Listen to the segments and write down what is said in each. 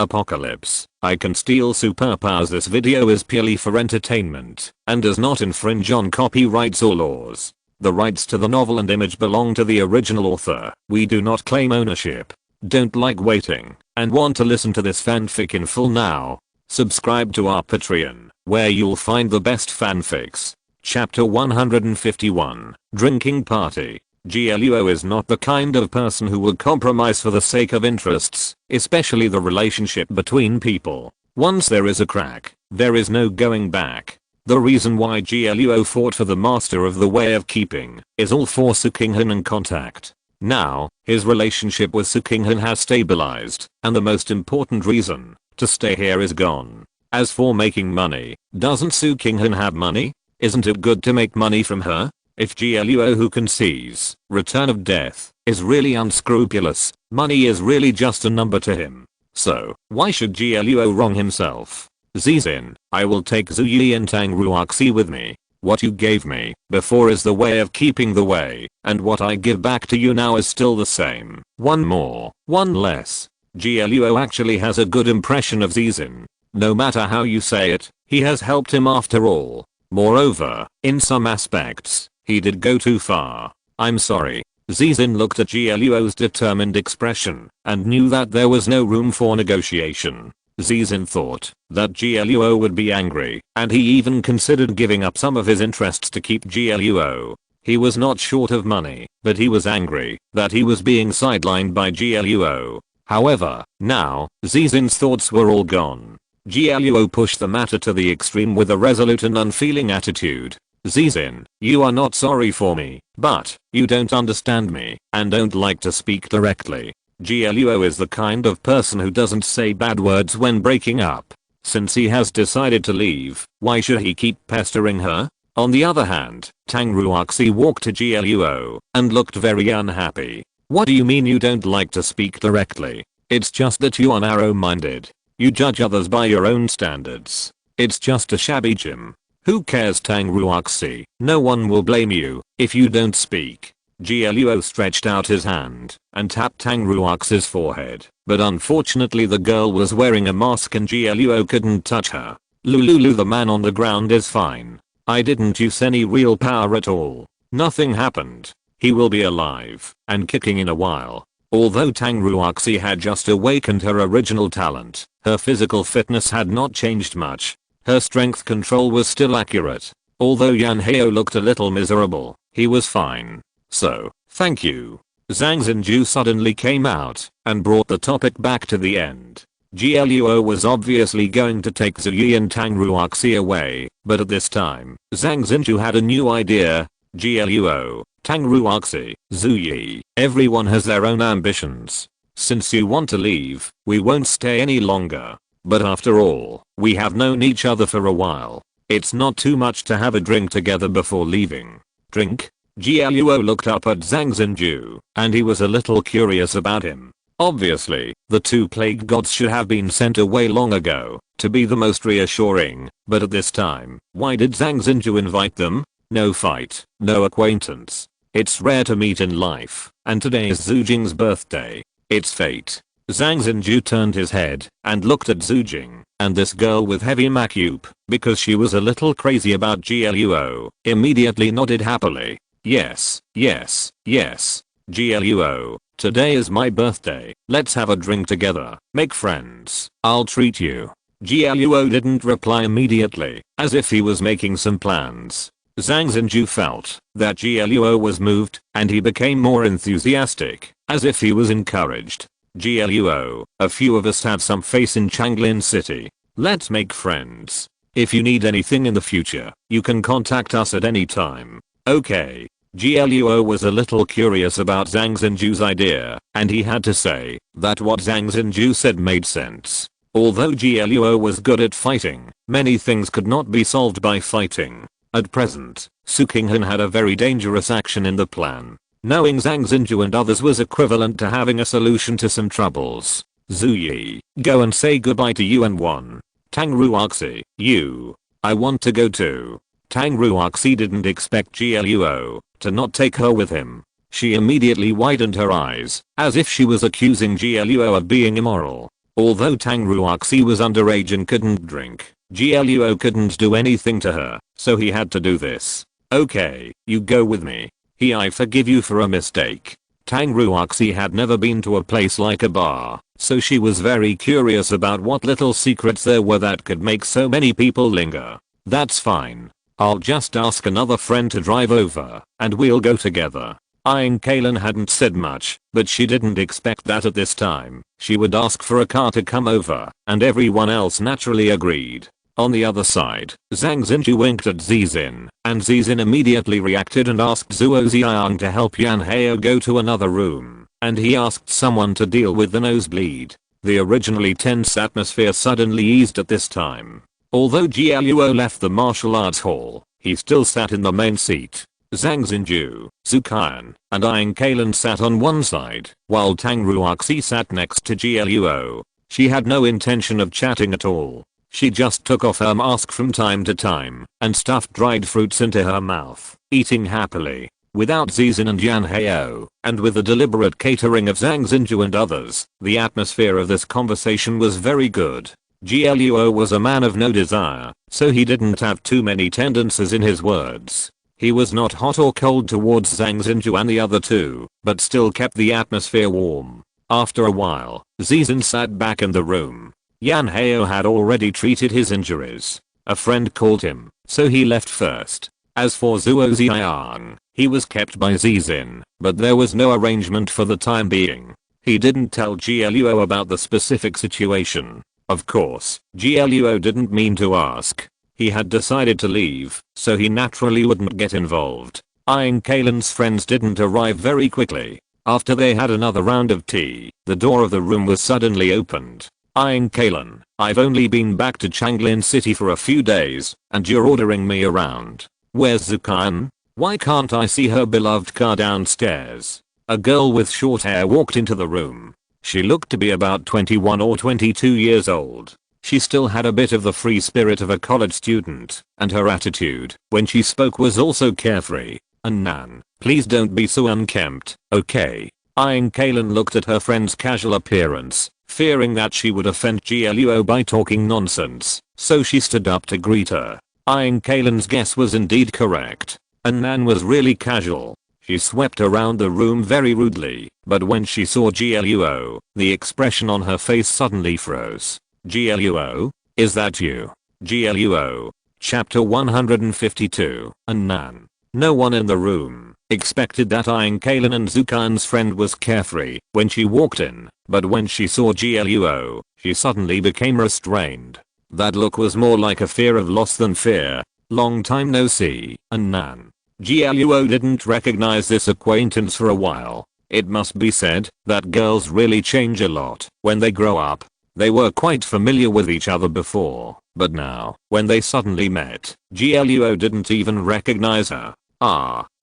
Apocalypse. I can steal superpowers. This video is purely for entertainment and does not infringe on copyrights or laws. The rights to the novel and image belong to the original author. We do not claim ownership. Don't like waiting and want to listen to this fanfic in full now? Subscribe to our Patreon, where you'll find the best fanfics. Chapter 151, Drinking Party. GLUO is not the kind of person who will compromise for the sake of interests, especially the relationship between people. Once there is a crack, there is no going back. The reason why GLUO fought for the master of the way of keeping is all for Sukinghan and contact. Now, his relationship with Sukinghan has stabilized, and the most important reason to stay here is gone. As for making money, doesn't Sukinghan have money? Isn't it good to make money from her? If GLUO who can seize Return of Death is really unscrupulous, money is really just a number to him. So, why should GLUO wrong himself? Zizin, I will take Zuyi and Tang Ruoxi with me. What you gave me before is the way of keeping the way, and what I give back to you now is still the same. One more, one less. GLUO actually has a good impression of Zizin. No matter how you say it, he has helped him after all. Moreover, in some aspects, he did go too far. I'm sorry. Zizin looked at GLUO's determined expression and knew that there was no room for negotiation. Zizin thought that GLUO would be angry, and he even considered giving up some of his interests to keep GLUO. He was not short of money, but he was angry that he was being sidelined by GLUO. However, now, Zizin's thoughts were all gone. GLUO pushed the matter to the extreme with a resolute and unfeeling attitude. Zizin, you are not sorry for me, but you don't understand me and don't like to speak directly. GLUO is the kind of person who doesn't say bad words when breaking up. Since he has decided to leave, why should he keep pestering her? On the other hand, Tang Ruoxi walked to GLUO and looked very unhappy. What do you mean you don't like to speak directly? It's just that you are narrow-minded. You judge others by your own standards. It's just a shabby gym. Who cares, Tang Ruoxi? No one will blame you if you don't speak. GLUO stretched out his hand and tapped Tang Ruoxi's forehead, but unfortunately the girl was wearing a mask and GLUO couldn't touch her. Lululu, the man on the ground is fine. I didn't use any real power at all. Nothing happened. He will be alive and kicking in a while. Although Tang Ruoxi had just awakened her original talent, her physical fitness had not changed much. Her strength control was still accurate. Although Yan Heo looked a little miserable, he was fine. So, thank you. Zhang Xinju suddenly came out and brought the topic back to the end. GLUO was obviously going to take Zuyi and Tang Ruoxi away, but at this time, Zhang Xinju had a new idea. GLUO, Tang Ruoxi, Zuyi, everyone has their own ambitions. Since you want to leave, we won't stay any longer. But after all, we have known each other for a while. It's not too much to have a drink together before leaving. Drink? GLUO looked up at Zhang Xinju, and he was a little curious about him. Obviously, the two plague gods should have been sent away long ago to be the most reassuring, but at this time, why did Zhang Xinju invite them? No fight, no acquaintance. It's rare to meet in life, and today is Zujing's birthday. It's fate. Zhang Xinju turned his head and looked at Zujing, and this girl with heavy makeup, because she was a little crazy about GLUO, immediately nodded happily. Yes, yes, yes. GLUO, today is my birthday. Let's have a drink together. Make friends. I'll treat you. GLUO didn't reply immediately, as if he was making some plans. Zhang Xinju felt that GLUO was moved, and he became more enthusiastic, as if he was encouraged. GLUO, a few of us have some face in Changlin City. Let's make friends. If you need anything in the future, you can contact us at any time. Okay. GLUO was a little curious about Zhang Xinju's idea, and he had to say that what Zhang Xinju said made sense. Although GLUO was good at fighting, many things could not be solved by fighting. At present, Sukinghan had a very dangerous action in the plan. Knowing Zhang Xinju and others was equivalent to having a solution to some troubles. Zuyi, go and say goodbye to you and one. Tang Ruoxi, you. I want to go too. Tang Ruoxi didn't expect GLUO to not take her with him. She immediately widened her eyes, as if she was accusing GLUO of being immoral. Although Tang Ruoxi was underage and couldn't drink, GLUO couldn't do anything to her, so he had to do this. Okay, you go with me. I forgive you for a mistake. Tang Ruoxi had never been to a place like a bar, so she was very curious about what little secrets there were that could make so many people linger. That's fine. I'll just ask another friend to drive over, and we'll go together. Kaylin hadn't said much, but she didn't expect that at this time she would ask for a car to come over, and everyone else naturally agreed. On the other side, Zhang Xinju winked at Zizin, and Zizin immediately reacted and asked Zuo Xiang to help Yan Hao go to another room, and he asked someone to deal with the nosebleed. The originally tense atmosphere suddenly eased at this time. Although GLUO left the martial arts hall, he still sat in the main seat. Zhang Xinju, Zukan, and Kaylin sat on one side, while Tang Ruoxi sat next to GLUO. She had no intention of chatting at all. She just took off her mask from time to time and stuffed dried fruits into her mouth, eating happily. Without Zizin and Yan Hao, and with the deliberate catering of Zhang Xinju and others, the atmosphere of this conversation was very good. GLUO was a man of no desire, so he didn't have too many tendencies in his words. He was not hot or cold towards Zhang Xinju and the other two, but still kept the atmosphere warm. After a while, Zizin sat back in the room. Yan Hao had already treated his injuries. A friend called him, so he left first. As for Zuo Xiang, he was kept by Zizin, but there was no arrangement for the time being. He didn't tell GLUO about the specific situation. Of course, GLUO didn't mean to ask. He had decided to leave, so he naturally wouldn't get involved. Kaylin's friends didn't arrive very quickly. After they had another round of tea, the door of the room was suddenly opened. Kaylin, I've only been back to Changlin City for a few days, and you're ordering me around. Where's Zukan? Why can't I see her beloved car downstairs? A girl with short hair walked into the room. She looked to be about 21 or 22 years old. She still had a bit of the free spirit of a college student, and her attitude, when she spoke, was also carefree. Nan, please don't be so unkempt, okay? Kaylin looked at her friend's casual appearance, fearing that she would offend GLUO by talking nonsense, so she stood up to greet her. Kaylin's guess was indeed correct. Nan was really casual. She swept around the room very rudely, but when she saw GLUO, the expression on her face suddenly froze. GLUO? Is that you? GLUO. Chapter 152. Nan. No one in the room expected that Kaylin and Zukan's friend was carefree when she walked in, but when she saw GLUO, she suddenly became restrained. That look was more like a fear of loss than fear. Long time no see, Nan. GLUO didn't recognize this acquaintance for a while. It must be said that girls really change a lot when they grow up. They were quite familiar with each other before, but now, when they suddenly met, GLUO didn't even recognize her.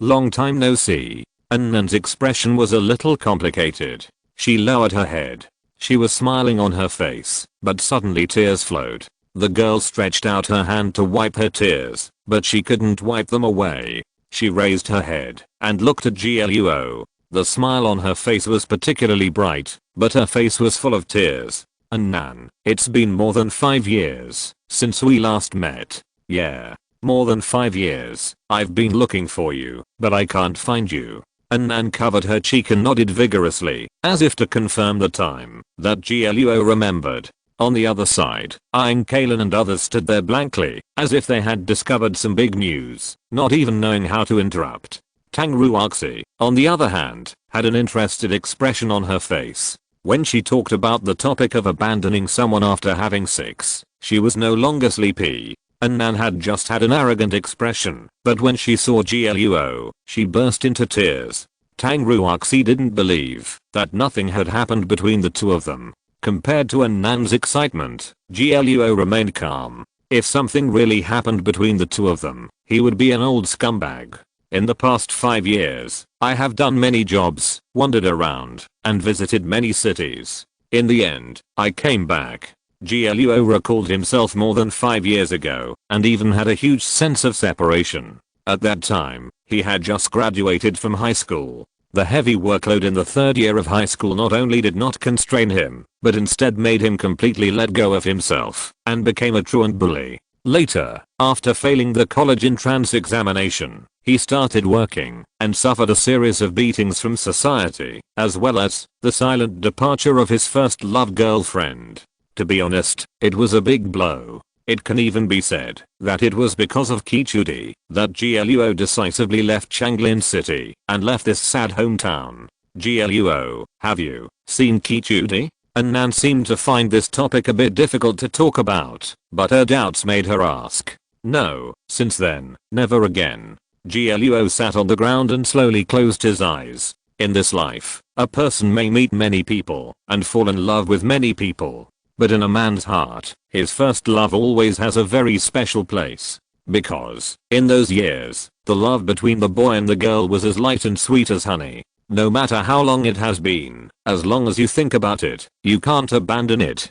Long time no see. Nan's expression was a little complicated. She lowered her head. She was smiling on her face, but suddenly tears flowed. The girl stretched out her hand to wipe her tears, but she couldn't wipe them away. She raised her head and looked at GLUO. The smile on her face was particularly bright, but her face was full of tears. Nan, it's been more than 5 years since we last met. Yeah, more than 5 years. I've been looking for you, but I can't find you. Nan covered her cheek and nodded vigorously, as if to confirm the time that GLUO remembered. On the other side, Kaylin and others stood there blankly, as if they had discovered some big news, not even knowing how to interrupt. Tang Ruoxi, on the other hand, had an interested expression on her face. When she talked about the topic of abandoning someone after having sex, she was no longer sleepy. Nan had just had an arrogant expression, but when she saw GLUO, she burst into tears. Tang Ruoxi didn't believe that nothing had happened between the two of them. Compared to Nan's excitement, GLUO remained calm. If something really happened between the two of them, he would be an old scumbag. In the past 5 years, I have done many jobs, wandered around, and visited many cities. In the end, I came back. GLUO recalled himself more than 5 years ago, and even had a huge sense of separation. At that time, he had just graduated from high school. The heavy workload in the third year of high school not only did not constrain him, but instead made him completely let go of himself and became a truant bully. Later, after failing the college entrance examination, he started working and suffered a series of beatings from society, as well as the silent departure of his first love girlfriend. To be honest, it was a big blow. It can even be said that it was because of Kichudi that GLUO decisively left Changlin City and left this sad hometown. GLUO, have you seen Kichudi? Annan seemed to find this topic a bit difficult to talk about, but her doubts made her ask. No, since then, never again. GLUO sat on the ground and slowly closed his eyes. In this life, a person may meet many people and fall in love with many people. But in a man's heart, his first love always has a very special place. Because, in those years, the love between the boy and the girl was as light and sweet as honey. No matter how long it has been, as long as you think about it, you can't abandon it.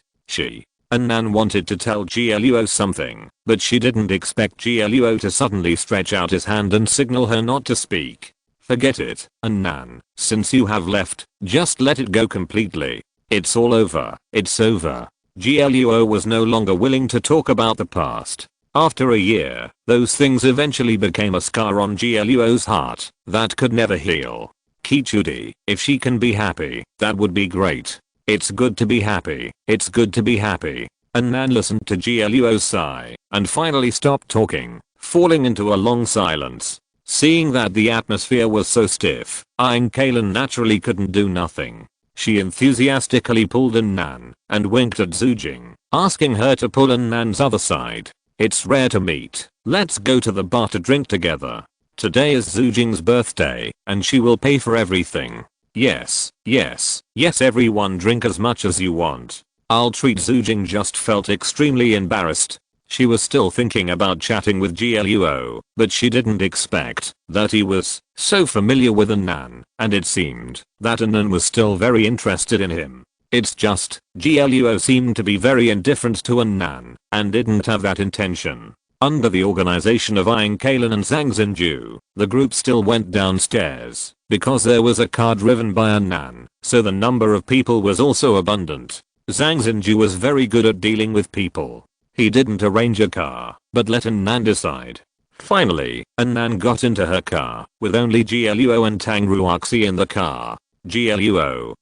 Annan wanted to tell GLUO something, but she didn't expect GLUO to suddenly stretch out his hand and signal her not to speak. Forget it, Annan. Since you have left, just let it go completely. It's all over. It's over. GLUO was no longer willing to talk about the past. After a year, those things eventually became a scar on GLUO's heart that could never heal. Kichudi, if she can be happy, that would be great. It's good to be happy. It's good to be happy. Annan listened to GLUO's sigh and finally stopped talking, falling into a long silence. Seeing that the atmosphere was so stiff, Kaylin naturally couldn't do nothing. She enthusiastically pulled Annan and winked at Zujing, asking her to pull Annan's other side. It's rare to meet. Let's go to the bar to drink together. Today is Zujing's birthday and she will pay for everything. Yes, yes, yes, everyone drink as much as you want. I'll treat. Zujing just felt extremely embarrassed. She was still thinking about chatting with GLUO, but she didn't expect that he was so familiar with Annan, and it seemed that Annan was still very interested in him. It's just, GLUO seemed to be very indifferent to Annan, and didn't have that intention. Under the organization of Kaylin and Zhang Xinju, the group still went downstairs, because there was a car driven by Annan, so the number of people was also abundant. Zhang Xinju was very good at dealing with people. He didn't arrange a car, but let Annan decide. Finally, Annan got into her car, with only GLUO and Tang Ruoxi in the car. GLUO,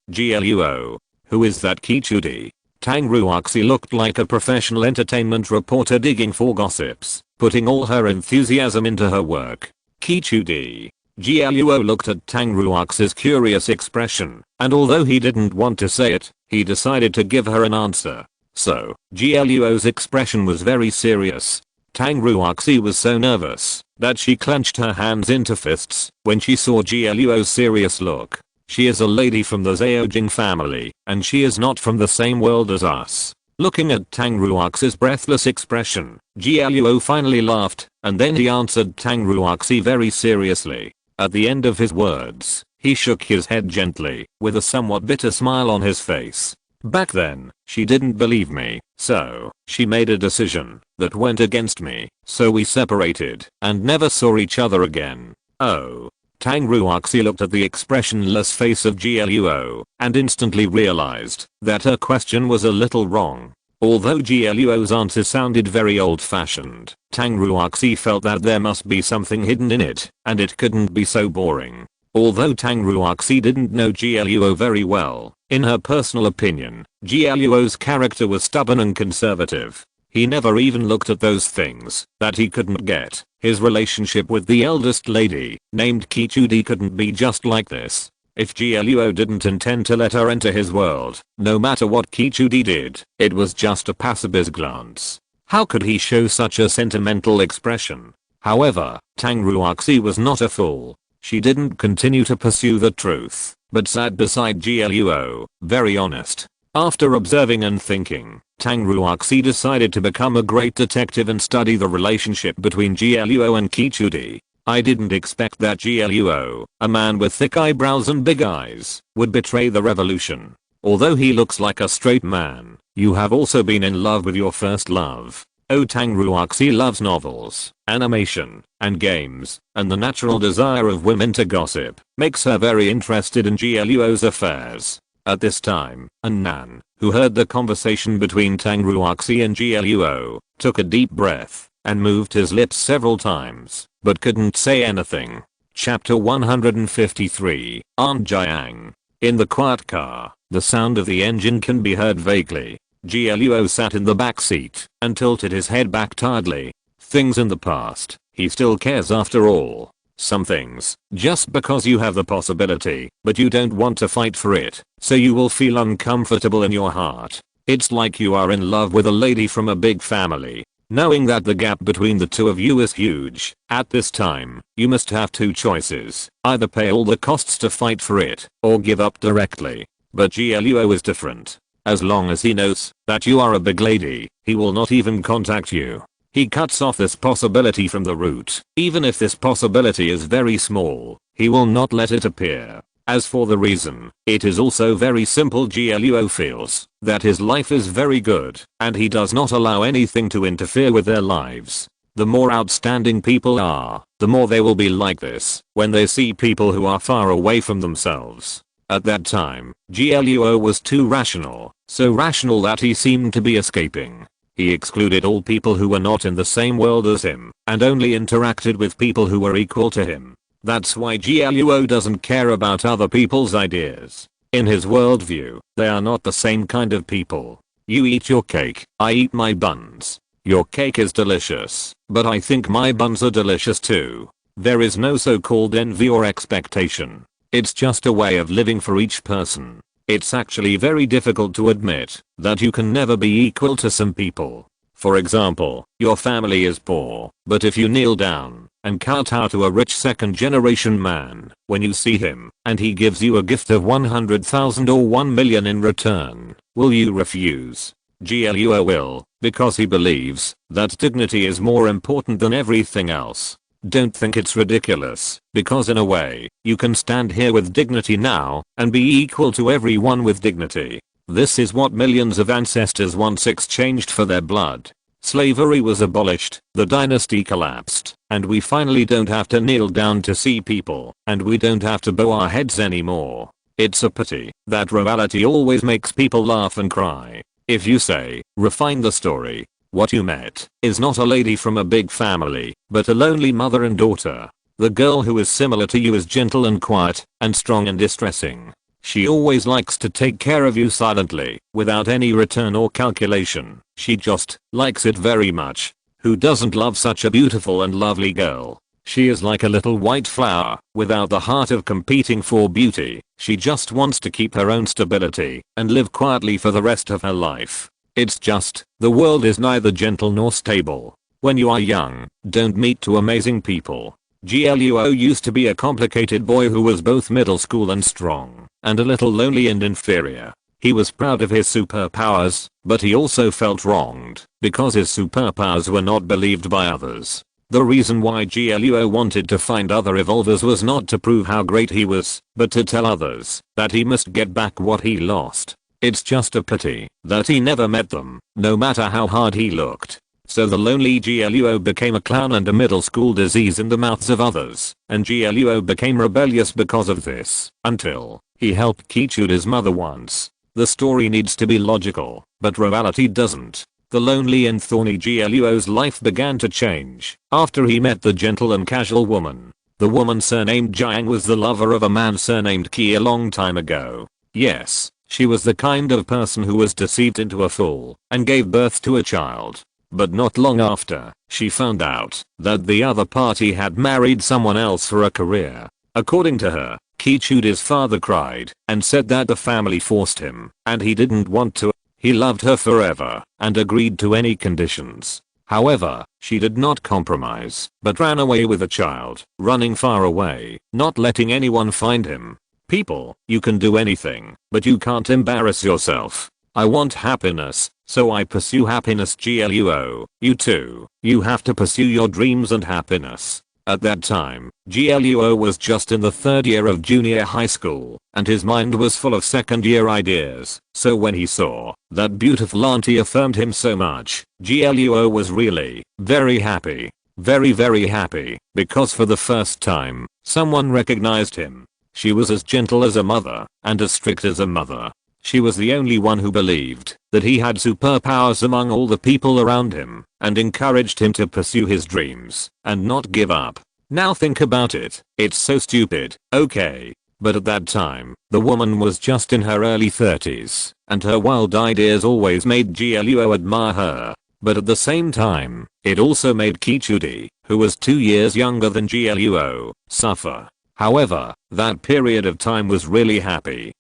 who is that Kichudi? Tang Ruoxi looked like a professional entertainment reporter digging for gossips, putting all her enthusiasm into her work. Kichudi. GLUO looked at Tang Ruoxi's curious expression, and although he didn't want to say it, he decided to give her an answer. So, GLUO's expression was very serious. Tang Ruoxi was so nervous that she clenched her hands into fists when she saw GLUO's serious look. She is a lady from the Zhaojing family, and she is not from the same world as us. Looking at Tang Ruoxi's breathless expression, GLUO finally laughed, and then he answered Tang Ruoxi very seriously. At the end of his words, he shook his head gently, with a somewhat bitter smile on his face. Back then, she didn't believe me, so she made a decision that went against me, so we separated and never saw each other again. Oh. Tang Ruoxi looked at the expressionless face of GLUO and instantly realized that her question was a little wrong. Although GLUO's answer sounded very old-fashioned, Tang Ruoxi felt that there must be something hidden in it, and it couldn't be so boring. Although Tang Ruoxi didn't know GLUO very well, in her personal opinion, GLUO's character was stubborn and conservative. He never even looked at those things that he couldn't get. His relationship with the eldest lady, named Kichudi, couldn't be just like this. If GLUO didn't intend to let her enter his world, no matter what Kichudi did, it was just a passerby's glance. How could he show such a sentimental expression? However, Tang Ruoxi was not a fool. She didn't continue to pursue the truth, but sat beside GLUO, very honest. After observing and thinking, Tang Ruoxi decided to become a great detective and study the relationship between GLUO and Kichudi. I didn't expect that GLUO, a man with thick eyebrows and big eyes, would betray the revolution. Although he looks like a straight man, you have also been in love with your first love. Oh, Tang Ruoxi loves novels, animation, and games, and the natural desire of women to gossip makes her very interested in GLUO's affairs. At this time, Nan, who heard the conversation between Tangruoxi and GLUO, took a deep breath and moved his lips several times, but couldn't say anything. Chapter 153, Aunt Jiang. In the quiet car, the sound of the engine can be heard vaguely. GLUO sat in the back seat and tilted his head back tiredly. Things in the past, he still cares after all. Some things, just because you have the possibility, but you don't want to fight for it, so you will feel uncomfortable in your heart. It's like you are in love with a lady from a big family, knowing that the gap between the two of you is huge. At this time, you must have two choices, either pay all the costs to fight for it, or give up directly. But GLUO is different. As long as he knows that you are a big lady, he will not even contact you. He cuts off this possibility from the root. Even if this possibility is very small, he will not let it appear. As for the reason, it is also very simple. GLUO feels that his life is very good, and he does not allow anything to interfere with their lives. The more outstanding people are, the more they will be like this when they see people who are far away from themselves. At that time, GLUO was too rational, so rational that he seemed to be escaping. He excluded all people who were not in the same world as him, and only interacted with people who were equal to him. That's why GLUO doesn't care about other people's ideas. In his worldview, they are not the same kind of people. You eat your cake, I eat my buns. Your cake is delicious, but I think my buns are delicious too. There is no so-called envy or expectation. It's just a way of living for each person. It's actually very difficult to admit that you can never be equal to some people. For example, your family is poor, but if you kneel down and kowtow to a rich second-generation man when you see him and he gives you a gift of 100,000 or 1 million in return, will you refuse? GLUO will, because he believes that dignity is more important than everything else. Don't think it's ridiculous, because in a way, you can stand here with dignity now and be equal to everyone with dignity. This is what millions of ancestors once exchanged for their blood. Slavery was abolished, the dynasty collapsed, and we finally don't have to kneel down to see people, and we don't have to bow our heads anymore. It's a pity that reality always makes people laugh and cry. If you say, refine the story, what you met is not a lady from a big family, but a lonely mother and daughter. The girl who is similar to you is gentle and quiet, and strong and distressing. She always likes to take care of you silently, without any return or calculation. She just likes it very much. Who doesn't love such a beautiful and lovely girl? She is like a little white flower, without the heart of competing for beauty. She just wants to keep her own stability, and live quietly for the rest of her life. It's just, the world is neither gentle nor stable. When you are young, don't meet two amazing people. GLUO used to be a complicated boy who was both middle school and strong, and a little lonely and inferior. He was proud of his superpowers, but he also felt wronged, because his superpowers were not believed by others. The reason why GLUO wanted to find other evolvers was not to prove how great he was, but to tell others that he must get back what he lost. It's just a pity that he never met them, no matter how hard he looked. So the lonely GLUO became a clown and a middle school disease in the mouths of others, and GLUO became rebellious because of this, until he helped Kichuda's mother once. The story needs to be logical, but reality doesn't. The lonely and thorny GLUO's life began to change after he met the gentle and casual woman. The woman surnamed Jiang was the lover of a man surnamed Qi a long time ago. Yes, she was the kind of person who was deceived into a fool and gave birth to a child. But not long after, she found out that the other party had married someone else for a career. According to her, Kichuda's father cried and said that the family forced him and he didn't want to. He loved her forever and agreed to any conditions. However, she did not compromise, but ran away with the child, running far away, not letting anyone find him. People, you can do anything, but you can't embarrass yourself. I want happiness, so I pursue happiness. GLUO, you too, you have to pursue your dreams and happiness. At that time, GLUO was just in the third year of junior high school, and his mind was full of second year ideas, so when he saw that beautiful auntie affirmed him so much, GLUO was really very happy. very happy, because for the first time, someone recognized him. She was as gentle as a mother, and as strict as a mother. She was the only one who believed that he had superpowers among all the people around him, and encouraged him to pursue his dreams, and not give up. Now think about it, it's so stupid, okay. But at that time, the woman was just in her early 30s, and her wild ideas always made Gielluo admire her. But at the same time, it also made Kichudi, who was 2 years younger than Gielluo, suffer. However, that period of time was really happy.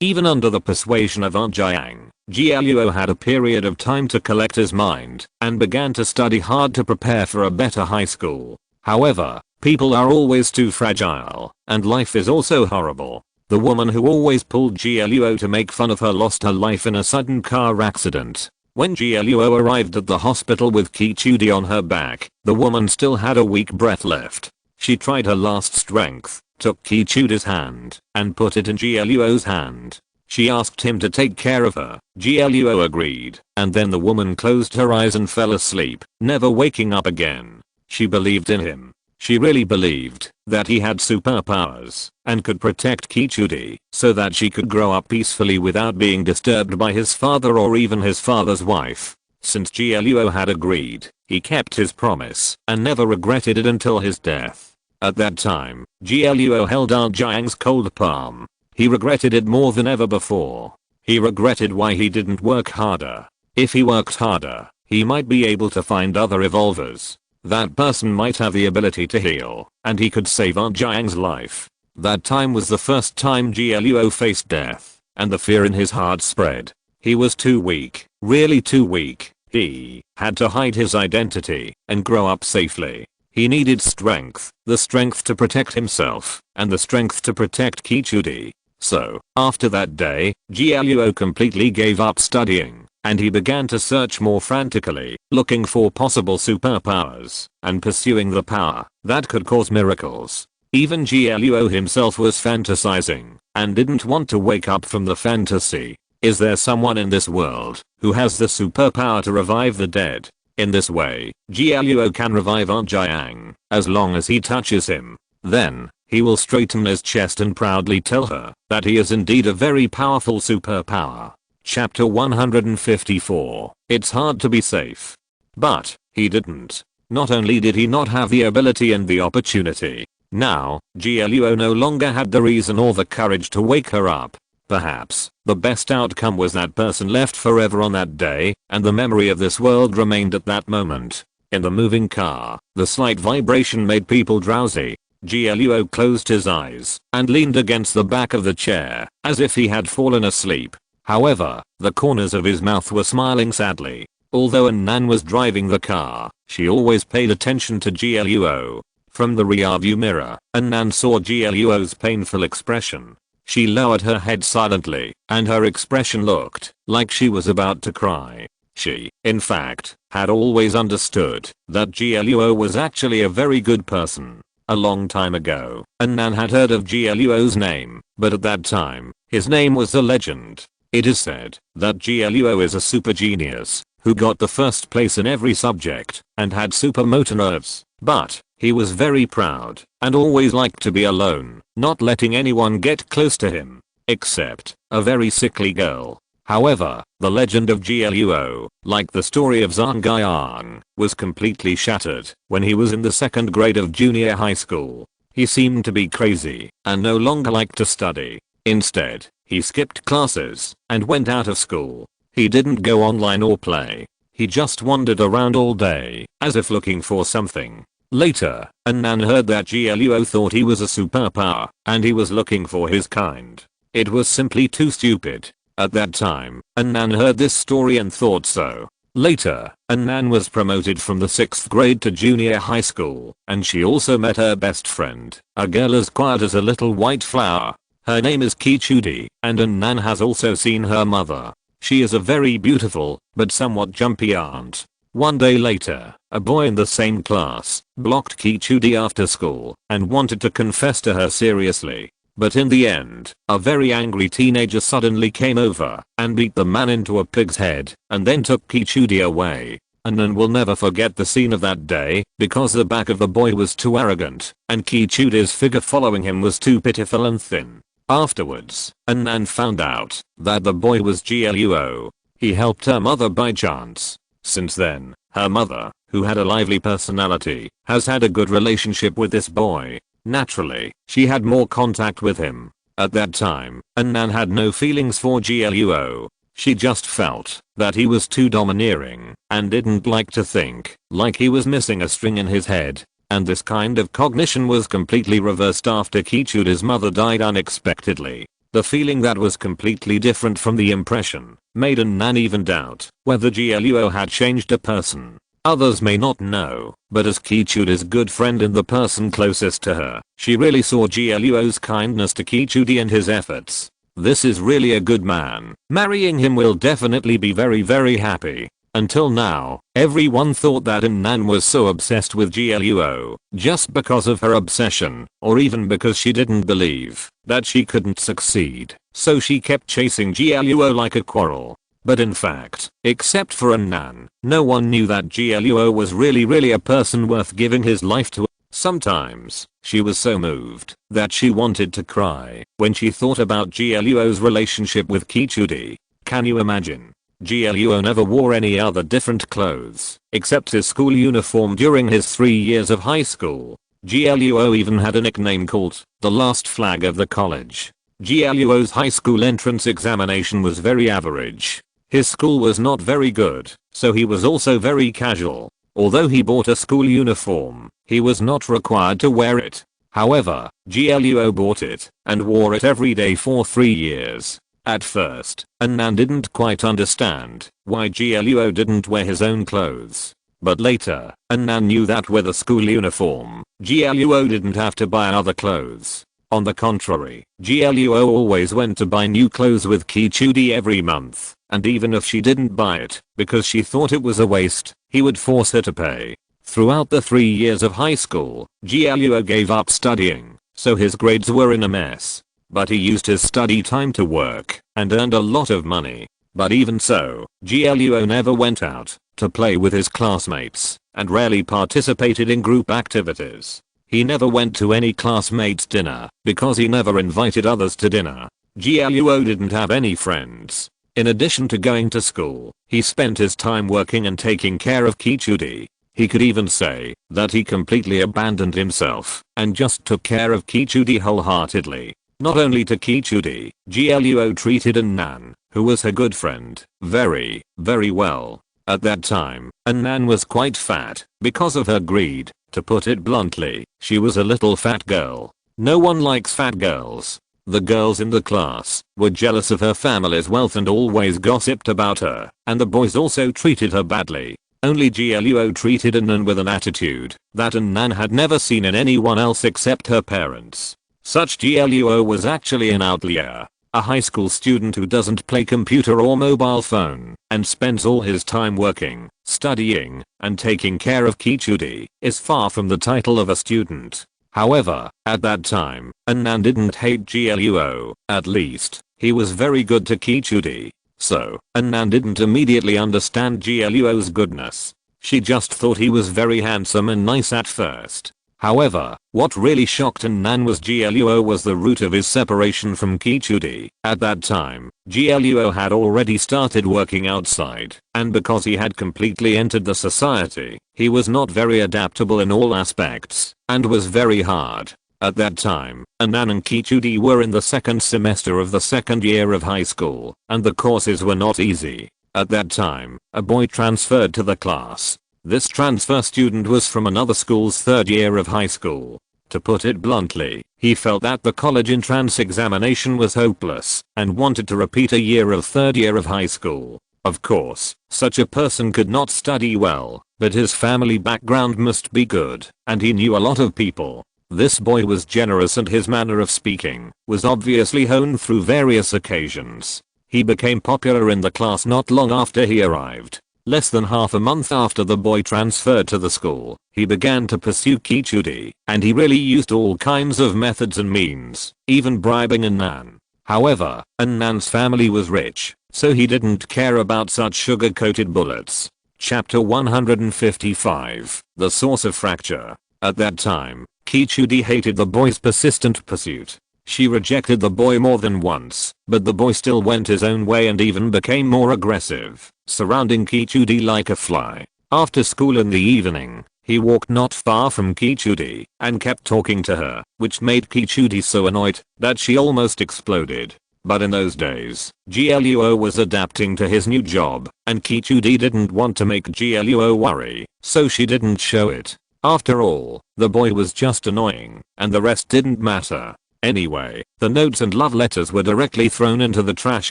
Even under the persuasion of Jiang, Gielluo had a period of time to collect his mind, and began to study hard to prepare for a better high school. However, people are always too fragile, and life is also horrible. The woman who always pulled Gielluo to make fun of her lost her life in a sudden car accident. When Gielluo arrived at the hospital with Kichudi on her back, the woman still had a weak breath left. She tried her last strength, took Kichudi's hand, and put it in Gielluo's hand. She asked him to take care of her. Gielluo agreed, and then the woman closed her eyes and fell asleep, never waking up again. She believed in him. She really believed that he had superpowers and could protect Kichudi so that she could grow up peacefully without being disturbed by his father or even his father's wife. Since Gielluo had agreed, he kept his promise and never regretted it until his death. At that time, Gielluo held Aunt Jiang's cold palm. He regretted it more than ever before. He regretted why he didn't work harder. If he worked harder, he might be able to find other evolvers. That person might have the ability to heal, and he could save Aunt Jiang's life. That time was the first time Gielluo faced death, and the fear in his heart spread. He was too weak, really too weak. He had to hide his identity and grow up safely. He needed strength, the strength to protect himself, and the strength to protect Kichudi. So, after that day, Gielluo completely gave up studying, and he began to search more frantically, looking for possible superpowers, and pursuing the power that could cause miracles. Even Gielluo himself was fantasizing, and didn't want to wake up from the fantasy. Is there someone in this world who has the superpower to revive the dead? In this way, Gielluo can revive Aunt Jiang, as long as he touches him. Then, he will straighten his chest and proudly tell her that he is indeed a very powerful superpower. Chapter 154. It's hard to be safe. But, he didn't. Not only did he not have the ability and the opportunity, now, Gielluo no longer had the reason or the courage to wake her up. Perhaps, the best outcome was that person left forever on that day, and the memory of this world remained at that moment. In the moving car, the slight vibration made people drowsy. Gielluo closed his eyes and leaned against the back of the chair, as if he had fallen asleep. However, the corners of his mouth were smiling sadly. Although Nan was driving the car, she always paid attention to Gielluo. From the rearview mirror, Nan saw Gielluo's painful expression. She lowered her head silently, and her expression looked like she was about to cry. She, in fact, had always understood that Gielluo was actually a very good person. A long time ago, Nan had heard of Gielluo's name, but at that time, his name was a legend. It is said that Gielluo is a super genius who got the first place in every subject and had super motor nerves, but he was very proud and always liked to be alone, not letting anyone get close to him, except a very sickly girl. However, the legend of Gielluo, like the story of Zhang Guiyang, was completely shattered when he was in the 2nd grade of junior high school. He seemed to be crazy and no longer liked to study. Instead, he skipped classes and went out of school. He didn't go online or play. He just wandered around all day, as if looking for something. Later, Nan heard that Gielluo thought he was a superpower, and he was looking for his kind. It was simply too stupid. At that time, Nan heard this story and thought so. Later, Nan was promoted from the 6th grade to junior high school, and she also met her best friend, a girl as quiet as a little white flower. Her name is Kichudi, and Nan has also seen her mother. She is a very beautiful, but somewhat jumpy aunt. One day later, a boy in the same class blocked Kichudi after school and wanted to confess to her seriously. But in the end, a very angry teenager suddenly came over and beat the man into a pig's head and then took Kichudi away. Anan will never forget the scene of that day because the back of the boy was too arrogant and Kichudi's figure following him was too pitiful and thin. Afterwards, Anan found out that the boy was GLUO. He helped her mother by chance. Since then, her mother, who had a lively personality, has had a good relationship with this boy. Naturally, she had more contact with him. At that time, Anan had no feelings for GLUO. She just felt that he was too domineering and didn't like to think like he was missing a string in his head. And this kind of cognition was completely reversed after Kichudi's mother died unexpectedly. The feeling that was completely different from the impression made Anan even doubt whether GLUO had changed a person. Others may not know, but as Kichudi's good friend and the person closest to her, she really saw GLUO's kindness to Kichudi and his efforts. This is really a good man. Marrying him will definitely be very happy. Until now, everyone thought that Anan was so obsessed with GLUO just because of her obsession, or even because she didn't believe that she couldn't succeed, so she kept chasing GLUO like a quarrel. But in fact, except for Anan, no one knew that GLUO was really a person worth giving his life to. Sometimes, she was so moved that she wanted to cry when she thought about GLUO's relationship with Kichudi. Can you imagine? GLUO never wore any other different clothes except his school uniform during his 3 years of high school. GLUO even had a nickname called the last flag of the college. GLUO's high school entrance examination was very average. His school was not very good, so he was also very casual. Although he bought a school uniform, he was not required to wear it. However, GLUO bought it and wore it every day for 3 years. At first, Anan didn't quite understand why GLUO didn't wear his own clothes. But later, Anan knew that with a school uniform, GLUO didn't have to buy other clothes. On the contrary, GLUO always went to buy new clothes with Kichudi every month, and even if she didn't buy it because she thought it was a waste, he would force her to pay. Throughout the 3 years of high school, GLUO gave up studying, so his grades were in a mess. But he used his study time to work and earned a lot of money. But even so, GLUO never went out to play with his classmates and rarely participated in group activities. He never went to any classmates' dinner because he never invited others to dinner. GLUO didn't have any friends. In addition to going to school, he spent his time working and taking care of Kichudi. He could even say that he completely abandoned himself and just took care of Kichudi wholeheartedly. Not only to Kichudi, GLUO treated Anan, who was her good friend, very well. At that time, Anan was quite fat because of her greed. To put it bluntly, she was a little fat girl. No one likes fat girls. The girls in the class were jealous of her family's wealth and always gossiped about her, and the boys also treated her badly. Only GLUO treated Anan with an attitude that Anan had never seen in anyone else except her parents. Such GLUO was actually an outlier. A high school student who doesn't play computer or mobile phone and spends all his time working, studying, and taking care of Kichudi is far from the title of a student. However, at that time, Anan didn't hate GLUO, at least, he was very good to Kichudi. So, Anan didn't immediately understand GLUO's goodness. She just thought he was very handsome and nice at first. However, what really shocked Anan was GLUO was the root of his separation from Kichudi. At that time, GLUO had already started working outside, and because he had completely entered the society, he was not very adaptable in all aspects, and was very hard. At that time, Anan and Kichudi were in the second semester of the second year of high school, and the courses were not easy. At that time, a boy transferred to the class. This transfer student was from another school's third year of high school. To put it bluntly, he felt that the college entrance examination was hopeless and wanted to repeat a year of third year of high school. Of course, such a person could not study well, but his family background must be good, and he knew a lot of people. This boy was generous and his manner of speaking was obviously honed through various occasions. He became popular in the class not long after he arrived. Less than half a month after the boy transferred to the school, he began to pursue Kichudi, and he really used all kinds of methods and means, even bribing Anan. However, Anan's family was rich, so he didn't care about such sugar-coated bullets. Chapter 155. The Source of Fracture. At that time, Kichudi hated the boy's persistent pursuit. She rejected the boy more than once, but the boy still went his own way and even became more aggressive, surrounding Kichudi like a fly. After school in the evening, he walked not far from Kichudi and kept talking to her, which made Kichudi so annoyed that she almost exploded. But in those days, GLUO was adapting to his new job, and Kichudi didn't want to make GLUO worry, so she didn't show it. After all, the boy was just annoying, and the rest didn't matter. Anyway, the notes and love letters were directly thrown into the trash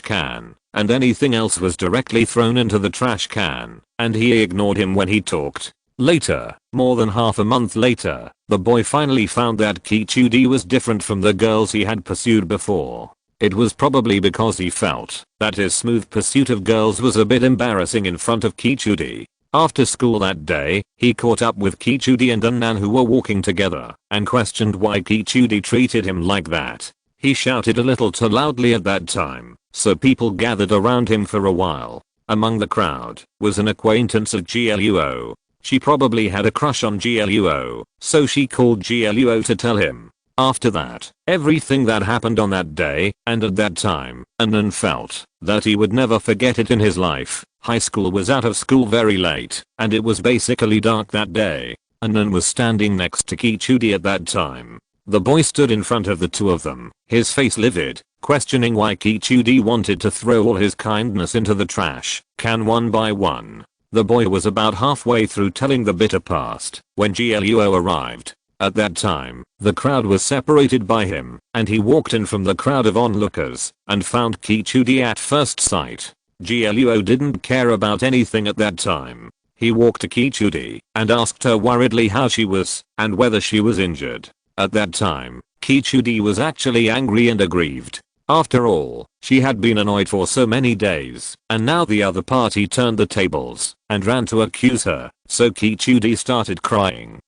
can, and anything else was directly thrown into the trash can, and he ignored him when he talked. Later, more than half a month later, the boy finally found that Kichudi was different from the girls he had pursued before. It was probably because he felt that his smooth pursuit of girls was a bit embarrassing in front of Kichudi. After school that day, he caught up with Kichudi and Annan, who were walking together, and questioned why Kichudi treated him like that. He shouted a little too loudly at that time, so people gathered around him for a while. Among the crowd was an acquaintance of GLUO. She probably had a crush on GLUO, so she called GLUO to tell him. After that, everything that happened on that day and at that time, Annan felt that he would never forget it in his life. High school was out of school very late, and it was basically dark that day. Annan was standing next to Kichudi at that time. The boy stood in front of the two of them, his face livid, questioning why Kichudi wanted to throw all his kindness into the trash can one by one. The boy was about halfway through telling the bitter past when GLUO arrived. At that time, the crowd was separated by him, and he walked in from the crowd of onlookers and found Kichudi at first sight. GLUO didn't care about anything at that time. He walked to Kichudi and asked her worriedly how she was and whether she was injured. At that time, Kichudi was actually angry and aggrieved. After all, she had been annoyed for so many days, and now the other party turned the tables and ran to accuse her, so Kichudi started crying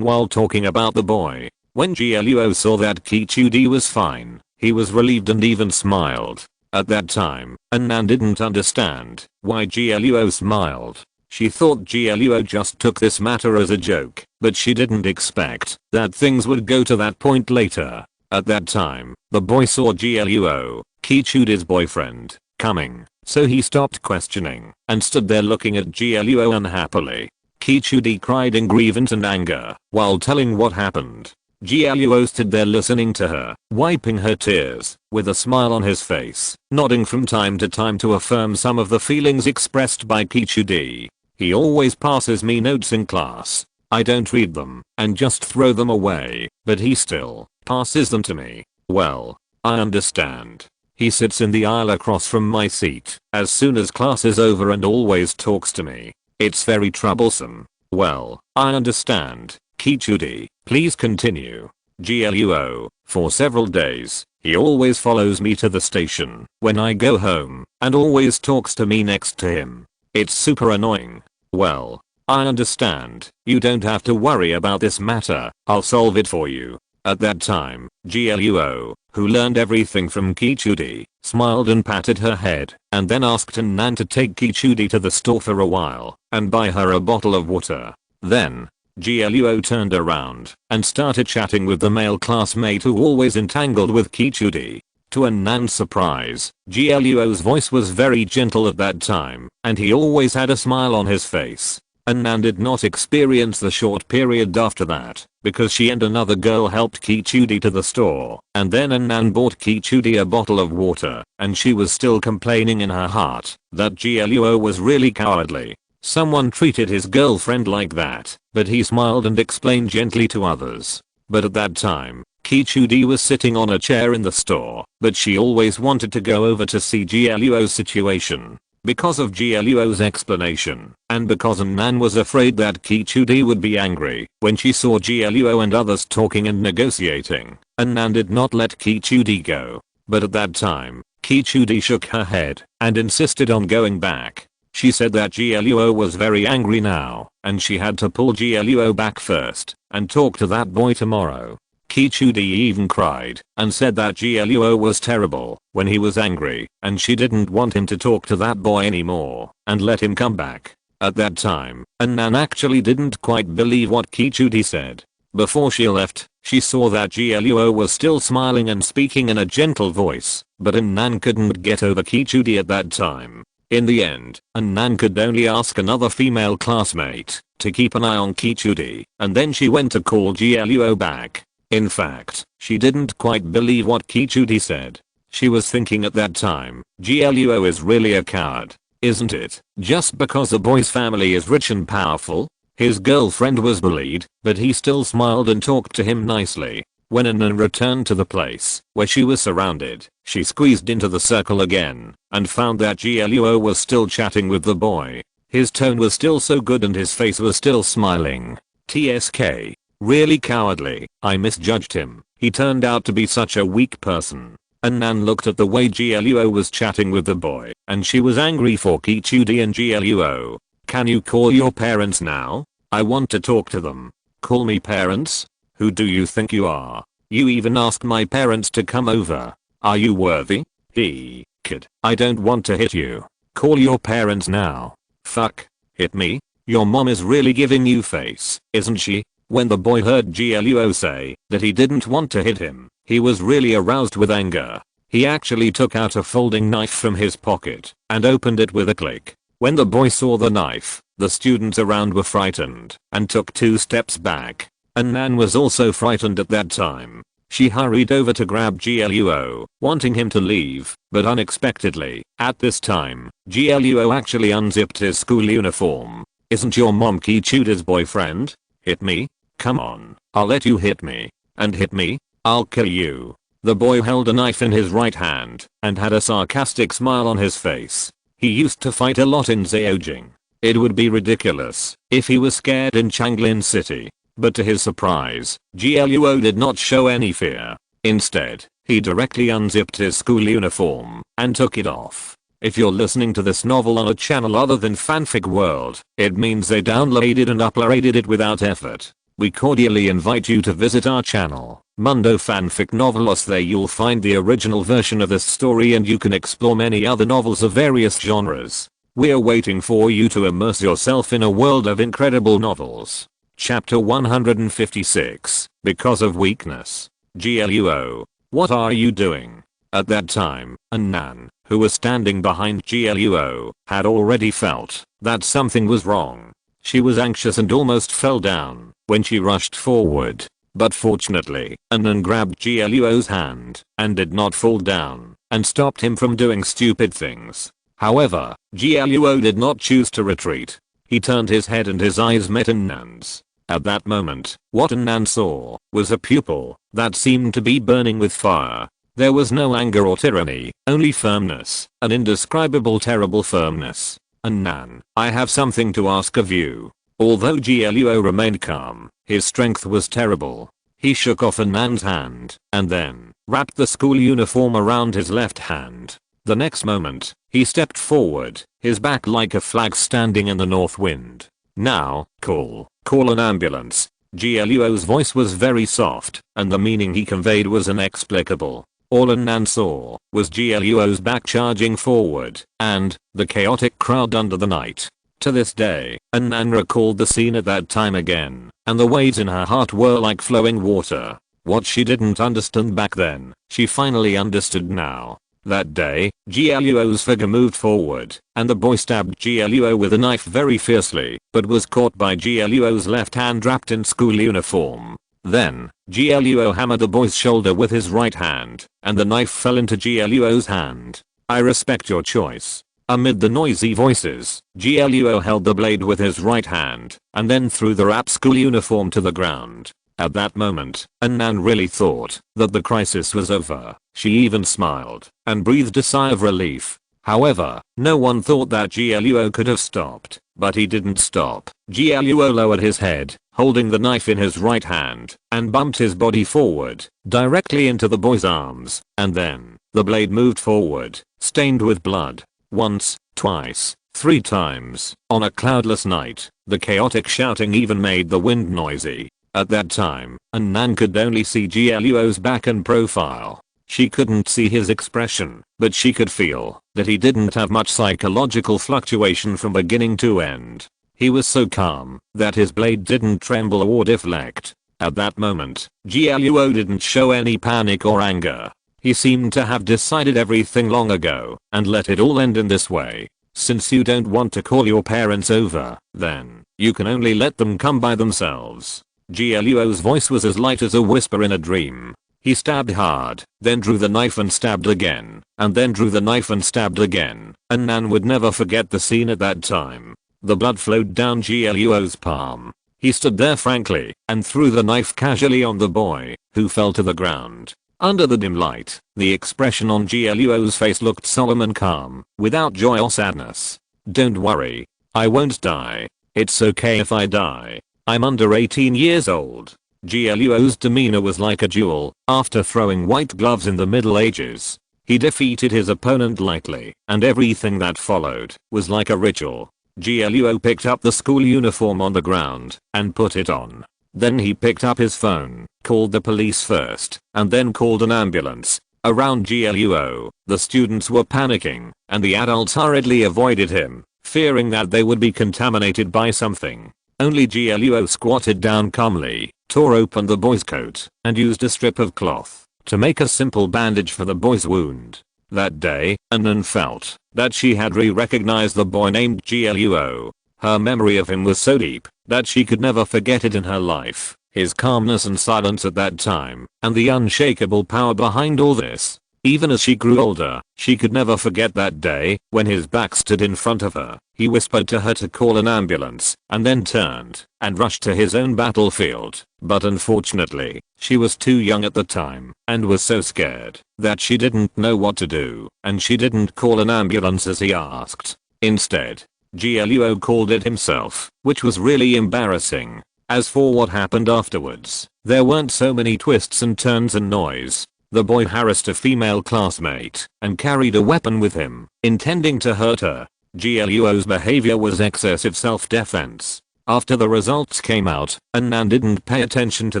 while talking about the boy. When GLUO saw that Kichudi was fine, he was relieved and even smiled. At that time, Annan didn't understand why GLUO smiled. She thought GLUO just took this matter as a joke, but she didn't expect that things would go to that point later. At that time, the boy saw GLUO, Kichudi's boyfriend, coming, so he stopped questioning and stood there looking at GLUO unhappily. Kichudi cried in grievance and anger while telling what happened. GLUO stood there listening to her, wiping her tears, with a smile on his face, nodding from time to time to affirm some of the feelings expressed by Kichudi. He always passes me notes in class. I don't read them and just throw them away, but he still passes them to me. Well, I understand. He sits in the aisle across from my seat as soon as class is over and always talks to me. It's very troublesome. Well, I understand. Kichudi, please continue. GLUO, for several days, he always follows me to the station when I go home and always talks to me next to him. It's super annoying. Well, I understand. You don't have to worry about this matter. I'll solve it for you. At that time, GLUO, who learned everything from Kichudi, smiled and patted her head, and then asked Annan to take Kichudi to the store for a while and buy her a bottle of water. Then, GLUO turned around and started chatting with the male classmate who always entangled with Kichudi. To Annan's surprise, GLUO's voice was very gentle at that time, and he always had a smile on his face. Annan did not experience the short period after that, because she and another girl helped Kichudi to the store, and then Annan bought Kichudi a bottle of water, and she was still complaining in her heart that GLUO was really cowardly. Someone treated his girlfriend like that, but he smiled and explained gently to others. But at that time, Kichudi was sitting on a chair in the store, but she always wanted to go over to see GLUO's situation. Because of GLUO's explanation, and because Annan was afraid that Kichudi would be angry when she saw GLUO and others talking and negotiating, Annan did not let Kichudi go. But at that time, Kichudi shook her head and insisted on going back. She said that GLUO was very angry now, and she had to pull GLUO back first and talk to that boy tomorrow. Kichudi even cried and said that GLUO was terrible when he was angry, and she didn't want him to talk to that boy anymore and let him come back. At that time, Annan actually didn't quite believe what Kichudi said. Before she left, she saw that Gluo was still smiling and speaking in a gentle voice, but Annan couldn't get over Kichudi at that time. In the end, Annan could only ask another female classmate to keep an eye on Kichudi, and then she went to call Gluo back. In fact, she didn't quite believe what Kichudi said. She was thinking at that time, Gluo is really a coward, isn't it? Just because the boy's family is rich and powerful? His girlfriend was bullied, but he still smiled and talked to him nicely. When Annan returned to the place where she was surrounded, she squeezed into the circle again and found that Gluo was still chatting with the boy. His tone was still so good and his face was still smiling. TSK. Really cowardly. I misjudged him. He turned out to be such a weak person. Annan looked at the way Gluo was chatting with the boy, and she was angry for Kichudi and Gluo. Can you call your parents now? I want to talk to them. Call me parents? Who do you think you are? You even asked my parents to come over. Are you worthy? Kid, I don't want to hit you. Call your parents now. Fuck. Hit me? Your mom is really giving you face, isn't she? When the boy heard Gluo say that he didn't want to hit him, he was really aroused with anger. He actually took out a folding knife from his pocket and opened it with a click. When the boy saw the knife, the students around were frightened and took 2 steps back. Annan was also frightened at that time. She hurried over to grab Gluo, wanting him to leave, but unexpectedly, at this time, Gluo actually unzipped his school uniform. Isn't your mom Kichudi's boyfriend? Hit me? Come on, I'll let you hit me. And hit me? I'll kill you. The boy held a knife in his right hand and had a sarcastic smile on his face. He used to fight a lot in Zhejiang. It would be ridiculous if he was scared in Changlin City. But to his surprise, Gluo did not show any fear. Instead, he directly unzipped his school uniform and took it off. If you're listening to this novel on a channel other than Fanfic World, it means they downloaded and uploaded it without effort. We cordially invite you to visit our channel, Mundo Fanfic Novelos. There you'll find the original version of this story and you can explore many other novels of various genres. We're waiting for you to immerse yourself in a world of incredible novels. Chapter 156, Because of Weakness. Gluo, what are you doing? At that time, Annan, who was standing behind Gluo, had already felt that something was wrong. She was anxious and almost fell down when she rushed forward. But fortunately, Annan grabbed Gluo's hand and did not fall down and stopped him from doing stupid things. However, Gluo did not choose to retreat. He turned his head and his eyes met Annan's. At that moment, what Annan saw was a pupil that seemed to be burning with fire. There was no anger or tyranny, only firmness, an indescribable terrible firmness. Annan, I have something to ask of you. Although Gluo remained calm, his strength was terrible. He shook off Annan's hand and then wrapped the school uniform around his left hand. The next moment, he stepped forward, his back like a flag standing in the north wind. Now, call an ambulance. Gluo's voice was very soft, and the meaning he conveyed was inexplicable. All Annan saw was Gluo's back charging forward, and the chaotic crowd under the night. To this day, Annan recalled the scene at that time again, and the waves in her heart were like flowing water. What she didn't understand back then, she finally understood now. That day, Gluo's figure moved forward, and the boy stabbed Gluo with a knife very fiercely, but was caught by Gluo's left hand wrapped in school uniform. Then, Gluo hammered the boy's shoulder with his right hand, and the knife fell into Gluo's hand. I respect your choice. Amid the noisy voices, Gluo held the blade with his right hand, and then threw the wrapped school uniform to the ground. At that moment, Annan really thought that the crisis was over. She even smiled and breathed a sigh of relief. However, no one thought that Gluo could have stopped, but he didn't stop. Gluo lowered his head, holding the knife in his right hand, and bumped his body forward, directly into the boy's arms, and then, the blade moved forward, stained with blood. Once, twice, 3 times. On a cloudless night, the chaotic shouting even made the wind noisy. At that time, Annan could only see Gluo's back and profile. She couldn't see his expression, but she could feel that he didn't have much psychological fluctuation from beginning to end. He was so calm that his blade didn't tremble or deflect. At that moment, Guo didn't show any panic or anger. He seemed to have decided everything long ago and let it all end in this way. Since you don't want to call your parents over, then you can only let them come by themselves. Guo's voice was as light as a whisper in a dream. He stabbed hard, then drew the knife and stabbed again, and then drew the knife and stabbed again, and Nan would never forget the scene at that time. The blood flowed down Guo's palm. He stood there frankly and threw the knife casually on the boy, who fell to the ground. Under the dim light, the expression on Guo's face looked solemn and calm, without joy or sadness. "Don't worry. I won't die. It's okay if I die. I'm under 18 years old." Guo's demeanor was like a duel. After throwing white gloves in the Middle Ages, he defeated his opponent lightly, and everything that followed was like a ritual. Guo picked up the school uniform on the ground and put it on. Then he picked up his phone, called the police first, and then called an ambulance. Around Guo, the students were panicking, and the adults hurriedly avoided him, fearing that they would be contaminated by something. Only Guo squatted down calmly, tore open the boy's coat, and used a strip of cloth to make a simple bandage for the boy's wound. That day, Nan felt that she had recognized the boy named Guo. Her memory of him was so deep that she could never forget it in her life. His calmness and silence at that time, and the unshakable power behind all this. Even as she grew older, she could never forget that day when his back stood in front of her. He whispered to her to call an ambulance, and then turned and rushed to his own battlefield. But unfortunately, she was too young at the time and was so scared that she didn't know what to do, and she didn't call an ambulance as he asked. Instead, Guo called it himself, which was really embarrassing. As for what happened afterwards, there weren't so many twists and turns and noise. The boy harassed a female classmate and carried a weapon with him, intending to hurt her. Guo's behavior was excessive self-defense. After the results came out, Nan didn't pay attention to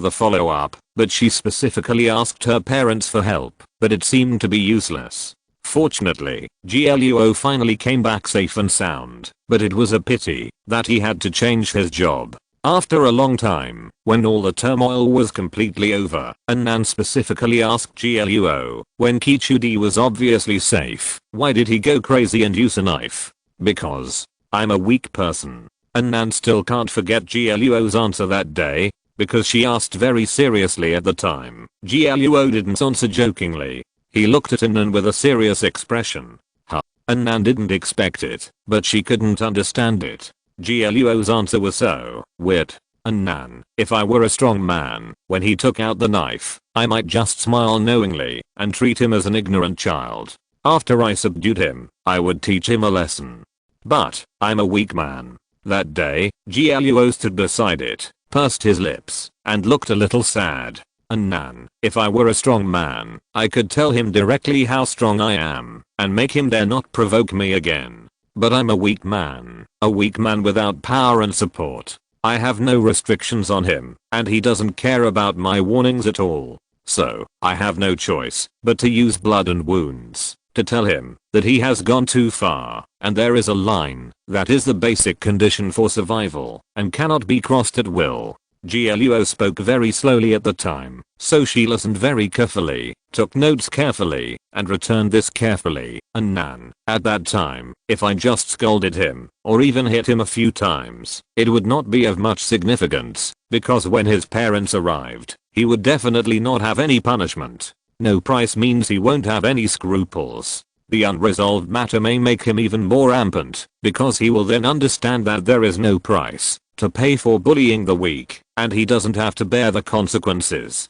the follow-up, but she specifically asked her parents for help, but it seemed to be useless. Fortunately, Guo finally came back safe and sound, but it was a pity that he had to change his job. After a long time, when all the turmoil was completely over, Nan specifically asked Guo, when Kichudi was obviously safe, why did he go crazy and use a knife? Because I'm a weak person. Nan still can't forget Guo's answer that day, because she asked very seriously at the time. Guo didn't answer jokingly. He looked at Nan with a serious expression. Huh. Nan didn't expect it, but she couldn't understand it. Guo's answer was so weird. Nan, if I were a strong man, when he took out the knife, I might just smile knowingly and treat him as an ignorant child. After I subdued him, I would teach him a lesson. But I'm a weak man. That day, Guo stood beside it, pursed his lips, and looked a little sad. Nan, if I were a strong man, I could tell him directly how strong I am, and make him dare not provoke me again. But I'm a weak man without power and support. I have no restrictions on him, and he doesn't care about my warnings at all. So, I have no choice but to use blood and wounds to tell him that he has gone too far, and there is a line that is the basic condition for survival and cannot be crossed at will. Guo spoke very slowly at the time, so she listened very carefully, took notes carefully, and returned this carefully. Nan, at that time, if I just scolded him, or even hit him a few times, it would not be of much significance, because when his parents arrived, he would definitely not have any punishment. No price means he won't have any scruples. The unresolved matter may make him even more rampant, because he will then understand that there is no price to pay for bullying the weak, and he doesn't have to bear the consequences.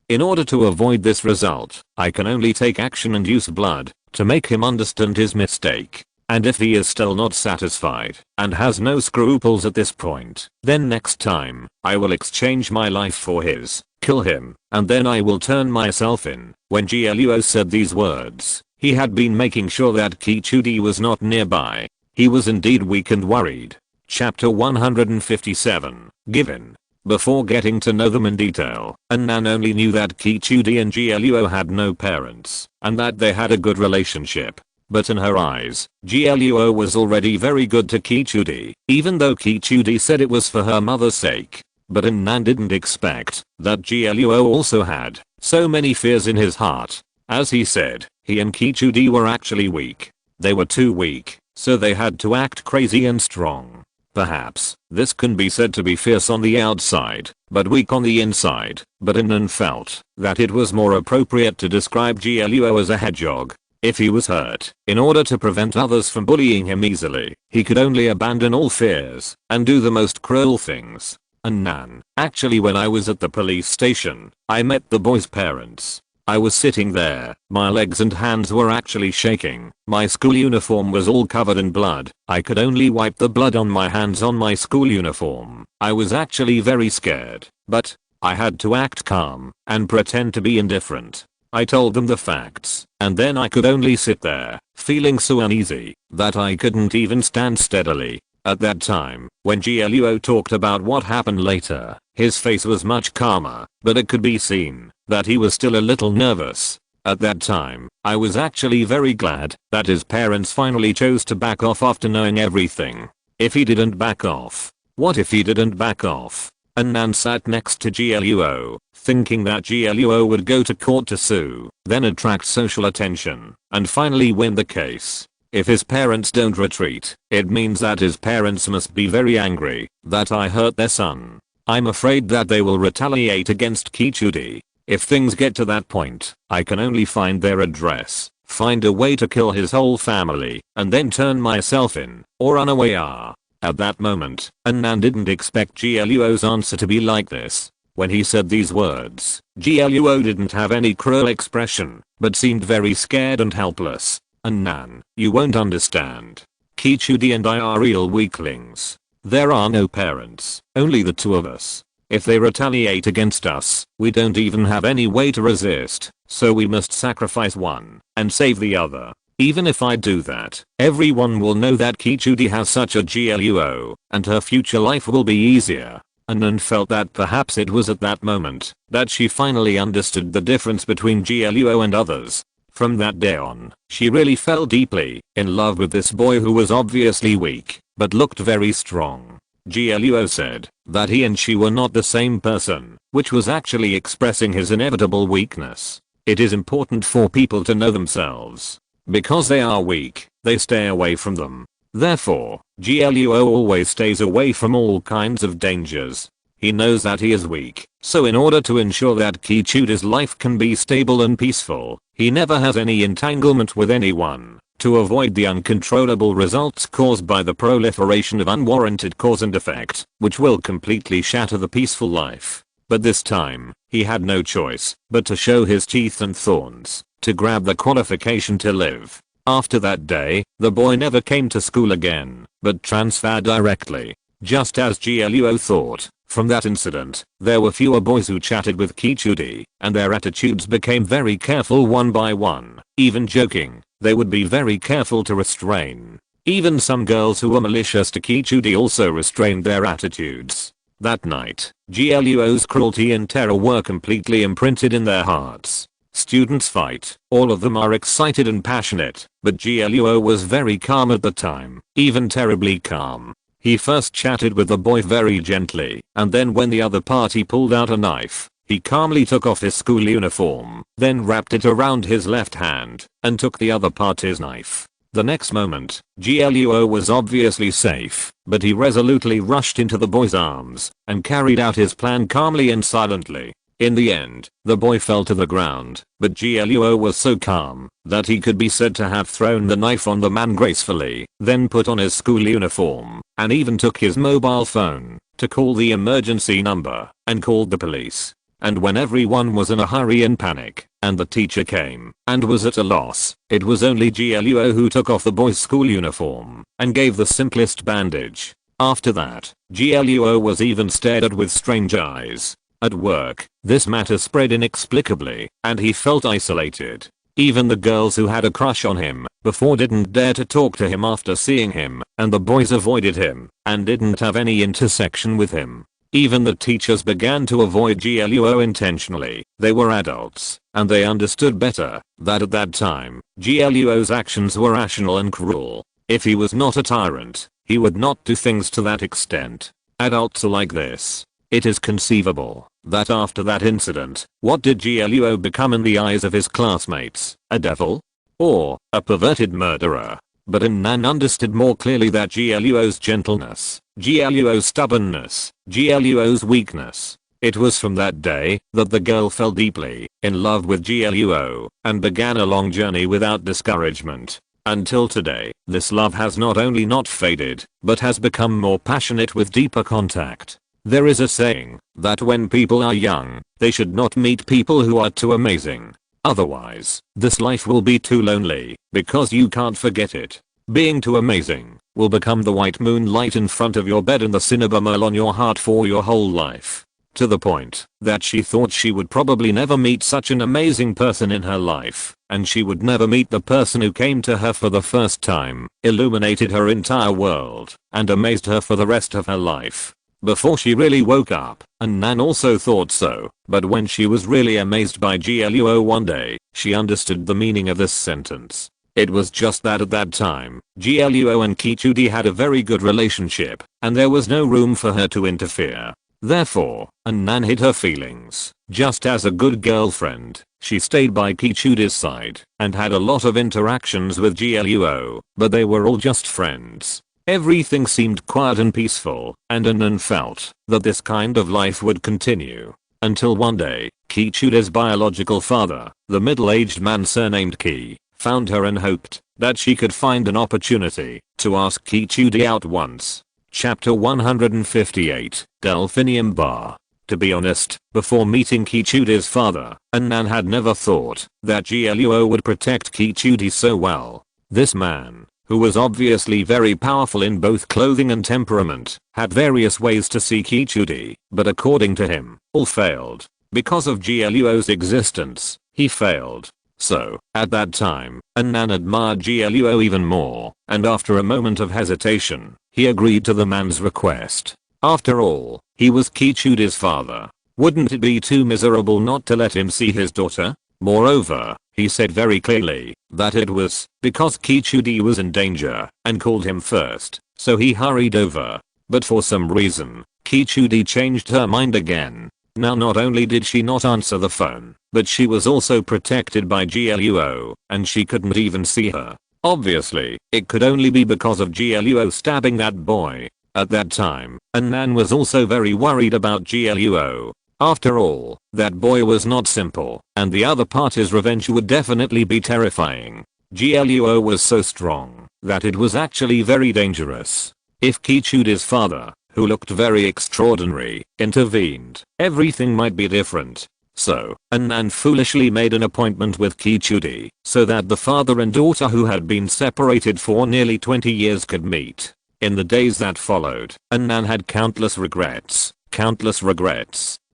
In order to avoid this result, I can only take action and use blood to make him understand his mistake. And if he is still not satisfied and has no scruples at this point, then next time, I will exchange my life for his, kill him, and then I will turn myself in. When Guo said these words, he had been making sure that Kichudi was not nearby. He was indeed weak and worried. Chapter 157. Given. Before getting to know them in detail, Annan only knew that Kichudi and Gluo had no parents, and that they had a good relationship. But in her eyes, Gluo was already very good to Kichudi, even though Kichudi said it was for her mother's sake. But Annan didn't expect that Gluo also had so many fears in his heart. As he said, he and Kichudi were actually weak. They were too weak, so they had to act crazy and strong. Perhaps this can be said to be fierce on the outside, but weak on the inside. But Annan felt that it was more appropriate to describe Gluo as a hedgehog. If he was hurt, in order to prevent others from bullying him easily, he could only abandon all fears and do the most cruel things. Annan, actually, when I was at the police station, I met the boy's parents. I was sitting there, my legs and hands were actually shaking, my school uniform was all covered in blood, I could only wipe the blood on my hands on my school uniform. I was actually very scared, but I had to act calm and pretend to be indifferent. I told them the facts, and then I could only sit there, feeling so uneasy that I couldn't even stand steadily. At that time, when Gluo talked about what happened later, his face was much calmer, but it could be seen that he was still a little nervous. At that time, I was actually very glad that his parents finally chose to back off after knowing everything. If he didn't back off? What if he didn't back off? Annan sat next to Gluo, thinking that Gluo would go to court to sue, then attract social attention, and finally win the case. If his parents don't retreat, it means that his parents must be very angry that I hurt their son. I'm afraid that they will retaliate against Kichudi. If things get to that point, I can only find their address, find a way to kill his whole family, and then turn myself in, or run away. At that moment, Annan didn't expect Gluo's answer to be like this. When he said these words, Gluo didn't have any cruel expression, but seemed very scared and helpless. Annan, you won't understand. Kichudi and I are real weaklings. There are no parents, only the two of us. If they retaliate against us, we don't even have any way to resist, so we must sacrifice one and save the other. Even if I do that, everyone will know that Kichudi has such a Gluo, and her future life will be easier. Annan felt that perhaps it was at that moment that she finally understood the difference between Gluo and others. From that day on, she really fell deeply in love with this boy who was obviously weak, but looked very strong. Gluo said that he and she were not the same person, which was actually expressing his inevitable weakness. It is important for people to know themselves. Because they are weak, they stay away from them. Therefore, Gluo always stays away from all kinds of dangers. He knows that he is weak, so in order to ensure that Kichudi's life can be stable and peaceful, he never has any entanglement with anyone, to avoid the uncontrollable results caused by the proliferation of unwarranted cause and effect, which will completely shatter the peaceful life. But this time, he had no choice but to show his teeth and thorns, to grab the qualification to live. After that day, the boy never came to school again, but transferred directly, just as Gluo thought. From that incident, there were fewer boys who chatted with Kichudi, and their attitudes became very careful one by one. Even joking, they would be very careful to restrain. Even some girls who were malicious to Kichudi also restrained their attitudes. That night, Gluo's cruelty and terror were completely imprinted in their hearts. Students fight, all of them are excited and passionate, but Gluo was very calm at the time, even terribly calm. He first chatted with the boy very gently, and then when the other party pulled out a knife, he calmly took off his school uniform, then wrapped it around his left hand, and took the other party's knife. The next moment, Gluo was obviously safe, but he resolutely rushed into the boy's arms, and carried out his plan calmly and silently. In the end, the boy fell to the ground, but Gluo was so calm that he could be said to have thrown the knife on the man gracefully, then put on his school uniform, and even took his mobile phone to call the emergency number, and called the police. And when everyone was in a hurry and panic, and the teacher came and was at a loss, it was only Gluo who took off the boy's school uniform and gave the simplest bandage. After that, Gluo was even stared at with strange eyes. At work, this matter spread inexplicably, and he felt isolated. Even the girls who had a crush on him before didn't dare to talk to him after seeing him, and the boys avoided him and didn't have any intersection with him. Even the teachers began to avoid GLUO intentionally. They were adults, and they understood better that at that time, GLUO's actions were rational and cruel. If he was not a tyrant, he would not do things to that extent. Adults are like this. It is conceivable that after that incident, what did GLUO become in the eyes of his classmates? A devil? Or a perverted murderer? But Nan understood more clearly that GLUO's gentleness, GLUO's stubbornness, GLUO's weakness. It was from that day that the girl fell deeply in love with GLUO and began a long journey without discouragement. Until today, this love has not only not faded, but has become more passionate with deeper contact. There is a saying that when people are young, they should not meet people who are too amazing. Otherwise, this life will be too lonely, because you can't forget it. Being too amazing will become the white moonlight in front of your bed and the cinnamon on your heart for your whole life. To the point that she thought she would probably never meet such an amazing person in her life, and she would never meet the person who came to her for the first time, illuminated her entire world, and amazed her for the rest of her life. Before she really woke up, and Nan also thought so, but when she was really amazed by GLUO one day, she understood the meaning of this sentence. It was just that at that time, GLUO and Kichudi had a very good relationship, and there was no room for her to interfere. Therefore, Nan hid her feelings. Just as a good girlfriend, she stayed by Kichudi's side and had a lot of interactions with GLUO, but they were all just friends. Everything seemed quiet and peaceful, and Nan felt that this kind of life would continue. Until one day, Kichudi's biological father, the middle-aged man surnamed Ki, found her and hoped that she could find an opportunity to ask Kichudi out once. Chapter 158, Delphinium Bar. To be honest, before meeting Kichudi's father, Nan had never thought that GLUO would protect Kichudi so well. This man, who was obviously very powerful in both clothing and temperament, had various ways to see Kichudi, but according to him, all failed. Because of GLUO's existence, he failed. So, at that time, Nan admired GLUO even more, and after a moment of hesitation, he agreed to the man's request. After all, he was Kichudi's father. Wouldn't it be too miserable not to let him see his daughter? Moreover, he said very clearly that it was because Kichudi was in danger and called him first, so he hurried over. But for some reason, Kichudi changed her mind again. Now not only did she not answer the phone, but she was also protected by GLUO, and she couldn't even see her. Obviously, it could only be because of GLUO stabbing that boy. At that time, Nan was also very worried about GLUO. After all, that boy was not simple, and the other party's revenge would definitely be terrifying. GLUO was so strong that it was actually very dangerous. If Kichudi's father, who looked very extraordinary, intervened, everything might be different. So, Nan foolishly made an appointment with Kichudi so that the father and daughter who had been separated for nearly 20 years could meet. In the days that followed, Nan had countless regrets.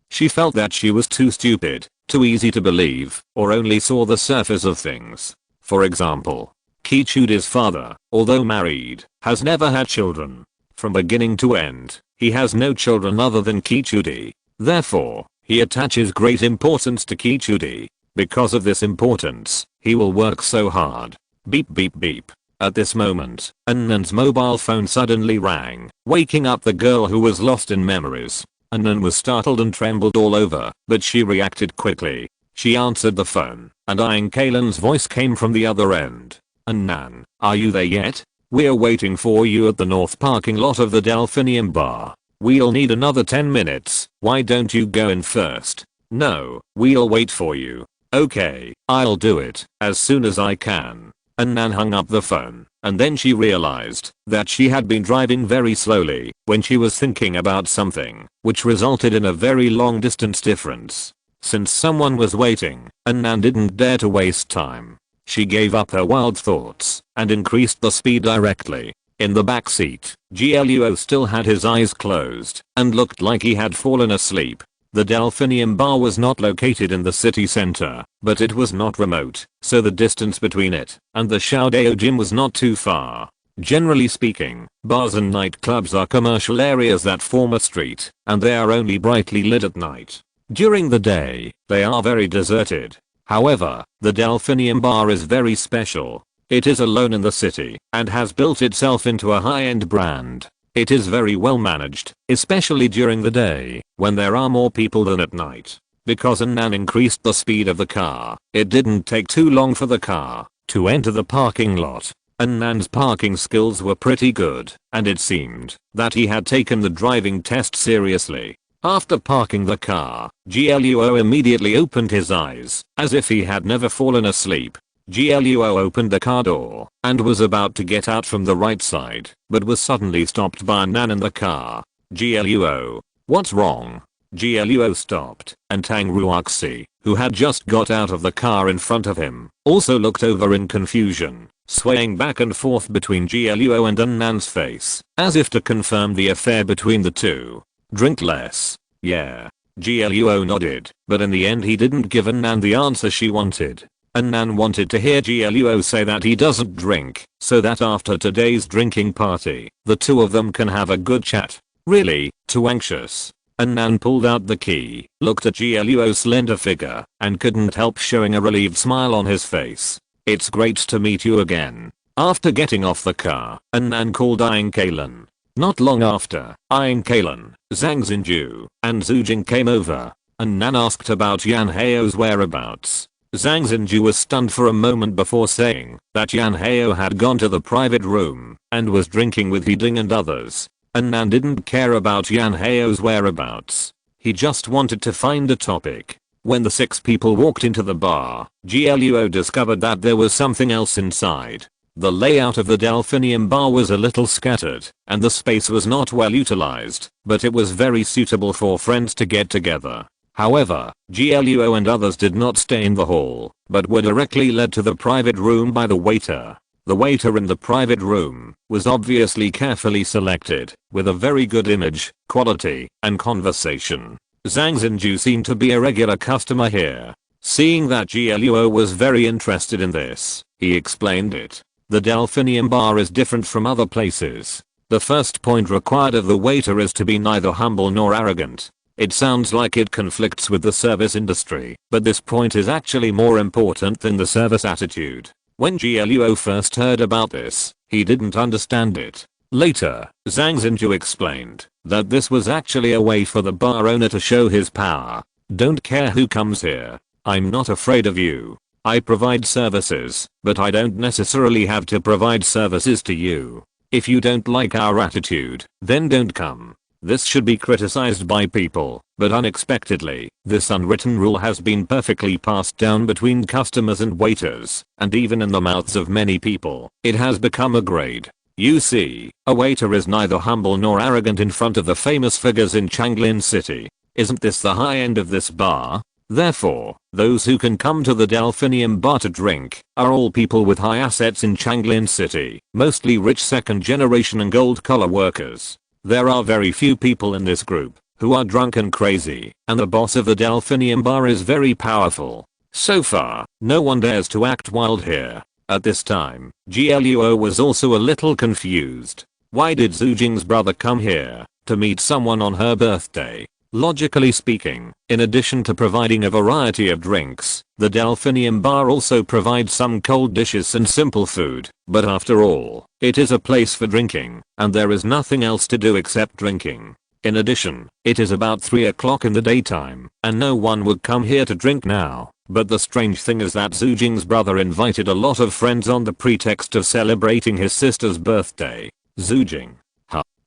She felt that she was too stupid, too easy to believe, or only saw the surface of things. For example, Kichudi's father, although married, has never had children. From beginning to end, he has no children other than Kichudi. Therefore, he attaches great importance to Kichudi. Because of this importance, he will work so hard. Beep beep beep. At this moment, Nan's mobile phone suddenly rang, waking up the girl who was lost in memories. Nan was startled and trembled all over, but she reacted quickly. She answered the phone, and Ian Kalen's voice came from the other end. Nan, are you there yet? We're waiting for you at the north parking lot of the Delphinium Bar. We'll need another 10 minutes. Why don't you go in first? No, we'll wait for you. Okay, I'll do it as soon as I can. Nan hung up the phone, and then she realized that she had been driving very slowly when she was thinking about something, which resulted in a very long distance difference. Since someone was waiting, Nan didn't dare to waste time. She gave up her wild thoughts and increased the speed directly. In the back seat, GLUO still had his eyes closed and looked like he had fallen asleep. The Delphinium Bar was not located in the city center, but it was not remote, so the distance between it and the Shaodeo gym was not too far. Generally speaking, bars and nightclubs are commercial areas that form a street, and they are only brightly lit at night. During the day, they are very deserted. However, the Delphinium Bar is very special. It is alone in the city and has built itself into a high-end brand. It is very well managed, especially during the day, when there are more people than at night. Because Annan increased the speed of the car, it didn't take too long for the car to enter the parking lot. Annan's parking skills were pretty good, and it seemed that he had taken the driving test seriously. After parking the car, GLUO immediately opened his eyes, as if he had never fallen asleep. GLUO opened the car door and was about to get out from the right side, but was suddenly stopped by Annan in the car. GLUO, what's wrong? GLUO stopped, and Tang Ruoxi, who had just got out of the car in front of him, also looked over in confusion, swaying back and forth between GLUO and Annan's face, as if to confirm the affair between the two. Drink less. Yeah. GLUO nodded, but in the end he didn't give Annan the answer she wanted. Annan wanted to hear GLUO say that he doesn't drink, so that after today's drinking party, the two of them can have a good chat. Really, too anxious. Annan pulled out the key, looked at GLUO's slender figure, and couldn't help showing a relieved smile on his face. It's great to meet you again. After getting off the car, Annan called Aang Kalen. Not long after, Aang Kalen, Zhang Xinju, and Zhu Jing came over. Annan asked about Yan Heo's whereabouts. Zhang Xinju was stunned for a moment before saying that Yan Heo had gone to the private room and was drinking with Yiding and others. Annan didn't care about Yan Heo's whereabouts. He just wanted to find a topic. When the 6 people walked into the bar, GLUO discovered that there was something else inside. The layout of the Delphinium Bar was a little scattered, and the space was not well utilized, but it was very suitable for friends to get together. However, GLUO and others did not stay in the hall, but were directly led to the private room by the waiter. The waiter in the private room was obviously carefully selected, with a very good image, quality, and conversation. Zhang Xinju seemed to be a regular customer here. Seeing that GLUO was very interested in this, he explained it. The Delphinium Bar is different from other places. The first point required of the waiter is to be neither humble nor arrogant. It sounds like it conflicts with the service industry, but this point is actually more important than the service attitude. When GLUO first heard about this, he didn't understand it. Later, Zhang Xinju explained that this was actually a way for the bar owner to show his power. Don't care who comes here. I'm not afraid of you. I provide services, but I don't necessarily have to provide services to you. If you don't like our attitude, then don't come. This should be criticized by people, but unexpectedly, this unwritten rule has been perfectly passed down between customers and waiters, and even in the mouths of many people, it has become a grade. You see, a waiter is neither humble nor arrogant in front of the famous figures in Changlin City. Isn't this the high end of this bar? Therefore, those who can come to the Delphinium Bar to drink are all people with high assets in Changlin City, mostly rich second generation and gold collar workers. There are very few people in this group who are drunk and crazy, and the boss of the Delphinium Bar is very powerful. So far, no one dares to act wild here. At this time, GLUO was also a little confused. Why did Zhu Jing's brother come here to meet someone on her birthday? Logically speaking, in addition to providing a variety of drinks, the Delphinium Bar also provides some cold dishes and simple food, but after all, it is a place for drinking, and there is nothing else to do except drinking. In addition, it is about 3 o'clock in the daytime, and no one would come here to drink now. But the strange thing is that Zhu Jing's brother invited a lot of friends on the pretext of celebrating his sister's birthday. Zhu Jing.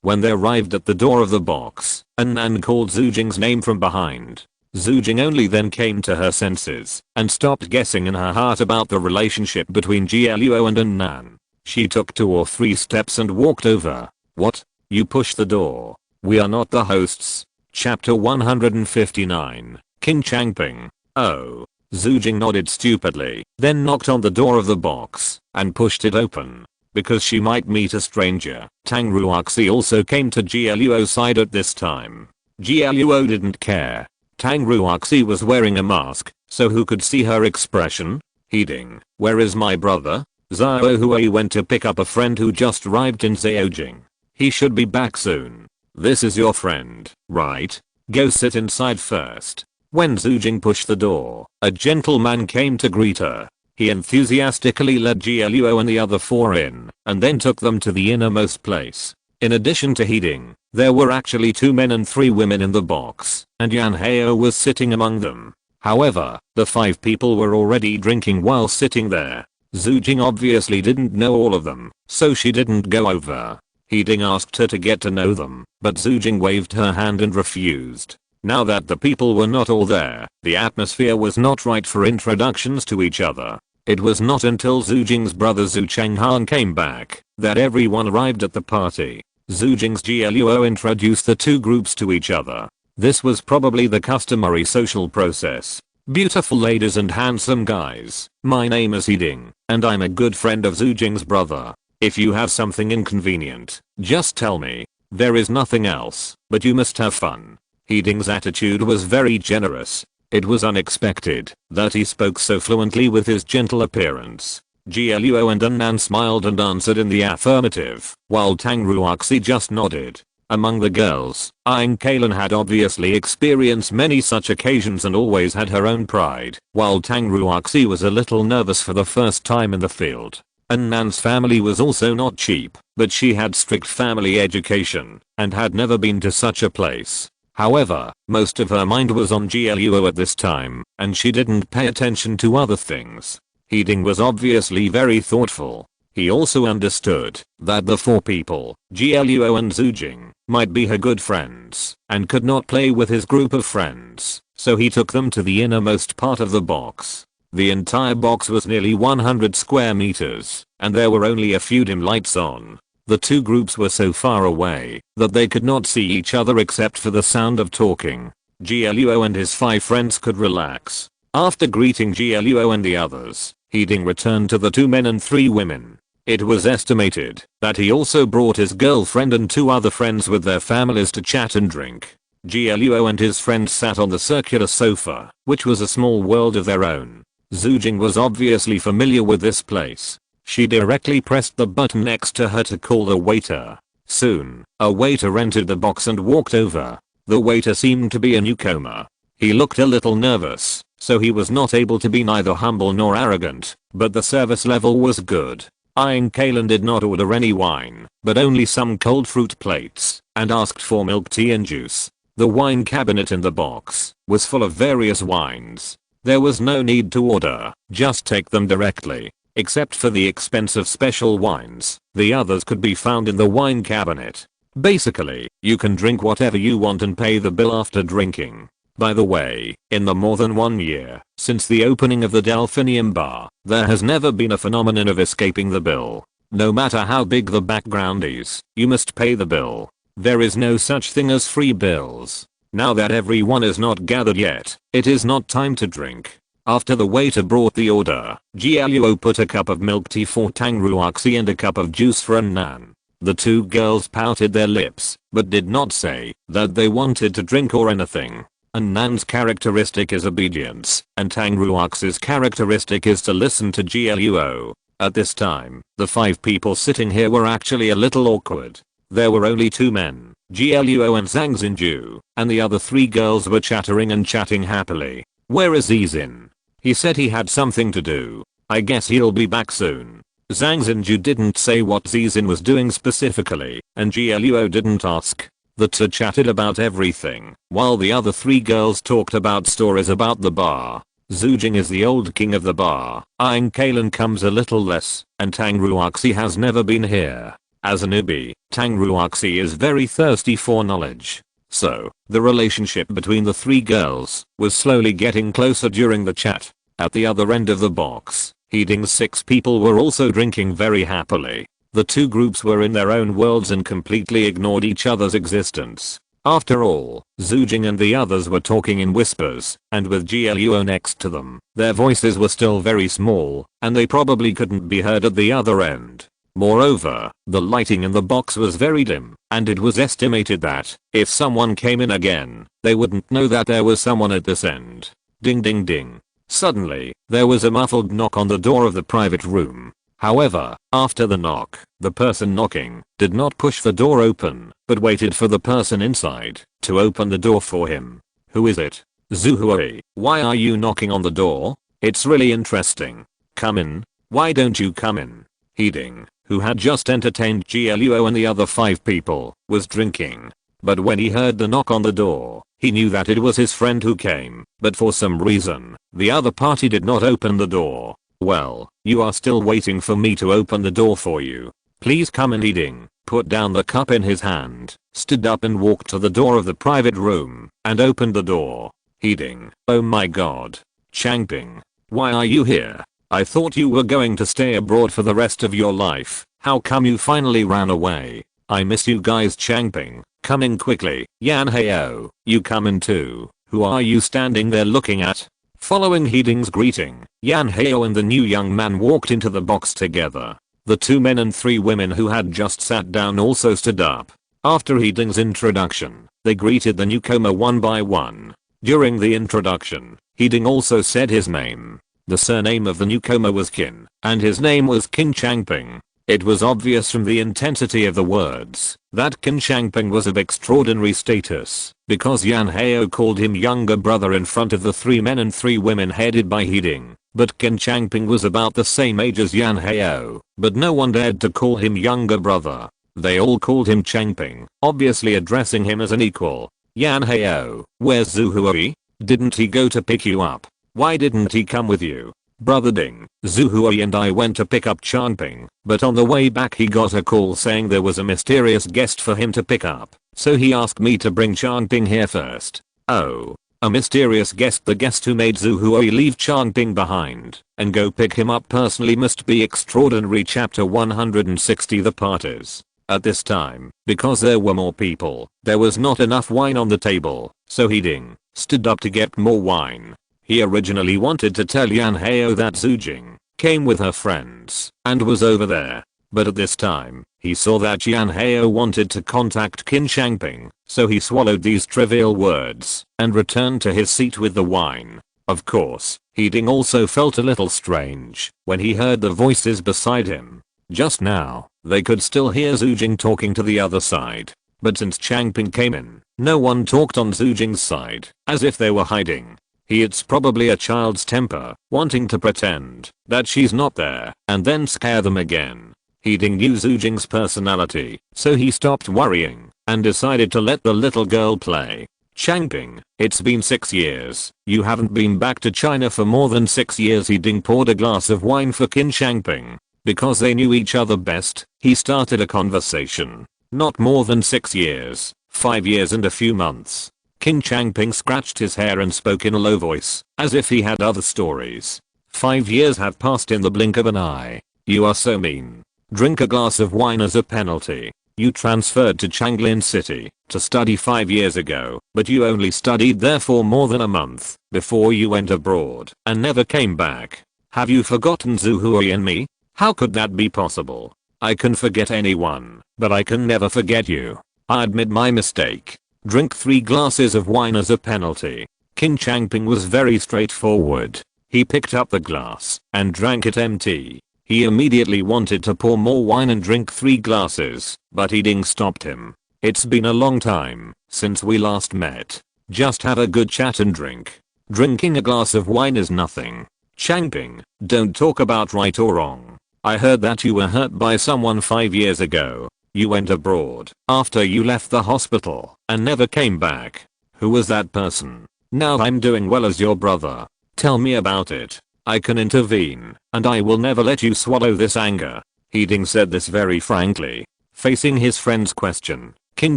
When they arrived at the door of the box, Annan called Zhu Jing's name from behind. Zhu Jing only then came to her senses and stopped guessing in her heart about the relationship between GLUO and Annan. She took 2 or 3 steps and walked over. What? You push the door. We are not the hosts. Chapter 159. King Changping. Oh. Zhu Jing nodded stupidly, then knocked on the door of the box and pushed it open. Because she might meet a stranger, Tang Ruoxi also came to GLUO's side at this time. GLUO didn't care. Tang Ruoxi was wearing a mask, so who could see her expression? Heeding, where is my brother? Zhao Hui went to pick up a friend who just arrived in Zhejiang. He should be back soon. This is your friend, right? Go sit inside first. When Zhu pushed the door, a gentleman came to greet her. He enthusiastically led Jia Luo and the other four in, and then took them to the innermost place. In addition to Heeding, there were actually 2 men and 3 women in the box, and Yan Hao was sitting among them. However, the 5 people were already drinking while sitting there. Zhu obviously didn't know all of them, so she didn't go over. Heeding asked her to get to know them, but Zhu waved her hand and refused. Now that the people were not all there, the atmosphere was not right for introductions to each other. It was not until Zhu brother Zhu Chenghan came back that everyone arrived at the party. Zhu Jia Luo introduced the 2 groups to each other. This was probably the customary social process. Beautiful ladies and handsome guys, my name is Heeding, and I'm a good friend of Zhu brother. If you have something inconvenient, just tell me. There is nothing else, but you must have fun. Heeding's attitude was very generous. It was unexpected that he spoke so fluently with his gentle appearance. Jia Luo and Annan smiled and answered in the affirmative, while Tang Ruoxi just nodded. Among the girls, Aang Kalen had obviously experienced many such occasions and always had her own pride, while Tang Ruoxi was a little nervous for the first time in the field. Annan's family was also not cheap, but she had strict family education and had never been to such a place. However, most of her mind was on Jia Luo at this time, and she didn't pay attention to other things. Heeding was obviously very thoughtful. He also understood that the 4 people, Jia Luo and Zhu might be her good friends and could not play with his group of friends, so he took them to the innermost part of the box. The entire box was nearly 100 square meters, and there were only a few dim lights on. The 2 groups were so far away that they could not see each other except for the sound of talking. Jia Luo and his 5 friends could relax. After greeting Jia Luo and the others, Heeding returned to the 2 men and 3 women. It was estimated that he also brought his girlfriend and 2 other friends with their families to chat and drink. Jia Luo and his friends sat on the circular sofa, which was a small world of their own. Zhu was obviously familiar with this place. She directly pressed the button next to her to call the waiter. Soon, a waiter entered the box and walked over. The waiter seemed to be a newcomer. He looked a little nervous, so he was not able to be neither humble nor arrogant, but the service level was good. Aang Kalen did not order any wine, but only some cold fruit plates, and asked for milk tea and juice. The wine cabinet in the box was full of various wines. There was no need to order, just take them directly. Except for the expensive special wines, the others could be found in the wine cabinet. Basically, you can drink whatever you want and pay the bill after drinking. By the way, in the more than 1 year since the opening of the Delphinium Bar, there has never been a phenomenon of escaping the bill. No matter how big the background is, you must pay the bill. There is no such thing as free bills. Now that everyone is not gathered yet, it is not time to drink. After the waiter brought the order, Jia Luo put a cup of milk tea for Tang Ruoxi and a cup of juice for Annan. The 2 girls pouted their lips, but did not say that they wanted to drink or anything. Annan's characteristic is obedience, and Tang Ruoxi's characteristic is to listen to Jia Luo. At this time, the 5 people sitting here were actually a little awkward. There were only 2 men, Jia Luo and Zhang Xinju, and the other 3 girls were chattering and chatting happily. Where is Yizin? He said he had something to do. I guess he'll be back soon. Zhang Xinju didn't say what Yizin was doing specifically, and Jia Luo didn't ask. The 2 chatted about everything, while the other 3 girls talked about stories about the bar. Zhu is the old king of the bar. Aang Kalen comes a little less, and Tang Ruoxi has never been here. As a newbie, Tang Ruoxi is very thirsty for knowledge. So, the relationship between the 3 girls was slowly getting closer during the chat. At the other end of the box, Heeding's 6 people were also drinking very happily. The 2 groups were in their own worlds and completely ignored each other's existence. After all, Zhu and the others were talking in whispers, and with Jia Luo next to them, their voices were still very small, and they probably couldn't be heard at the other end. Moreover, the lighting in the box was very dim, and it was estimated that, if someone came in again, they wouldn't know that there was someone at this end. Ding ding ding. Suddenly, there was a muffled knock on the door of the private room. However, after the knock, the person knocking did not push the door open, but waited for the person inside to open the door for him. Who is it? Zuhui, why are you knocking on the door? It's really interesting. Come in. Why don't you come in? Heeding, who had just entertained Gluo and the other 5 people, was drinking. But when he heard the knock on the door, he knew that it was his friend who came, but for some reason, the other party did not open the door. Well, you are still waiting for me to open the door for you. Please come in. Heeding put down the cup in his hand, stood up and walked to the door of the private room, and opened the door. Heeding, oh my god. Changping, why are you here? I thought you were going to stay abroad for the rest of your life. How come you finally ran away? I miss you guys. Changping, come in quickly. Yan Heo, you come in too. Who are you standing there looking at? Following Heeding's greeting, Yan Heo and the new young man walked into the box together. The 2 men and 3 women who had just sat down also stood up. After Heeding's introduction, they greeted the newcomer one by one. During the introduction, Heeding also said his name. The surname of the newcomer was Qin, and his name was Qin Changping. It was obvious from the intensity of the words that Qin Changping was of extraordinary status, because Yan Heo called him younger brother in front of the 3 men and 3 women headed by Heeding. But Qin Changping was about the same age as Yan Heo, but no one dared to call him younger brother. They all called him Changping, obviously addressing him as an equal. Yan Heo, where's Zuhui? Didn't he go to pick you up? Why didn't he come with you? Brother Ding, Zuhui and I went to pick up Changping, but on the way back he got a call saying there was a mysterious guest for him to pick up, so he asked me to bring Changping here first. Oh, a mysterious guest. The guest who made Zuhui leave Changping behind and go pick him up personally must be extraordinary. Chapter 160. The parties. At this time, because there were more people, there was not enough wine on the table, so Heeding stood up to get more wine. He originally wanted to tell Yan Heo that Zujing came with her friends and was over there, but at this time, he saw that Yan Heo wanted to contact Qin Changping, so he swallowed these trivial words and returned to his seat with the wine. Of course, Heeding also felt a little strange when he heard the voices beside him. Just now, they could still hear Zujing talking to the other side, but since Changping came in, no one talked on Zujing's side, as if they were hiding. It's probably a child's temper, wanting to pretend that she's not there and then scare them again. Heeding knew Zujing's personality, so he stopped worrying and decided to let the little girl play. Changping, it's been 6 years. You haven't been back to China for more than 6 years. Heeding poured a glass of wine for Qin Changping. Because they knew each other best, he started a conversation. Not more than 6 years, 5 years and a few months. Qin Changping scratched his hair and spoke in a low voice, as if he had other stories. 5 years have passed in the blink of an eye. You are so mean. Drink a glass of wine as a penalty. You transferred to Changlin City to study 5 years ago, but you only studied there for more than a month before you went abroad and never came back. Have you forgotten Zuhui and me? How could that be possible? I can forget anyone, but I can never forget you. I admit my mistake. Drink 3 glasses of wine as a penalty. Qin Changping was very straightforward. He picked up the glass and drank it empty. He immediately wanted to pour more wine and drink 3 glasses, but Heeding stopped him. It's been a long time since we last met. Just have a good chat and drink. Drinking a glass of wine is nothing. Changping, don't talk about right or wrong. I heard that you were hurt by someone 5 years ago. You went abroad after you left the hospital and never came back. Who was that person? Now I'm doing well as your brother. Tell me about it. I can intervene, and I will never let you swallow this anger. Heeding said this very frankly. Facing his friend's question, Qin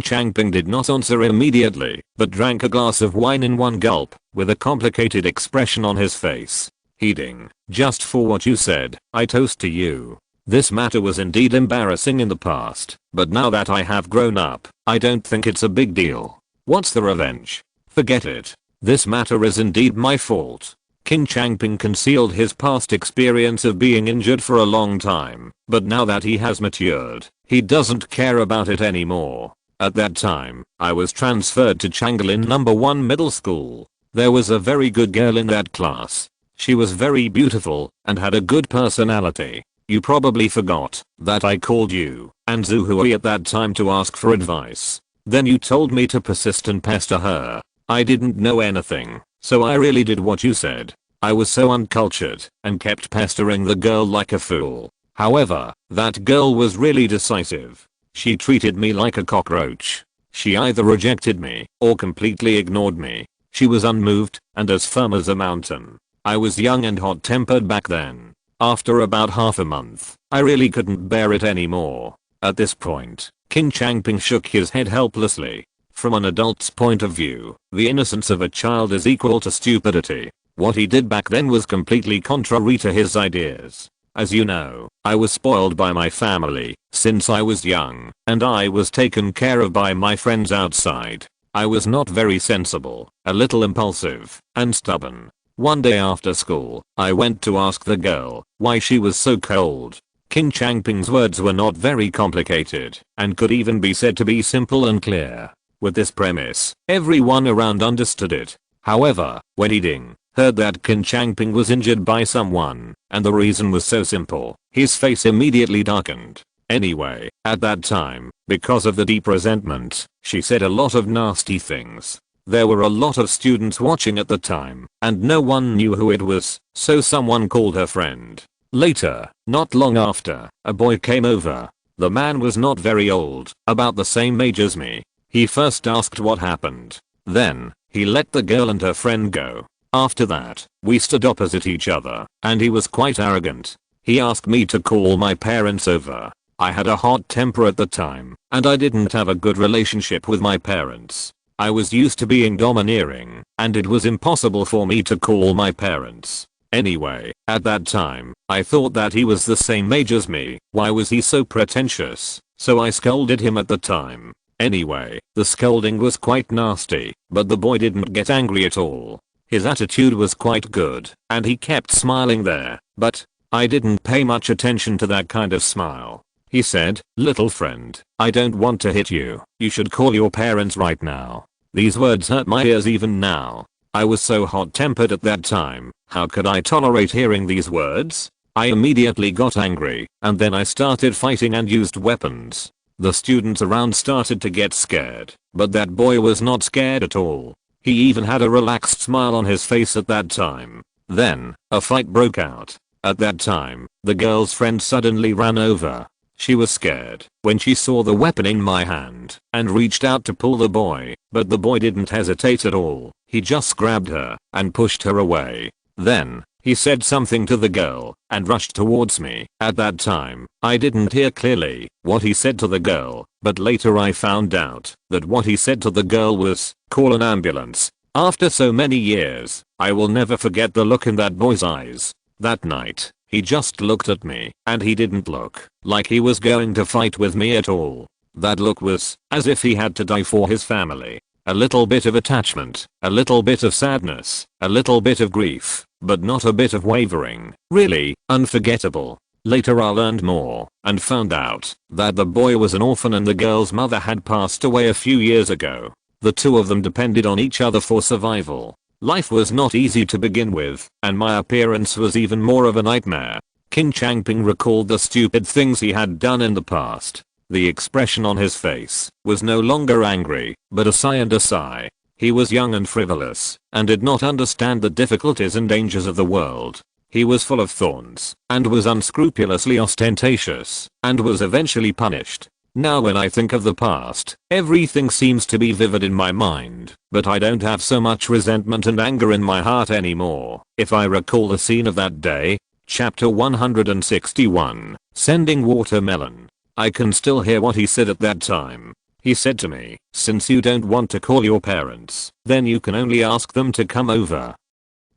Changping did not answer immediately, but drank a glass of wine in one gulp, with a complicated expression on his face. Heeding, just for what you said, I toast to you. This matter was indeed embarrassing in the past, but now that I have grown up, I don't think it's a big deal. What's the revenge? Forget it. This matter is indeed my fault. Qin Changping concealed his past experience of being injured for a long time, but now that he has matured, he doesn't care about it anymore. At that time, I was transferred to Changlin No. 1 middle school. There was a very good girl in that class. She was very beautiful and had a good personality. You probably forgot that I called you and Zuhui at that time to ask for advice. Then you told me to persist and pester her. I didn't know anything, so I really did what you said. I was so uncultured and kept pestering the girl like a fool. However, that girl was really decisive. She treated me like a cockroach. She either rejected me or completely ignored me. She was unmoved and as firm as a mountain. I was young and hot-tempered back then. After about half a month, I really couldn't bear it anymore. At this point, King Changping shook his head helplessly. From an adult's point of view, the innocence of a child is equal to stupidity. What he did back then was completely contrary to his ideas. As you know, I was spoiled by my family since I was young, and I was taken care of by my friends outside. I was not very sensible, a little impulsive, and stubborn. One day after school, I went to ask the girl why she was so cold. King Changping's words were not very complicated and could even be said to be simple and clear. With this premise, everyone around understood it. However, when Yiding heard that King Changping was injured by someone, and the reason was so simple, his face immediately darkened. Anyway, at that time, because of the deep resentment, she said a lot of nasty things. There were a lot of students watching at the time, and no one knew who it was, so someone called her friend. Later, not long after, a boy came over. The man was not very old, about the same age as me. He first asked what happened. Then, he let the girl and her friend go. After that, we stood opposite each other, and he was quite arrogant. He asked me to call my parents over. I had a hot temper at the time, and I didn't have a good relationship with my parents. I was used to being domineering, and it was impossible for me to call my parents. Anyway, at that time, I thought that he was the same age as me. Why was he so pretentious? So I scolded him at the time. Anyway, the scolding was quite nasty, but the boy didn't get angry at all. His attitude was quite good, and he kept smiling there, but I didn't pay much attention to that kind of smile. He said, "Little friend, I don't want to hit you. You should call your parents right now." These words hurt my ears even now. I was so hot-tempered at that time, how could I tolerate hearing these words? I immediately got angry, and then I started fighting and used weapons. The students around started to get scared, but that boy was not scared at all. He even had a relaxed smile on his face at that time. Then, a fight broke out. At that time, the girl's friend suddenly ran over. She was scared when she saw the weapon in my hand and reached out to pull the boy, but the boy didn't hesitate at all. He just grabbed her and pushed her away. Then, he said something to the girl and rushed towards me. At that time, I didn't hear clearly what he said to the girl, but later I found out that what he said to the girl was, "Call an ambulance." After so many years, I will never forget the look in that boy's eyes. That night, he just looked at me, and he didn't look like he was going to fight with me at all. That look was as if he had to die for his family. A little bit of attachment, a little bit of sadness, a little bit of grief, but not a bit of wavering. Really, unforgettable. Later I learned more and found out that the boy was an orphan and the girl's mother had passed away a few years ago. The two of them depended on each other for survival. Life was not easy to begin with, and my appearance was even more of a nightmare. King Changping recalled the stupid things he had done in the past. The expression on his face was no longer angry, but a sigh and a sigh. He was young and frivolous, and did not understand the difficulties and dangers of the world. He was full of thorns, and was unscrupulously ostentatious, and was eventually punished. Now when I think of the past, everything seems to be vivid in my mind, but I don't have so much resentment and anger in my heart anymore. If I recall the scene of that day, chapter 161, Sending Watermelon. I can still hear what he said at that time. He said to me, "Since you don't want to call your parents, then you can only ask them to come over."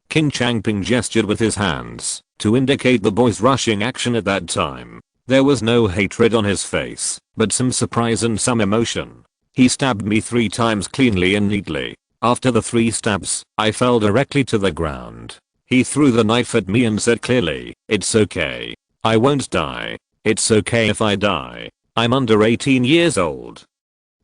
King Changping gestured with his hands to indicate the boy's rushing action at that time. There was no hatred on his face, but some surprise and some emotion. He stabbed me 3 times cleanly and neatly. After the 3 stabs, I fell directly to the ground. He threw the knife at me and said clearly, "It's okay. I won't die. It's okay if I die. I'm under 18 years old."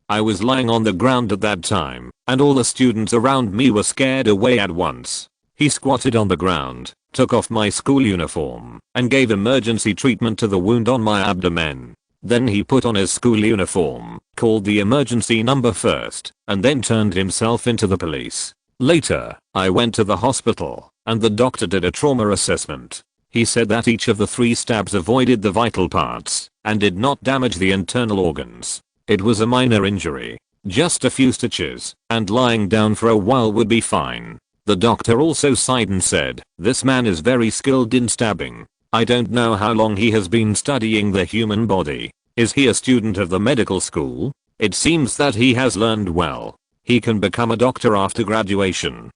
I was lying on the ground at that time, and all the students around me were scared away at once. He squatted on the ground took off my school uniform, and gave emergency treatment to the wound on my abdomen. Then he put on his school uniform, called the emergency number first, and then turned himself into the police. Later, I went to the hospital, and the doctor did a trauma assessment. He said that each of the 3 stabs avoided the vital parts, and did not damage the internal organs. It was a minor injury. Just a few stitches, and lying down for a while would be fine. The doctor also sighed and said, "This man is very skilled in stabbing. I don't know how long he has been studying the human body. Is he a student of the medical school? It seems that he has learned well. He can become a doctor after graduation."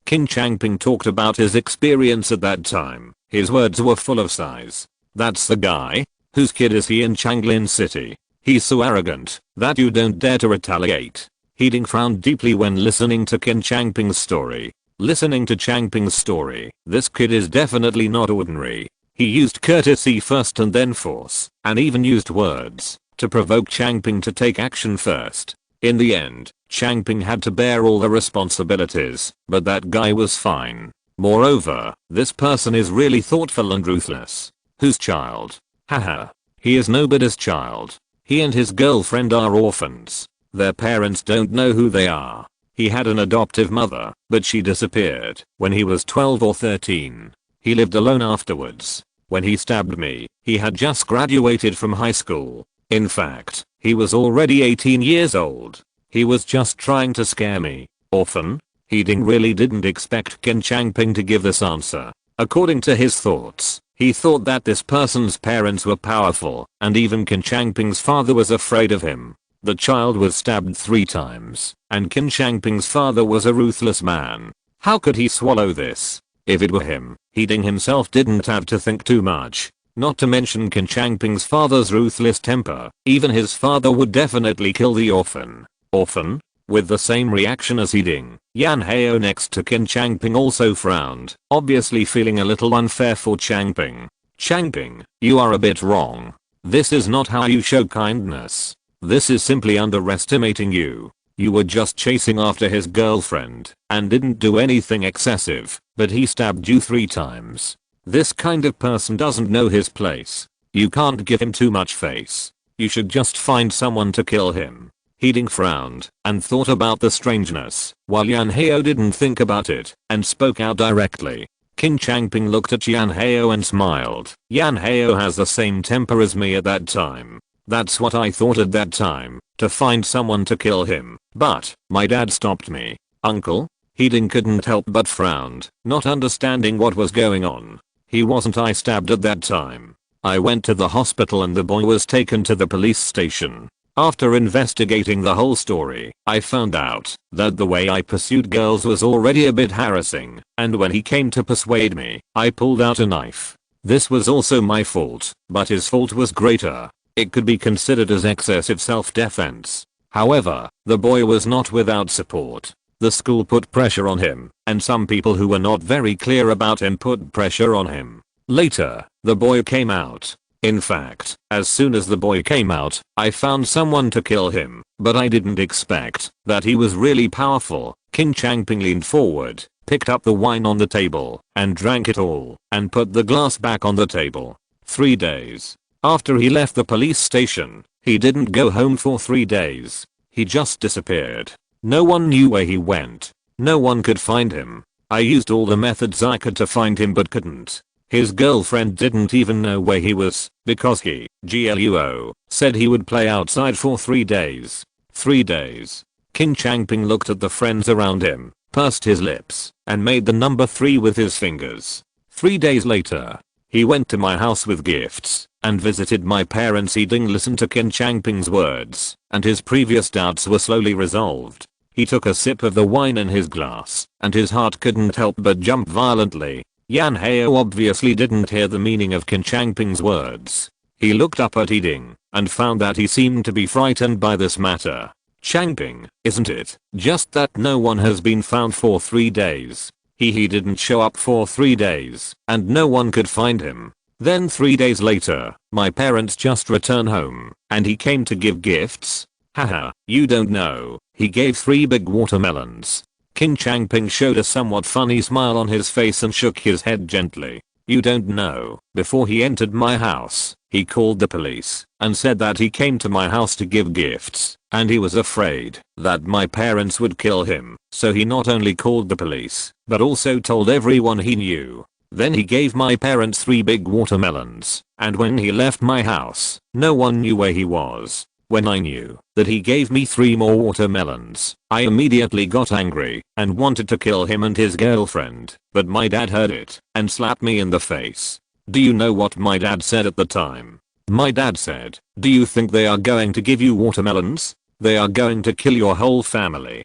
Kin Changping talked about his experience at that time. His words were full of sighs. "That's the guy? Whose kid is he in Changlin City? He's so arrogant that you don't dare to retaliate." Heeding frowned deeply when listening to Kin Changping's story. Listening to Changping's story, this kid is definitely not ordinary. He used courtesy first and then force, and even used words, to provoke Changping to take action first. In the end, Changping had to bear all the responsibilities, but that guy was fine. Moreover, this person is really thoughtful and ruthless. Whose child? Haha. He is nobody's child. He and his girlfriend are orphans. Their parents don't know who they are. He had an adoptive mother, but she disappeared when he was 12 or 13. He lived alone afterwards. When he stabbed me, he had just graduated from high school. In fact, he was already 18 years old. He was just trying to scare me. Orphan? Heeding really didn't expect Kin Changping to give this answer. According to his thoughts, he thought that this person's parents were powerful, and even Kin Changping's father was afraid of him. The child was stabbed 3 times, and Kin Changping's father was a ruthless man. How could he swallow this? If it were him, Heeding himself didn't have to think too much. Not to mention Kin Changping's father's ruthless temper, even his father would definitely kill the orphan. Orphan? With the same reaction as Heeding, Yan Hao next to Kin Changping also frowned, obviously feeling a little unfair for Changping. "Changping, you are a bit wrong. This is not how you show kindness. This is simply underestimating you. You were just chasing after his girlfriend and didn't do anything excessive, but he stabbed you 3 times. This kind of person doesn't know his place. You can't give him too much face. You should just find someone to kill him." Heeding frowned and thought about the strangeness, while Yan Hao didn't think about it and spoke out directly. Kin Changping looked at Yan Hao and smiled. Yan Hao has the same temper as me at that time. That's what I thought at that time, to find someone to kill him. But, my dad stopped me. "Uncle?" Heeding couldn't help but frowned, not understanding what was going on. "He wasn't I stabbed at that time. I went to the hospital and the boy was taken to the police station. After investigating the whole story, I found out that the way I pursued girls was already a bit harassing, and when he came to persuade me, I pulled out a knife. This was also my fault, but his fault was greater. It could be considered as excessive self-defense. However, the boy was not without support. The school put pressure on him, and some people who were not very clear about him put pressure on him. Later, the boy came out. In fact, as soon as the boy came out, I found someone to kill him, but I didn't expect that he was really powerful." Kin Changping leaned forward, picked up the wine on the table, and drank it all, and put the glass back on the table. 3 days. After he left the police station, he didn't go home for 3 days. He just disappeared. No one knew where he went. No one could find him. I used all the methods I could to find him but couldn't. His girlfriend didn't even know where he was, because he, GLUO, said he would play outside for 3 days. 3 days. Kin Changping looked at the friends around him, pursed his lips, and made the number 3 with his fingers. 3 days later, he went to my house with gifts, and visited my parents. Heeding listened to Kin Changping's words, and his previous doubts were slowly resolved. He took a sip of the wine in his glass, and his heart couldn't help but jump violently. Yan Hao obviously didn't hear the meaning of Kin Changping's words. He looked up at Heeding, and found that he seemed to be frightened by this matter. "Changping, isn't it just that no one has been found for 3 days? He didn't show up for 3 days, and no one could find him. Then 3 days later, my parents just returned home, and he came to give gifts? Haha, you don't know, he gave 3 big watermelons. King Changping showed a somewhat funny smile on his face and shook his head gently. You don't know, before he entered my house, he called the police and said that he came to my house to give gifts and he was afraid that my parents would kill him. So he not only called the police, but also told everyone he knew. Then he gave my parents 3 big watermelons, and when he left my house, no one knew where he was. When I knew that he gave me 3 more watermelons, I immediately got angry and wanted to kill him and his girlfriend, but my dad heard it and slapped me in the face. Do you know what my dad said at the time? My dad said, "Do you think they are going to give you watermelons? They are going to kill your whole family."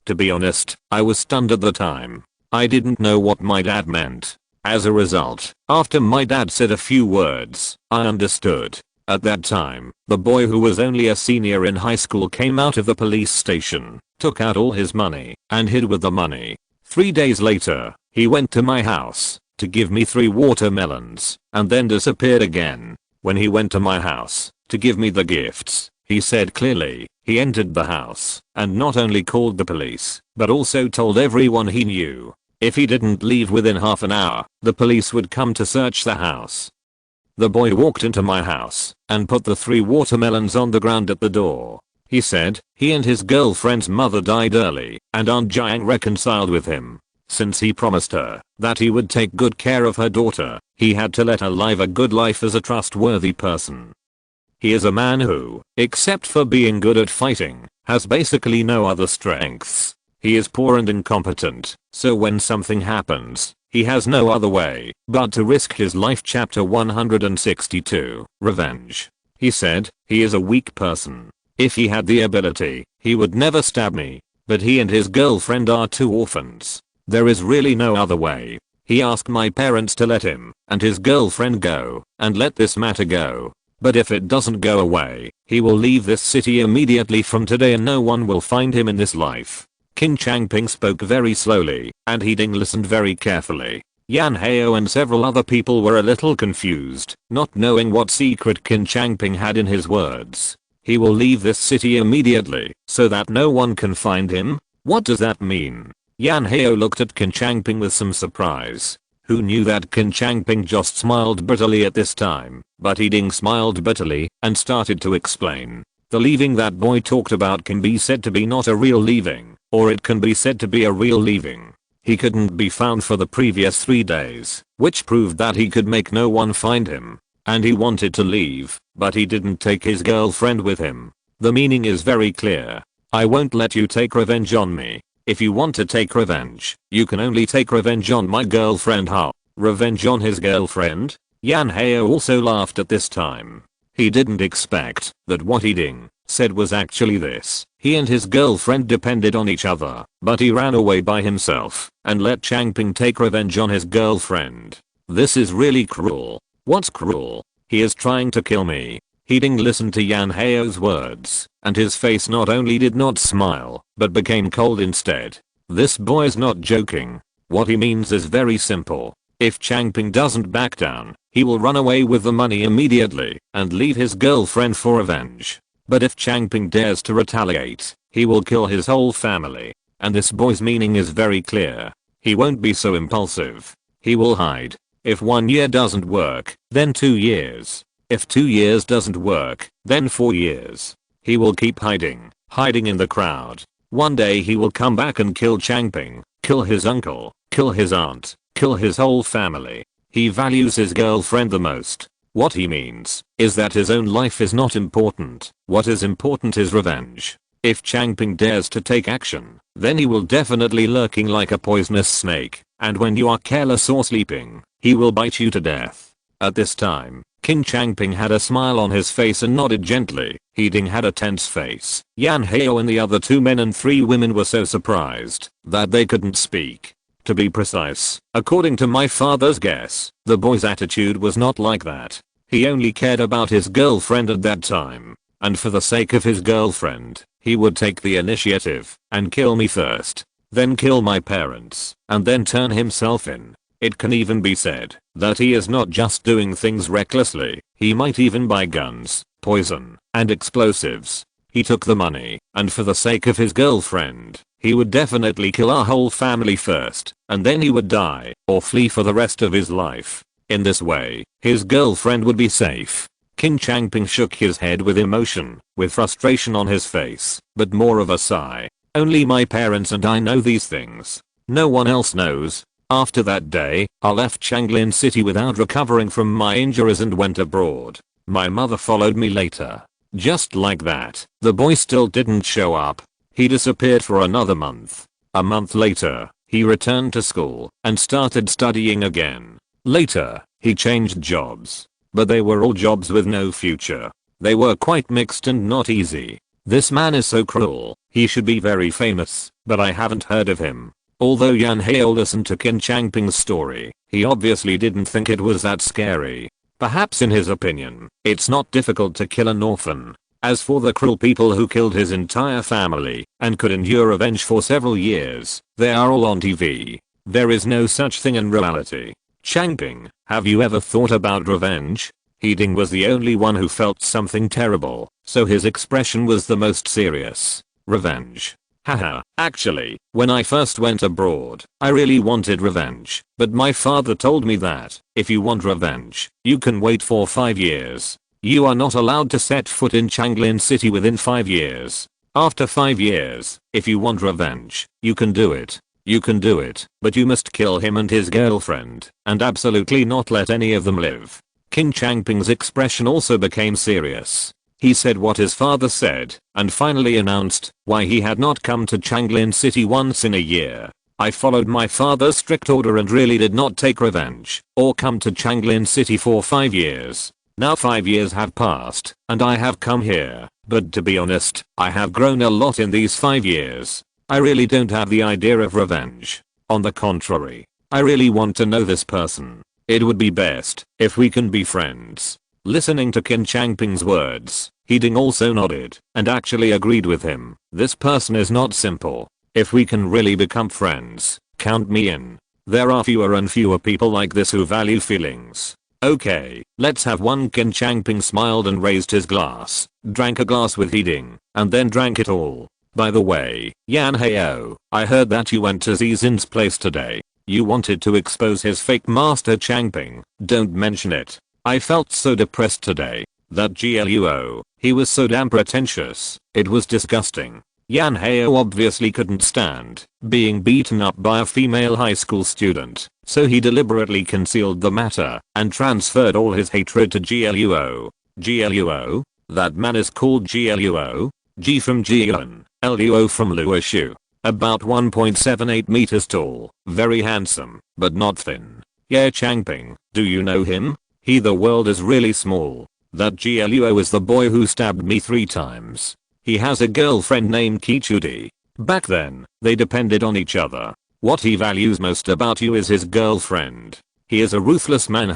To be honest, I was stunned at the time. I didn't know what my dad meant. As a result, after my dad said a few words, I understood. At that time, the boy who was only a senior in high school came out of the police station, took out all his money, and hid with the money. 3 days later, he went to my house to give me 3 watermelons, and then disappeared again. When he went to my house to give me the gifts, he said clearly, he entered the house and not only called the police, but also told everyone he knew. If he didn't leave within half an hour, the police would come to search the house. The boy walked into my house and put the 3 watermelons on the ground at the door. He said he and his girlfriend's mother died early and Aunt Jiang reconciled with him. Since he promised her that he would take good care of her daughter, he had to let her live a good life as a trustworthy person. He is a man who, except for being good at fighting, has basically no other strengths. He is poor and incompetent, so when something happens, he has no other way but to risk his life. Chapter 162, Revenge. He said, he is a weak person. If he had the ability, he would never stab me. But he and his girlfriend are 2 orphans. There is really no other way. He asked my parents to let him and his girlfriend go and let this matter go. But if it doesn't go away, he will leave this city immediately from today and no one will find him in this life. King Changping spoke very slowly, and He Ding listened very carefully. Yan Hao and several other people were a little confused, not knowing what secret King Changping had in his words. He will leave this city immediately, so that no one can find him? What does that mean? Yan Hao looked at King Changping with some surprise. Who knew that King Changping just smiled bitterly at this time, but He Ding smiled bitterly and started to explain. The leaving that boy talked about can be said to be not a real leaving, or it can be said to be a real leaving. He couldn't be found for the previous 3 days, which proved that he could make no one find him. And he wanted to leave, but he didn't take his girlfriend with him. The meaning is very clear. I won't let you take revenge on me. If you want to take revenge, you can only take revenge on my girlfriend. How? Revenge on his girlfriend? Yan Hao also laughed at this time. He didn't expect that what He Ding said was actually this. He and his girlfriend depended on each other, but he ran away by himself and let Changping take revenge on his girlfriend. This is really cruel. What's cruel? He is trying to kill me. He Ding listened to Yan Hao's words, and his face not only did not smile, but became cold instead. This boy is not joking. What he means is very simple. If Changping doesn't back down, he will run away with the money immediately and leave his girlfriend for revenge. But if Changping dares to retaliate, he will kill his whole family. And this boy's meaning is very clear. He won't be so impulsive. He will hide. If 1 year doesn't work, then 2 years. If 2 years doesn't work, then 4 years. He will keep hiding in the crowd. One day he will come back and kill Changping, kill his uncle, kill his aunt, kill his whole family. He values his girlfriend the most. What he means is that his own life is not important. What is important is revenge. If Changping dares to take action, then he will definitely lurking like a poisonous snake, and when you are careless or sleeping, he will bite you to death. At this time, King Changping had a smile on his face and nodded gently. He Ding had a tense face. Yan Hao and the other 2 men and 3 women were so surprised that they couldn't speak. To be precise, according to my father's guess, the boy's attitude was not like that. He only cared about his girlfriend at that time. And for the sake of his girlfriend, he would take the initiative and kill me first, then kill my parents, and then turn himself in. It can even be said that he is not just doing things recklessly, he might even buy guns, poison, and explosives. He took the money, and for the sake of his girlfriend, he would definitely kill our whole family first, and then he would die, or flee for the rest of his life. In this way, his girlfriend would be safe. Qin Changping shook his head with emotion, with frustration on his face, but more of a sigh. Only my parents and I know these things. No one else knows. After that day, I left Changlin City without recovering from my injuries and went abroad. My mother followed me later. Just like that, the boy still didn't show up. He disappeared for another month. A month later, he returned to school and started studying again. Later, he changed jobs. But they were all jobs with no future. They were quite mixed and not easy. This man is so cruel. He should be very famous, but I haven't heard of him. Although Yan Hao listened to Qin Changping's story, he obviously didn't think it was that scary. Perhaps in his opinion, it's not difficult to kill an orphan. As for the cruel people who killed his entire family and could endure revenge for several years, they are all on TV. There is no such thing in reality. Changping, have you ever thought about revenge? Ding was the only one who felt something terrible, so his expression was the most serious. Revenge. Haha, actually, when I first went abroad, I really wanted revenge, but my father told me that, if you want revenge, you can wait for 5 years. You are not allowed to set foot in Changlin City within 5 years. After 5 years, if you want revenge, you can do it. You can do it, but you must kill him and his girlfriend, and absolutely not let any of them live. Qin Changping's expression also became serious. He said what his father said, and finally announced why he had not come to Changlin City once in a year. I followed my father's strict order and really did not take revenge, or come to Changlin City for 5 years. Now 5 years have passed, and I have come here, but to be honest, I have grown a lot in these 5 years. I really don't have the idea of revenge. On the contrary, I really want to know this person. It would be best if we can be friends. Listening to Qin Changping's words, Ding also nodded and actually agreed with him. This person is not simple. If we can really become friends, count me in. There are fewer and fewer people like this who value feelings. Okay, let's have one. Qin Changping smiled and raised his glass, drank a glass with Ding, and then drank it all. By the way, Yan Hao, I heard that you went to Zizin's place today. You wanted to expose his fake master Changping. Don't mention it. I felt so depressed today. That GLUO, he was so damn pretentious. It was disgusting. Yan Hao obviously couldn't stand being beaten up by a female high school student, so he deliberately concealed the matter and transferred all his hatred to GLUO. GLUO? That man is called GLUO? G from Jian, LUO from Luoshu. About 1.78 meters tall, very handsome, but not thin. Yeah, Changping, do you know him? The world is really small. That GLUO is the boy who stabbed me 3 times. He has a girlfriend named Kichudi. Back then, they depended on each other. What he values most about you is his girlfriend. He is a ruthless man.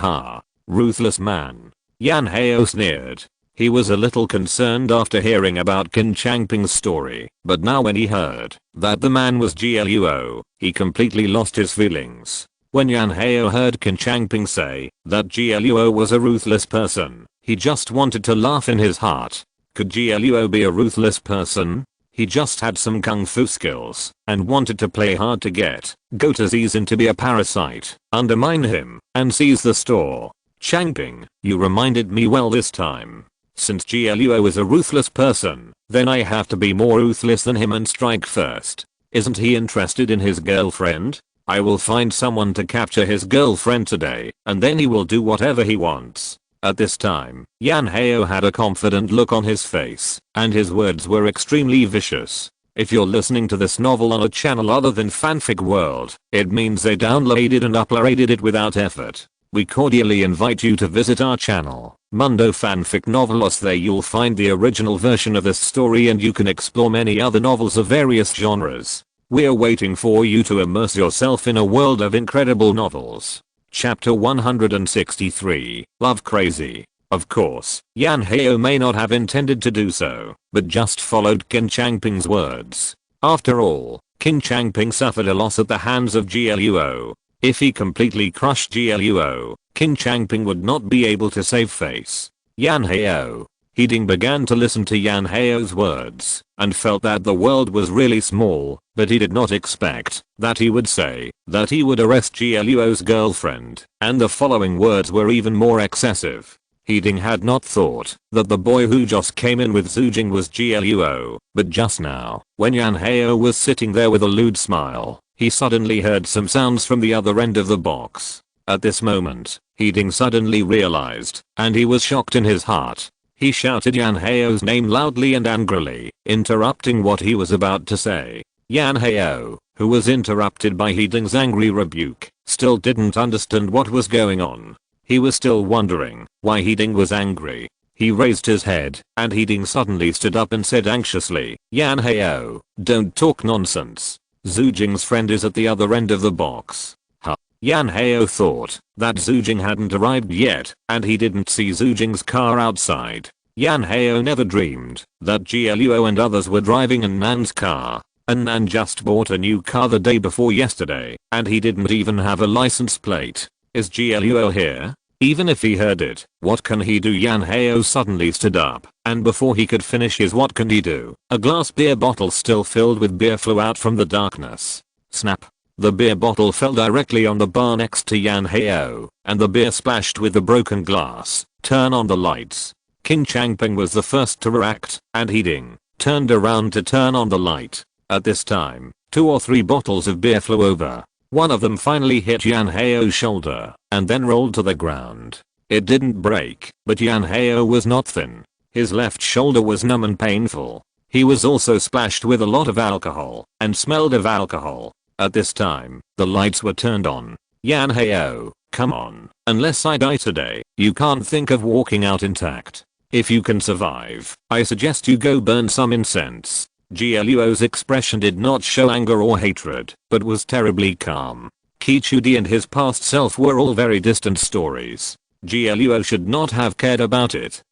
Ruthless man. Yan Hao sneered. He was a little concerned after hearing about Qin Changping's story, but now when he heard that the man was GLUO, he completely lost his feelings. When Yan Hao heard Qin Changping say that GLUO was a ruthless person, he just wanted to laugh in his heart. Could GLUO be a ruthless person? He just had some kung fu skills and wanted to play hard to go to Zizin to be a parasite, undermine him, and seize the store. Changping, you reminded me well this time. Since GLUO is a ruthless person, then I have to be more ruthless than him and strike first. Isn't he interested in his girlfriend? I will find someone to capture his girlfriend today, and then he will do whatever he wants. At this time, Yan Hao had a confident look on his face, and his words were extremely vicious. If you're listening to this novel on a channel other than Fanfic World, it means they downloaded and uploaded it without effort. We cordially invite you to visit our channel, Mundo Fanfic Novelos. There you'll find the original version of this story and you can explore many other novels of various genres. We're waiting for you to immerse yourself in a world of incredible novels. Chapter 163, Love Crazy. Of course, Yan Hao may not have intended to do so, but just followed Qin Changping's words. After all, Qin Changping suffered a loss at the hands of GLUO. If he completely crushed GLUO, Qin Changping would not be able to save face. Yan Hao. Hiding began to listen to Yan Heo's words and felt that the world was really small, but he did not expect that he would say that he would arrest Luo's girlfriend, and the following words were even more excessive. Hiding had not thought that the boy who just came in with Zujing was Luo, but just now, when Yan Heo was sitting there with a lewd smile, he suddenly heard some sounds from the other end of the box. At this moment, Hiding suddenly realized, and he was shocked in his heart. He shouted Yan Heo's name loudly and angrily, interrupting what he was about to say. Yan Heo, who was interrupted by Hiding's angry rebuke, still didn't understand what was going on. He was still wondering why Hiding was angry. He raised his head, and Hiding suddenly stood up and said anxiously, Yan Heo, don't talk nonsense. Zujing's friend is at the other end of the box. Yan Heo thought that Zujing hadn't arrived yet, and he didn't see Zujing's car outside. Yan Heo never dreamed that Luo and others were driving in Nan's car. And Nan just bought a new car the day before yesterday, and he didn't even have a license plate. Is Luo here? Even if he heard it, what can he do? Yan Heo suddenly stood up, and before he could finish his what can he do, a glass beer bottle still filled with beer flew out from the darkness. Snap. The beer bottle fell directly on the bar next to Yan Heo, and the beer splashed with the broken glass. Turn on the lights. Qin Changping was the first to react, and Hiding turned around to turn on the light. At this time, 2 or 3 bottles of beer flew over. One of them finally hit Yan Heo's shoulder, and then rolled to the ground. It didn't break, but Yan Heo was not thin. His left shoulder was numb and painful. He was also splashed with a lot of alcohol, and smelled of alcohol. At this time, the lights were turned on. Yan Heo, come on, unless I die today, you can't think of walking out intact. If you can survive, I suggest you go burn some incense. Luo's expression did not show anger or hatred, but was terribly calm. Kichudi and his past self were all very distant stories. Luo should not have cared about it.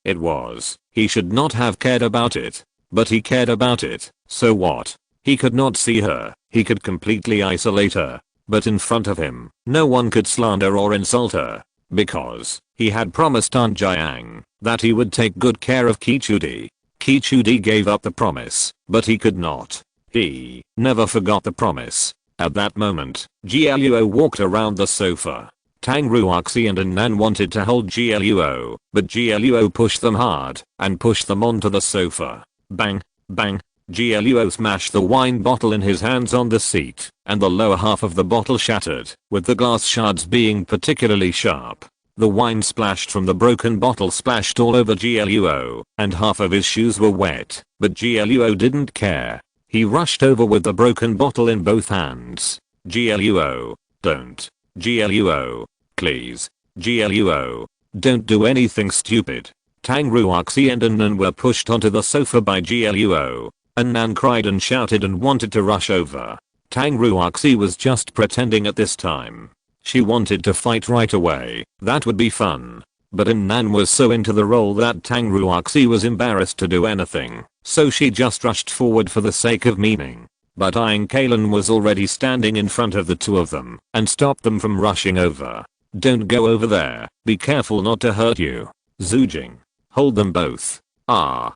He should not have cared about it. But he cared about it, so what? He could not see her, he could completely isolate her. But in front of him, no one could slander or insult her. Because he had promised Aunt Jiang that he would take good care of Kichudi. Kichudi gave up the promise, but he could not. He never forgot the promise. At that moment, Luo walked around the sofa. Tang Ruoxi and Nan wanted to hold Luo, but Luo pushed them hard and pushed them onto the sofa. Bang, bang. Luo smashed the wine bottle in his hands on the seat, and the lower half of the bottle shattered, with the glass shards being particularly sharp. The wine splashed from the broken bottle splashed all over Luo, and half of his shoes were wet, but Luo didn't care. He rushed over with the broken bottle in both hands. Luo, don't. Luo, please. Luo, don't do anything stupid. Tang Ruoxi and Nan were pushed onto the sofa by Luo. Nan cried and shouted and wanted to rush over. Tang Ruoxi was just pretending at this time. She wanted to fight right away, that would be fun. But Nan was so into the role that Tang Ruoxi was embarrassed to do anything, so she just rushed forward for the sake of meaning. But Aang Kalen was already standing in front of the two of them and stopped them from rushing over. Don't go over there, be careful not to hurt you. Zujing. Hold them both. Oh.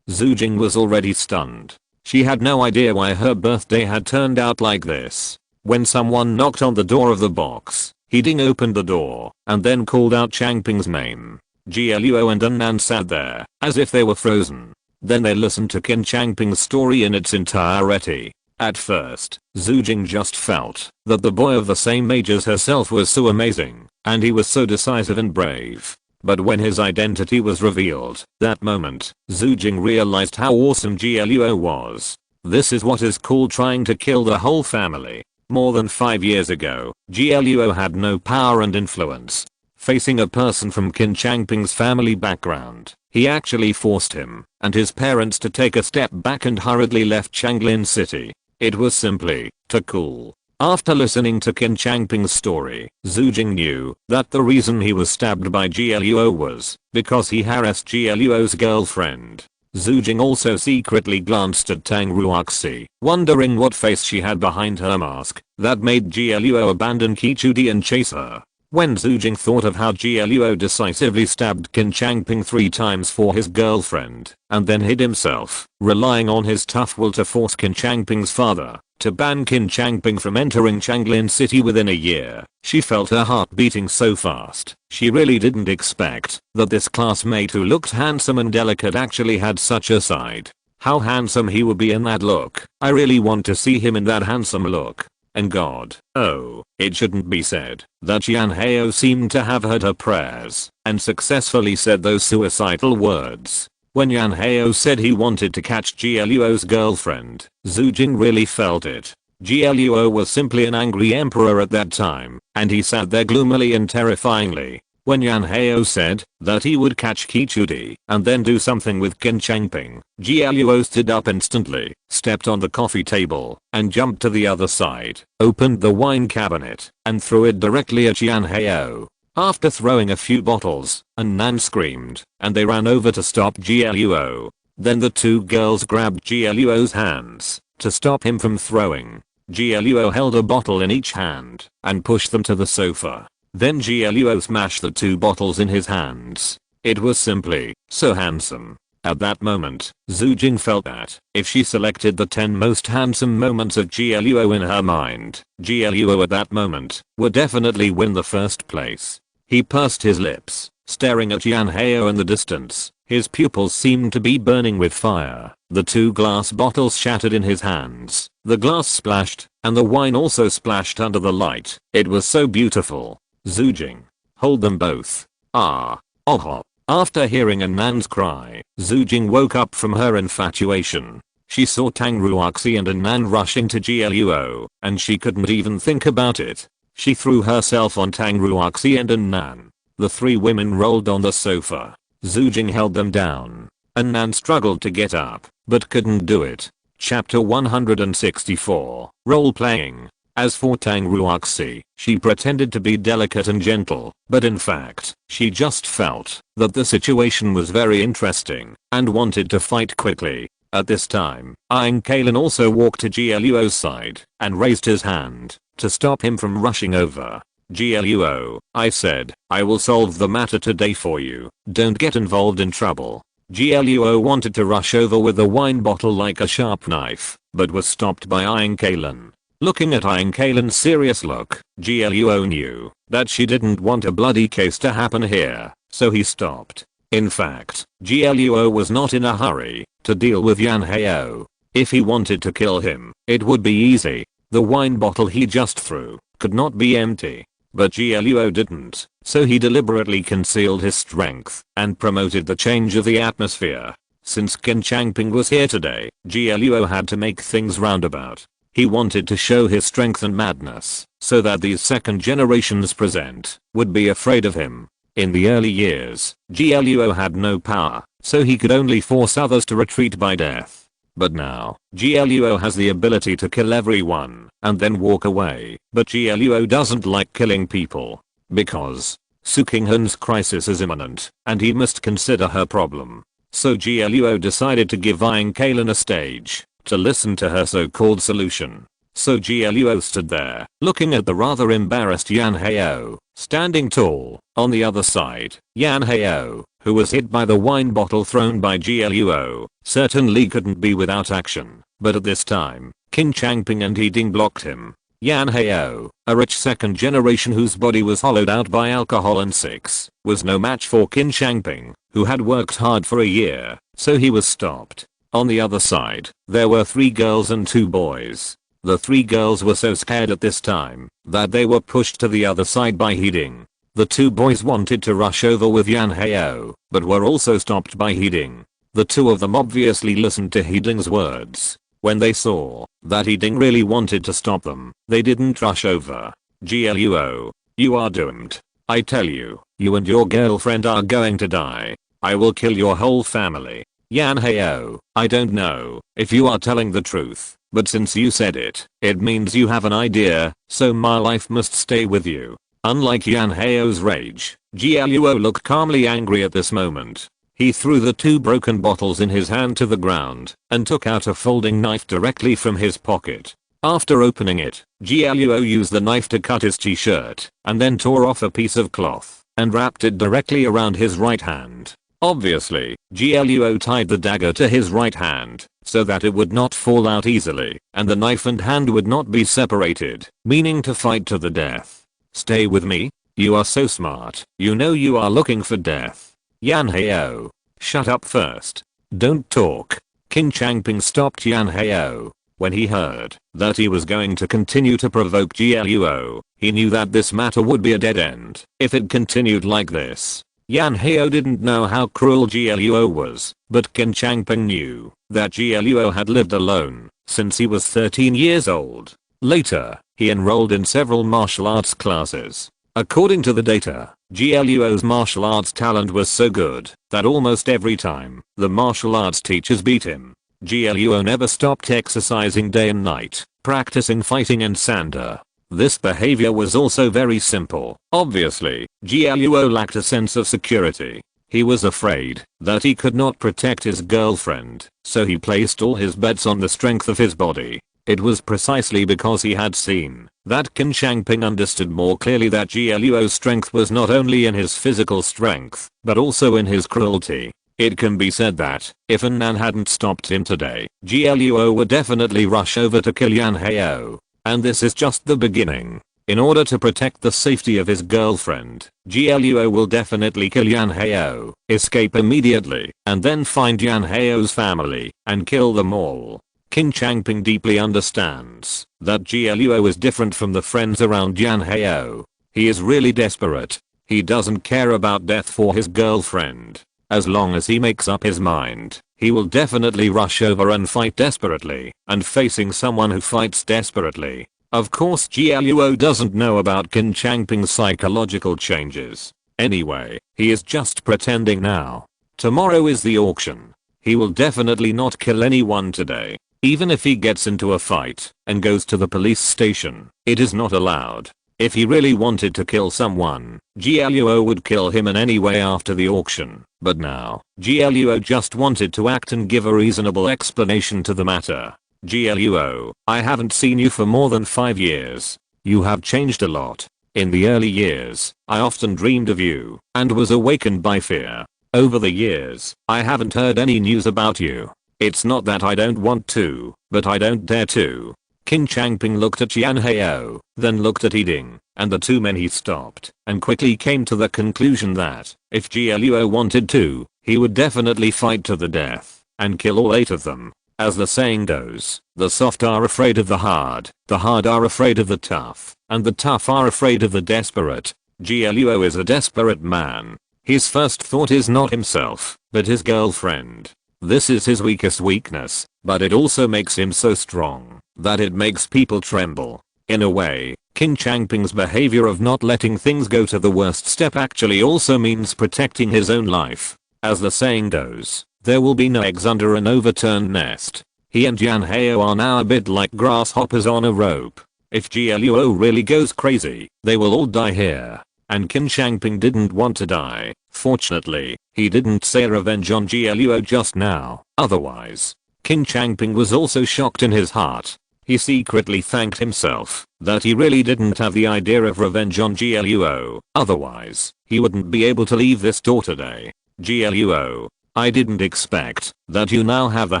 Zujing was already stunned. She had no idea why her birthday had turned out like this. When someone knocked on the door of the box, Hiding opened the door and then called out Changping's name. Luo and Nan sat there as if they were frozen. Then they listened to Qin Changping's story in its entirety. At first, Zujing just felt that the boy of the same age as herself was so amazing, and he was so decisive and brave. But when his identity was revealed, that moment, Zujing realized how awesome Luo was. This is what is called trying to kill the whole family. More than 5 years ago, Luo had no power and influence. Facing a person from Qin Changping's family background, he actually forced him and his parents to take a step back and hurriedly left Changlin City. It was simply too cool. After listening to Qin Changping's story, Zujing knew that the reason he was stabbed by Luo was because he harassed Luo's girlfriend. Zujing also secretly glanced at Tang Ruoxi, wondering what face she had behind her mask that made Luo abandon Kichudi and chase her. When Zhu Jing thought of how Gluo decisively stabbed Qin Changping 3 times for his girlfriend, and then hid himself, relying on his tough will to force Qin Changping's father to ban Qin Changping from entering Changlin City within a year, she felt her heart beating so fast. She really didn't expect that this classmate who looked handsome and delicate actually had such a side. How handsome he would be in that look. I really want to see him in that handsome look. And God, oh, it shouldn't be said that Yan Hao seemed to have heard her prayers and successfully said those suicidal words. When Yan Hao said he wanted to catch Gluo's girlfriend, Zhu Jing really felt it. Gluo was simply an angry emperor at that time, and he sat there gloomily and terrifyingly. When Yan Hao said that he would catch Qichudi and then do something with Qin Changping, Gluo stood up instantly, stepped on the coffee table, and jumped to the other side, opened the wine cabinet, and threw it directly at Yan Hao. After throwing a few bottles, An Nan screamed, and they ran over to stop Gluo. Then the two girls grabbed Gluo's hands to stop him from throwing. Gluo held a bottle in each hand and pushed them to the sofa. Then Gluo smashed the 2 bottles in his hands. It was simply so handsome. At that moment, Zhu Jing felt that if she selected the 10 most handsome moments of Gluo in her mind, Gluo at that moment would definitely win the first place. He pursed his lips, staring at Yan Hao in the distance. His pupils seemed to be burning with fire. The 2 glass bottles shattered in his hands. The glass splashed, and the wine also splashed under the light. It was so beautiful. Zhu Jing, hold them both. Ah. Oh. After hearing An Nan's cry, Zhu Jing woke up from her infatuation. She saw Tang Ruoxi and An Nan rushing to Gluo, and she couldn't even think about it. She threw herself on Tang Ruoxi and An Nan. The 3 women rolled on the sofa. Zhu Jing held them down. An Nan struggled to get up, but couldn't do it. Chapter 164, Role Playing. As for Tang Ruoxi, she pretended to be delicate and gentle, but in fact, she just felt that the situation was very interesting and wanted to fight quickly. At this time, Aang Kalen also walked to Gluo's side and raised his hand to stop him from rushing over. Gluo, I said, I will solve the matter today for you. Don't get involved in trouble. Gluo wanted to rush over with the wine bottle like a sharp knife, but was stopped by Aang Kalen. Looking at Aang Kalen's serious look, Gluo knew that she didn't want a bloody case to happen here, so he stopped. In fact, Gluo was not in a hurry to deal with Yan Hao. If he wanted to kill him, it would be easy. The wine bottle he just threw could not be empty. But Gluo didn't, so he deliberately concealed his strength and promoted the change of the atmosphere. Since Qin Changping was here today, Gluo had to make things roundabout. He wanted to show his strength and madness, so that these second generations present would be afraid of him. In the early years, Gluo had no power, so he could only force others to retreat by death. But now, Gluo has the ability to kill everyone and then walk away. But Gluo doesn't like killing people, because Su Qinghen's crisis is imminent, and he must consider her problem. So Gluo decided to give Aang Kalen a stage to listen to her so-called solution. So Gluo stood there, looking at the rather embarrassed Yan Hao, standing tall. On the other side, Yan Hao, who was hit by the wine bottle thrown by Gluo, certainly couldn't be without action. But at this time, Qin Changping and He Ding blocked him. Yan Hao, a rich second generation whose body was hollowed out by alcohol and sex, was no match for Qin Changping, who had worked hard for a year, so he was stopped. On the other side, there were 3 girls and 2 boys. The 3 girls were so scared at this time that they were pushed to the other side by He Ding. The 2 boys wanted to rush over with Yan Hao, but were also stopped by He Ding. The 2 of them obviously listened to He Ding's words. When they saw that He Ding really wanted to stop them, they didn't rush over. Gluo, you are doomed. I tell you, you and your girlfriend are going to die. I will kill your whole family. Yan Hao, I don't know if you are telling the truth, but since you said it, it means you have an idea, so my life must stay with you. Unlike Yan Hao's rage, Gluo looked calmly angry at this moment. He threw the 2 broken bottles in his hand to the ground and took out a folding knife directly from his pocket. After opening it, Luo used the knife to cut his t-shirt, and then tore off a piece of cloth, and wrapped it directly around his right hand. Obviously, Luo tied the dagger to his right hand, so that it would not fall out easily, and the knife and hand would not be separated, meaning to fight to the death. Stay with me? You are so smart, you know you are looking for death. Yan Heio. Shut up first. Don't talk. Qin Changping stopped Yan Heio. When he heard that he was going to continue to provoke Luo, he knew that this matter would be a dead end if it continued like this. Yan Heio didn't know how cruel Luo was, but Qin Changping knew that Luo had lived alone since he was 13 years old. Later, he enrolled in several martial arts classes. According to the data, Luo's martial arts talent was so good that almost every time the martial arts teachers beat him, Luo never stopped exercising day and night, practicing fighting and sanda. This behavior was also very simple. Obviously, Luo lacked a sense of security. He was afraid that he could not protect his girlfriend, so he placed all his bets on the strength of his body. It was precisely because he had seen that Qin Changping understood more clearly that Luo's strength was not only in his physical strength, but also in his cruelty. It can be said that, if An Nan hadn't stopped him today, Luo would definitely rush over to kill Yan Heio. And this is just the beginning. In order to protect the safety of his girlfriend, Luo will definitely kill Yan Heio, escape immediately, and then find Yan Heio's family, and kill them all. Qin Changping deeply understands that Luo is different from the friends around Yan Heio. He is really desperate. He doesn't care about death for his girlfriend. As long as he makes up his mind, he will definitely rush over and fight desperately, and facing someone who fights desperately. Of course Luo doesn't know about Qin Changping's psychological changes. Anyway, he is just pretending now. Tomorrow is the auction. He will definitely not kill anyone today. Even if he gets into a fight and goes to the police station, it is not allowed. If he really wanted to kill someone, Luo would kill him in any way after the auction. But now, Luo just wanted to act and give a reasonable explanation to the matter. Luo, I haven't seen you for more than 5 years. You have changed a lot. In the early years, I often dreamed of you and was awakened by fear. Over the years, I haven't heard any news about you. It's not that I don't want to, but I don't dare to. Qin Changping looked at Yan Heio, then looked at Yiding, and the two men he stopped, and quickly came to the conclusion that, if Luo wanted to, he would definitely fight to the death, and kill all 8 of them. As the saying goes, the soft are afraid of the hard are afraid of the tough, and the tough are afraid of the desperate. Luo is a desperate man. His first thought is not himself, but his girlfriend. This is his weakest weakness, but it also makes him so strong that it makes people tremble. In a way, Qin Changping's behavior of not letting things go to the worst step actually also means protecting his own life. As the saying goes, there will be no eggs under an overturned nest. He and Yan Heio are now a bit like grasshoppers on a rope. If Luo really goes crazy, they will all die here. And Qin Changping didn't want to die. Fortunately, he didn't say revenge on Luo just now. Otherwise, Qin Changping was also shocked in his heart. He secretly thanked himself that he really didn't have the idea of revenge on Luo. Otherwise, he wouldn't be able to leave this door today. Luo, I didn't expect that you now have the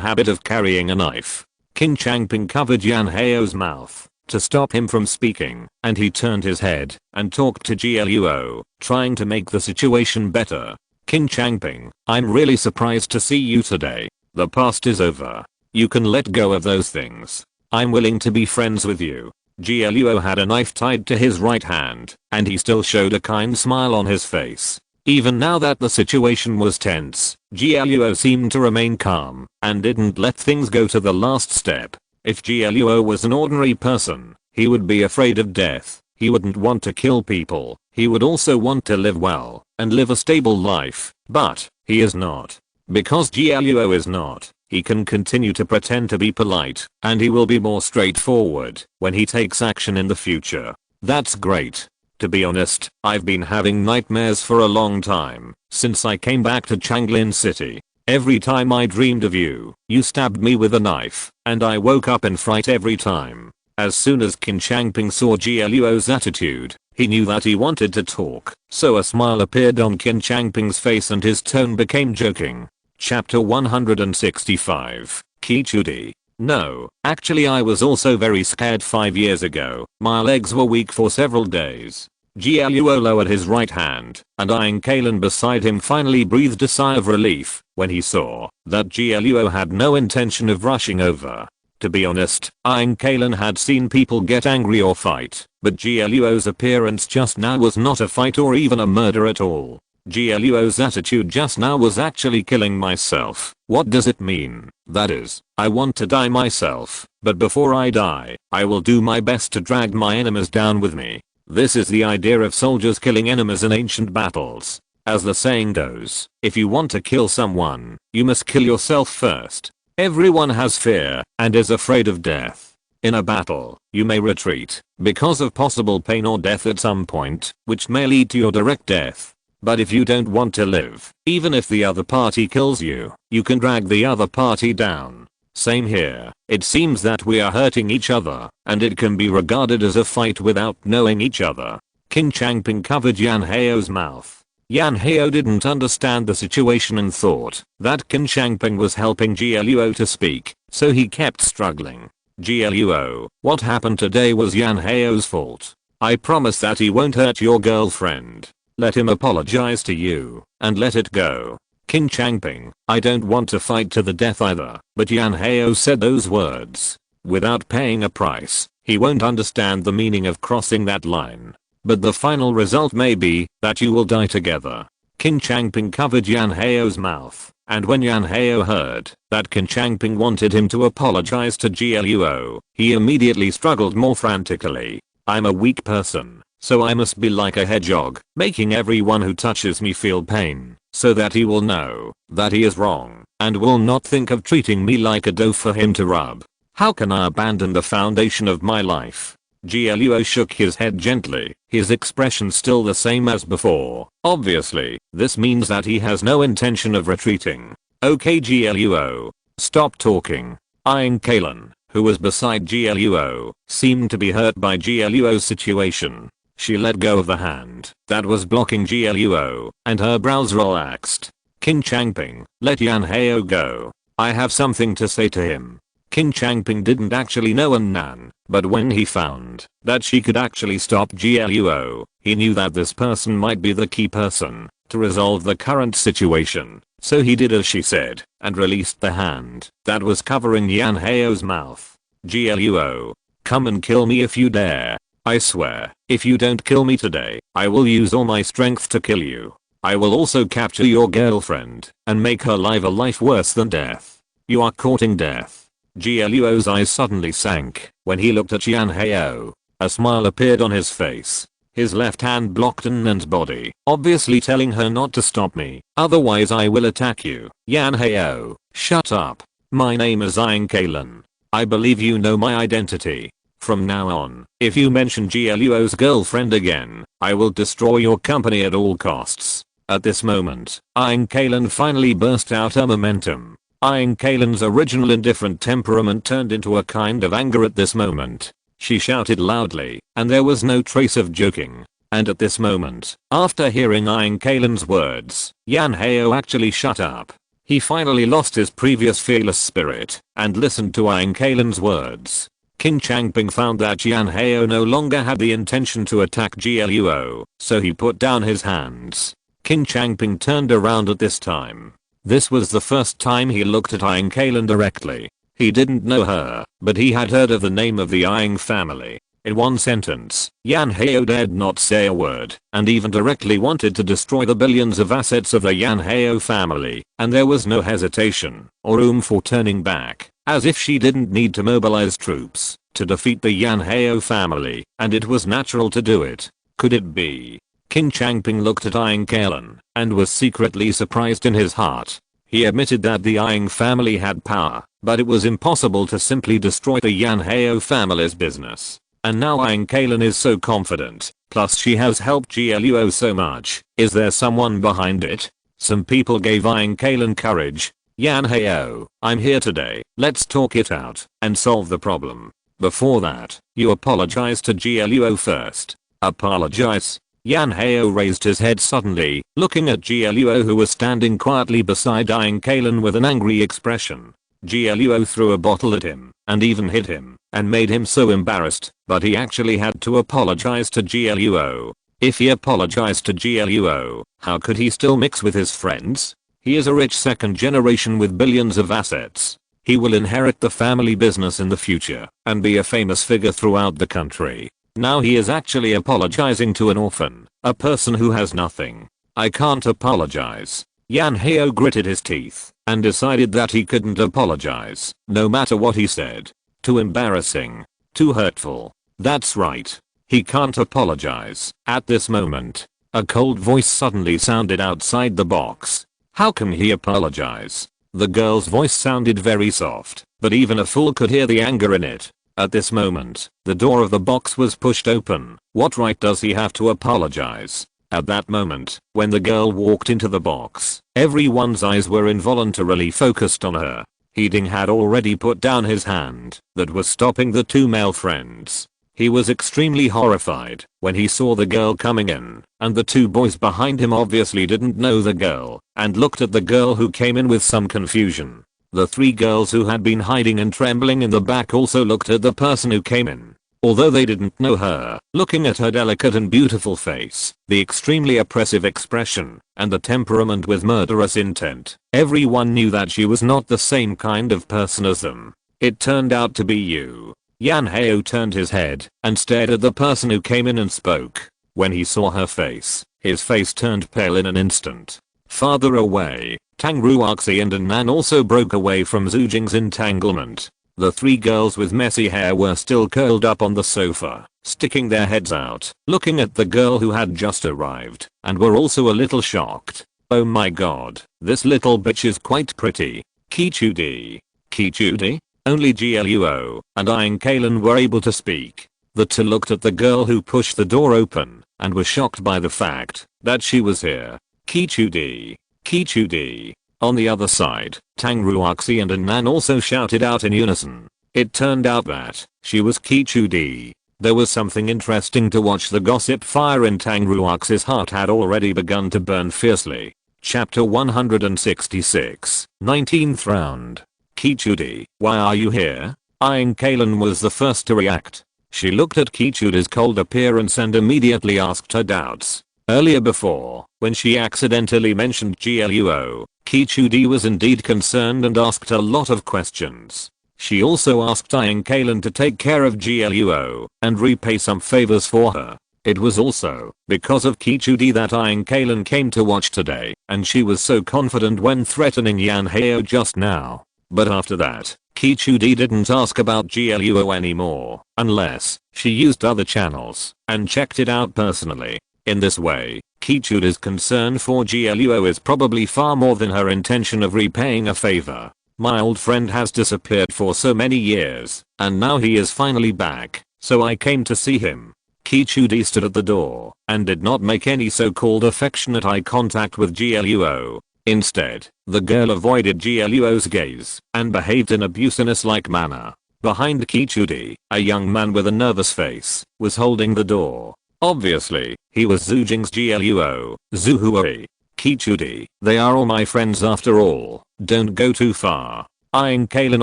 habit of carrying a knife. Qin Changping covered Yan Heio's mouth to stop him from speaking, and he turned his head and talked to Luo, trying to make the situation better. Qin Changping, I'm really surprised to see you today. The past is over. You can let go of those things. I'm willing to be friends with you. Luo had a knife tied to his right hand, and he still showed a kind smile on his face. Even now that the situation was tense, Luo seemed to remain calm and didn't let things go to the last step. If Luo was an ordinary person, he would be afraid of death. He wouldn't want to kill people. He would also want to live well and live a stable life. But he is not. Because Luo is not, he can continue to pretend to be polite, and he will be more straightforward when he takes action in the future. That's great. To be honest, I've been having nightmares for a long time, since I came back to Changlin City. Every time I dreamed of you, you stabbed me with a knife, and I woke up in fright every time. As soon as Qin Changping saw Luo's attitude, he knew that he wanted to talk, so a smile appeared on Qin Changping's face and his tone became joking. Chapter 165, Kichudi. No, actually I was also very scared 5 years ago. My legs were weak for several days. Luo lowered his right hand, and eyeing Kalen beside him finally breathed a sigh of relief when he saw that Luo had no intention of rushing over. To be honest, eyeing Kalen had seen people get angry or fight, but Luo's appearance just now was not a fight or even a murder at all. Luo's attitude just now was actually killing myself. What does it mean? That is, I want to die myself, but before I die, I will do my best to drag my enemies down with me. This is the idea of soldiers killing enemies in ancient battles. As the saying goes, if you want to kill someone, you must kill yourself first. Everyone has fear and is afraid of death. In a battle, you may retreat because of possible pain or death at some point, which may lead to your direct death. But if you don't want to live, even if the other party kills you, you can drag the other party down. Same here. It seems that we are hurting each other, and it can be regarded as a fight without knowing each other. Qin Changping covered Yan Heo's mouth. Yan Heo didn't understand the situation and thought that Qin Changping was helping Luo to speak, so he kept struggling. Luo, what happened today was Yan Heo's fault. I promise that he won't hurt your girlfriend. Let him apologize to you, and let it go. Qin Changping, I don't want to fight to the death either, but Yan Heo said those words. Without paying a price, he won't understand the meaning of crossing that line. But the final result may be that you will die together. Qin Changping covered Yan Heo's mouth, and when Yan Heo heard that Qin Changping wanted him to apologize to Luo, he immediately struggled more frantically. I'm a weak person, so I must be like a hedgehog, making everyone who touches me feel pain, so that he will know that he is wrong, and will not think of treating me like a dough for him to rub. How can I abandon the foundation of my life? Luo shook his head gently, his expression still the same as before. Obviously, this means that he has no intention of retreating. Okay Luo, stop talking. Eyeing Kalen, who was beside Luo, seemed to be hurt by Luo's situation. She let go of the hand that was blocking Luo, and her brows relaxed. Qin Changping, let Yan Heo go. I have something to say to him. Qin Changping didn't actually know Nan, but when he found that she could actually stop Luo, he knew that this person might be the key person to resolve the current situation. So he did as she said, and released the hand that was covering Yan Heo's mouth. Luo, come and kill me if you dare. I swear, if you don't kill me today, I will use all my strength to kill you. I will also capture your girlfriend and make her live a life worse than death. You are courting death. Luo's eyes suddenly sank when he looked at Yan Heo. A smile appeared on his face. His left hand blocked Nan's body, obviously telling her not to stop me, otherwise I will attack you. Yan Heo, shut up. My name is Kalen. I believe you know my identity. From now on, if you mention Luo's girlfriend again, I will destroy your company at all costs. At this moment, Kalen finally burst out her momentum. Kalen's original indifferent temperament turned into a kind of anger at this moment. She shouted loudly, and there was no trace of joking. And at this moment, after hearing Kalen's words, Yan Heo actually shut up. He finally lost his previous fearless spirit, and listened to Kalen's words. Qin Changping found that Yan Heo no longer had the intention to attack Luo, so he put down his hands. Qin Changping turned around at this time. This was the first time he looked at Kalen directly. He didn't know her, but he had heard of the name of the family. In one sentence, Yan Heo dared not say a word, and even directly wanted to destroy the billions of assets of the Yan Heo family, and there was no hesitation or room for turning back, as if she didn't need to mobilize troops to defeat the Yan Heo family, and it was natural to do it. Could it be? Qin Changping looked at Kalen, and was secretly surprised in his heart. He admitted that the family had power, but it was impossible to simply destroy the Yan Heo family's business. And now Kalen is so confident, plus she has helped Luo so much. Is there someone behind it? Some people gave Kalen courage. Yan Heo, I'm here today, let's talk it out, and solve the problem. Before that, you apologize to GLUO first. Apologize? Yan Heo raised his head suddenly, looking at GLUO who was standing quietly beside dying Kalen with an angry expression. GLUO threw a bottle at him, and even hit him, and made him so embarrassed, but he actually had to apologize to GLUO. If he apologized to GLUO, how could he still mix with his friends? He is a rich second generation with billions of assets. He will inherit the family business in the future, and be a famous figure throughout the country. Now he is actually apologizing to an orphan, a person who has nothing. I can't apologize. Yan Heo gritted his teeth, and decided that he couldn't apologize, no matter what he said. Too embarrassing. Too hurtful. That's right. He can't apologize. At this moment, a cold voice suddenly sounded outside the box. How can he apologize? The girl's voice sounded very soft, but even a fool could hear the anger in it. At this moment, the door of the box was pushed open. What right does he have to apologize? At that moment, when the girl walked into the box, everyone's eyes were involuntarily focused on her. Heeding had already put down his hand that was stopping the two male friends. He was extremely horrified when he saw the girl coming in, and the two boys behind him obviously didn't know the girl, and looked at the girl who came in with some confusion. The three girls who had been hiding and trembling in the back also looked at the person who came in. Although they didn't know her, looking at her delicate and beautiful face, the extremely oppressive expression, and the temperament with murderous intent, everyone knew that she was not the same kind of person as them. It turned out to be you. Yan Heo turned his head and stared at the person who came in and spoke. When he saw her face, his face turned pale in an instant. Farther away, Tang Ruoxi and Nan also broke away from Zhu Jing's entanglement. The three girls with messy hair were still curled up on the sofa, sticking their heads out, looking at the girl who had just arrived, and were also a little shocked. Oh my god, this little bitch is quite pretty. Kichudi. Kichudi? Only GLUO and I and Kalen were able to speak. The two looked at the girl who pushed the door open, and were shocked by the fact that she was here. Kichudi. Kichudi. On the other side, Tang Ruoxi and Nan also shouted out in unison. It turned out that she was Kichudi. There was something interesting to watch. The gossip fire in Tang Ruoxi's heart had already begun to burn fiercely. Chapter 166, 19th round. Kichudi, why are you here? Aang Kalen was the first to react. She looked at Kichudi's cold appearance and immediately asked her doubts. Earlier before, when she accidentally mentioned GLUO, Kichudi was indeed concerned and asked a lot of questions. She also asked Aang Kalen to take care of GLUO and repay some favors for her. It was also because of Kichudi that Aang Kalen came to watch today, and she was so confident when threatening Yan Heo just now. But after that, Kichudi didn't ask about GLUO anymore, unless she used other channels and checked it out personally. In this way, Kichudi's concern for GLUO is probably far more than her intention of repaying a favor. My old friend has disappeared for so many years, and now he is finally back, so I came to see him. Kichudi stood at the door and did not make any so-called affectionate eye contact with GLUO. Instead, the girl avoided GLUO's gaze and behaved in a business-like manner. Behind Kichudi, a young man with a nervous face was holding the door. Obviously, he was Zhu Jing's GLUO, Zhu Hui. Kichudi, they are all my friends after all, don't go too far. Aang Kalen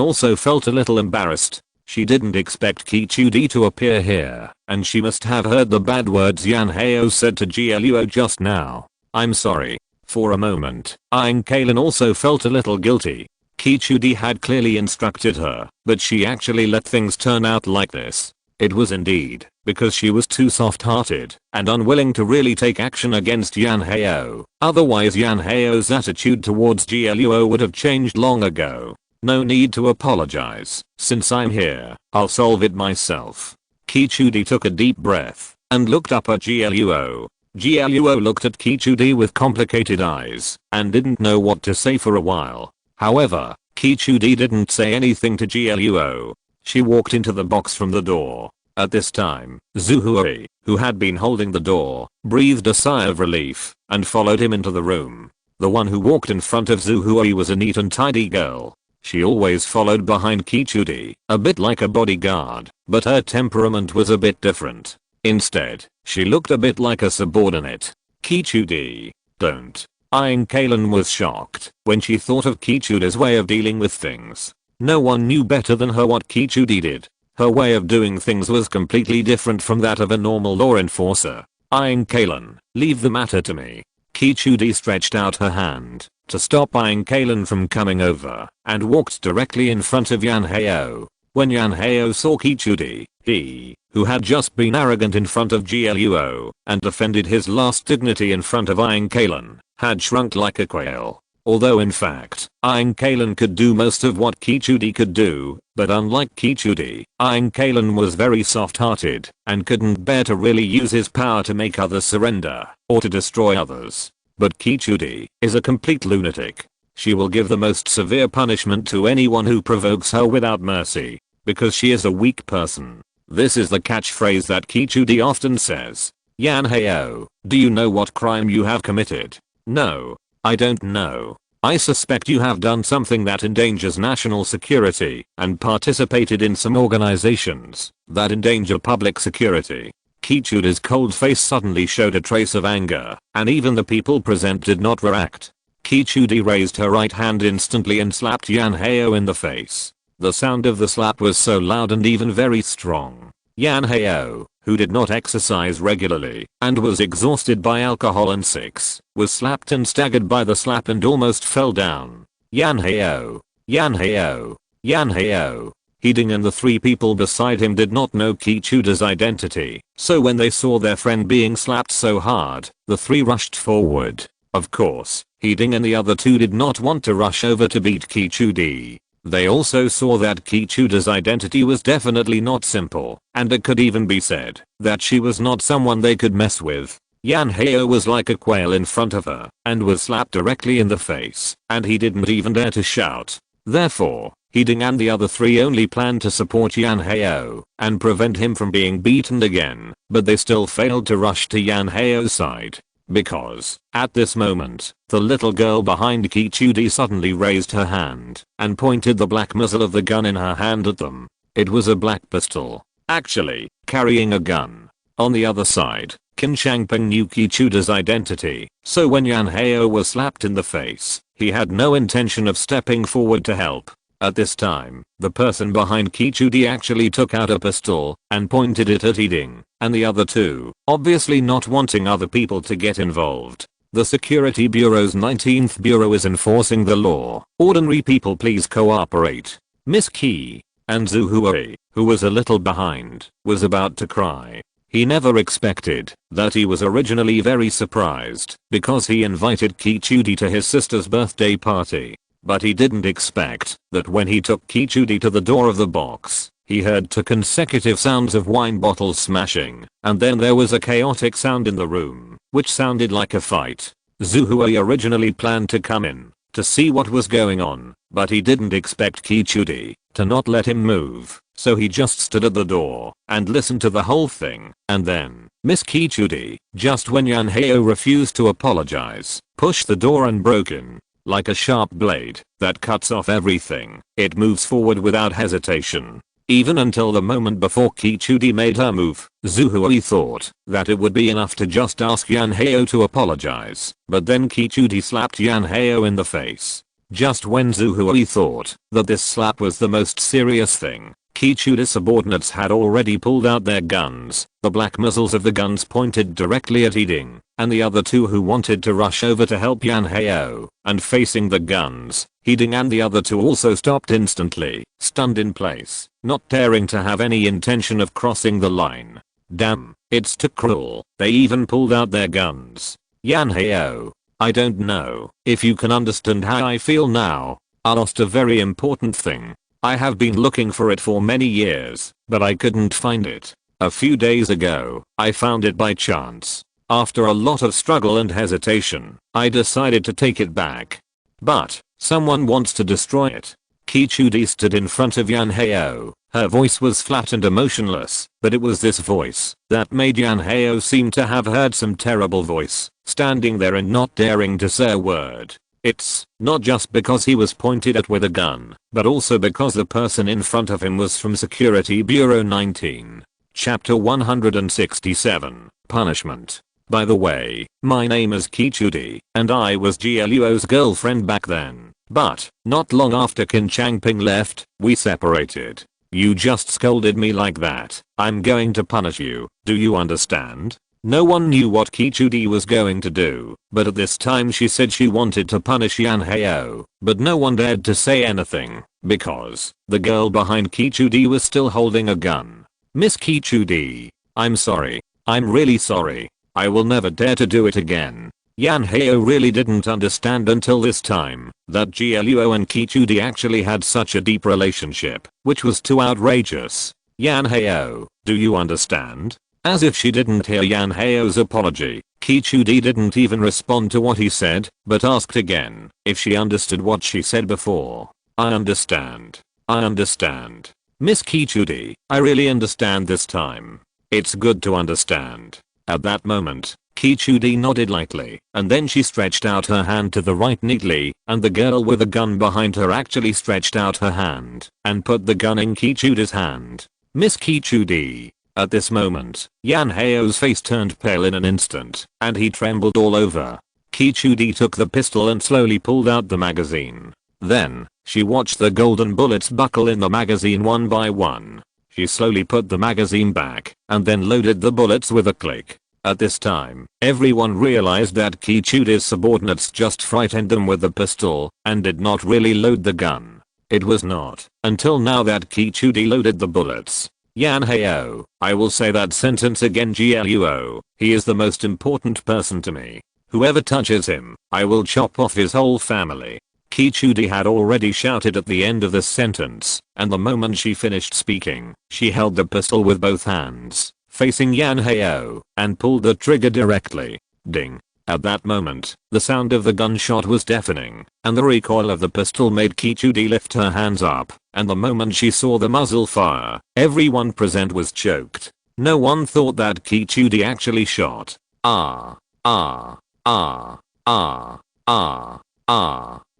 also felt a little embarrassed. She didn't expect Kichudi to appear here, and she must have heard the bad words Yan Heo said to GLUO just now. I'm sorry. For a moment, Aang Kalen also felt a little guilty. Kichudi had clearly instructed her, but she actually let things turn out like this. It was indeed because she was too soft-hearted and unwilling to really take action against Yan Heo. Otherwise Yan Heo's attitude towards GLUO would have changed long ago. No need to apologize. Since I'm here, I'll solve it myself. Kichudi took a deep breath and looked up at GLUO. GLUO looked at Kichudi with complicated eyes and didn't know what to say for a while. However, Kichudi didn't say anything to GLUO. She walked into the box from the door. At this time, Zhu Hui, who had been holding the door, breathed a sigh of relief and followed him into the room. The one who walked in front of Zhu Hui was a neat and tidy girl. She always followed behind Kichudi, a bit like a bodyguard, but her temperament was a bit different. Instead, she looked a bit like a subordinate. Kichudi, don't. Aang Kalen was shocked when she thought of Kichudi's way of dealing with things. No one knew better than her what Kichudi did. Her way of doing things was completely different from that of a normal law enforcer. Aang Kalen, leave the matter to me. Kichudi stretched out her hand to stop Aang Kalen from coming over and walked directly in front of Yan Heo. When Yan Heo saw Kichudi, he, who had just been arrogant in front of Gluo and defended his last dignity in front of Aang Kalen, had shrunk like a quail. Although in fact, Aang Kalen could do most of what Kichudi could do, but unlike Kichudi, Aang Kalen was very soft-hearted and couldn't bear to really use his power to make others surrender or to destroy others. But Kichudi is a complete lunatic. She will give the most severe punishment to anyone who provokes her without mercy, because she is a weak person. This is the catchphrase that Kichudi often says. Yan Heo, do you know what crime you have committed? No. I don't know. I suspect you have done something that endangers national security and participated in some organizations that endanger public security. Kichudi's cold face suddenly showed a trace of anger, and even the people present did not react. Kichudi raised her right hand instantly and slapped Yan Heo in the face. The sound of the slap was so loud and even very strong. Yan Heo, who did not exercise regularly and was exhausted by alcohol and sex, was slapped and staggered by the slap and almost fell down. Yan Heo, Yan Heo, Yan Heo. Hiding and the three people beside him did not know Kichudi's identity, so when they saw their friend being slapped so hard, the three rushed forward. Of course, Hiding and the other two did not want to rush over to beat Kichudi. They also saw that Kichudi's identity was definitely not simple, and it could even be said that she was not someone they could mess with. Yan Heo was like a quail in front of her and was slapped directly in the face, and he didn't even dare to shout. Therefore, Hiding and the other three only planned to support Yan Heo and prevent him from being beaten again, but they still failed to rush to Yan Heo's side. Because, at this moment, the little girl behind Kichudi suddenly raised her hand and pointed the black muzzle of the gun in her hand at them. It was a black pistol, actually, carrying a gun. On the other side, Qin Shangpeng knew Kichudi's identity, so when Yan Heo was slapped in the face, he had no intention of stepping forward to help. At this time, the person behind Kichudi actually took out a pistol and pointed it at Hiding and the other two, obviously not wanting other people to get involved. The Security Bureau's 19th Bureau is enforcing the law. Ordinary people please cooperate. Miss Qi and Zhu Huai, who was a little behind, was about to cry. He never expected that he was originally very surprised because he invited Kichudi to his sister's birthday party. But he didn't expect that when he took Kichudi to the door of the box, he heard two consecutive sounds of wine bottles smashing, and then there was a chaotic sound in the room, which sounded like a fight. Zhu Huai originally planned to come in to see what was going on, but he didn't expect Kichudi to not let him move, so he just stood at the door and listened to the whole thing, and then, Miss Kichudi, just when Yan Heo refused to apologize, pushed the door and broke in. Like a sharp blade that cuts off everything, it moves forward without hesitation. Even until the moment before Kichudi made her move, Zhu Huai thought that it would be enough to just ask Yan Heo to apologize, but then Kichudi slapped Yan Heo in the face. Just when Zhu Huai thought that this slap was the most serious thing, Kichudi's subordinates had already pulled out their guns. The black muzzles of the guns pointed directly at Hiding and the other two who wanted to rush over to help Yan Heo, and facing the guns, Hiding and the other two also stopped instantly, stunned in place, not daring to have any intention of crossing the line. Damn, it's too cruel. They even pulled out their guns. Yan Heo, I don't know if you can understand how I feel now. I lost a very important thing. I have been looking for it for many years, but I couldn't find it. A few days ago, I found it by chance. After a lot of struggle and hesitation, I decided to take it back. But, someone wants to destroy it. Kichudi stood in front of Yan Heo. Her voice was flat and emotionless, but it was this voice that made Yan Heo seem to have heard some terrible voice, standing there and not daring to say a word. It's not just because he was pointed at with a gun, but also because the person in front of him was from Security Bureau 19. Chapter 167, Punishment. By the way, my name is Kichudi, and I was GLUO's girlfriend back then, but not long after Kin Changping left, we separated. You just scolded me like that. I'm going to punish you, do you understand? No one knew what Kichudi was going to do, but at this time she said she wanted to punish Yan Heo, but no one dared to say anything, because the girl behind Kichudi was still holding a gun. Miss Kichudi, I'm sorry. I'm really sorry. I will never dare to do it again. Yan Heo really didn't understand until this time that GLUO and Kichudi actually had such a deep relationship, which was too outrageous. Yan Heo, do you understand? As if she didn't hear Yan Heo's apology, Kichudi didn't even respond to what he said, but asked again if she understood what she said before. I understand. I understand. Miss Kichudi, I really understand this time. It's good to understand. At that moment, Kichudi nodded lightly, and then she stretched out her hand to the right neatly, and the girl with a gun behind her actually stretched out her hand and put the gun in Kichudi's hand. Miss Kichudi. At this moment, Yan Heo's face turned pale in an instant, and he trembled all over. Kichudi took the pistol and slowly pulled out the magazine. Then, she watched the golden bullets buckle in the magazine one by one. She slowly put the magazine back, and then loaded the bullets with a click. At this time, everyone realized that Kichudi's subordinates just frightened them with the pistol, and did not really load the gun. It was not until now that Kichudi loaded the bullets. Yan Heo, I will say that sentence again GLUO, he is the most important person to me. Whoever touches him, I will chop off his whole family. Kichudi had already shouted at the end of this sentence, and the moment she finished speaking, she held the pistol with both hands, facing Yan Heo, and pulled the trigger directly. Ding. At that moment, the sound of the gunshot was deafening, and the recoil of the pistol made Kichudi lift her hands up, and the moment she saw the muzzle fire, everyone present was choked. No one thought that Kichudi actually shot. Ah.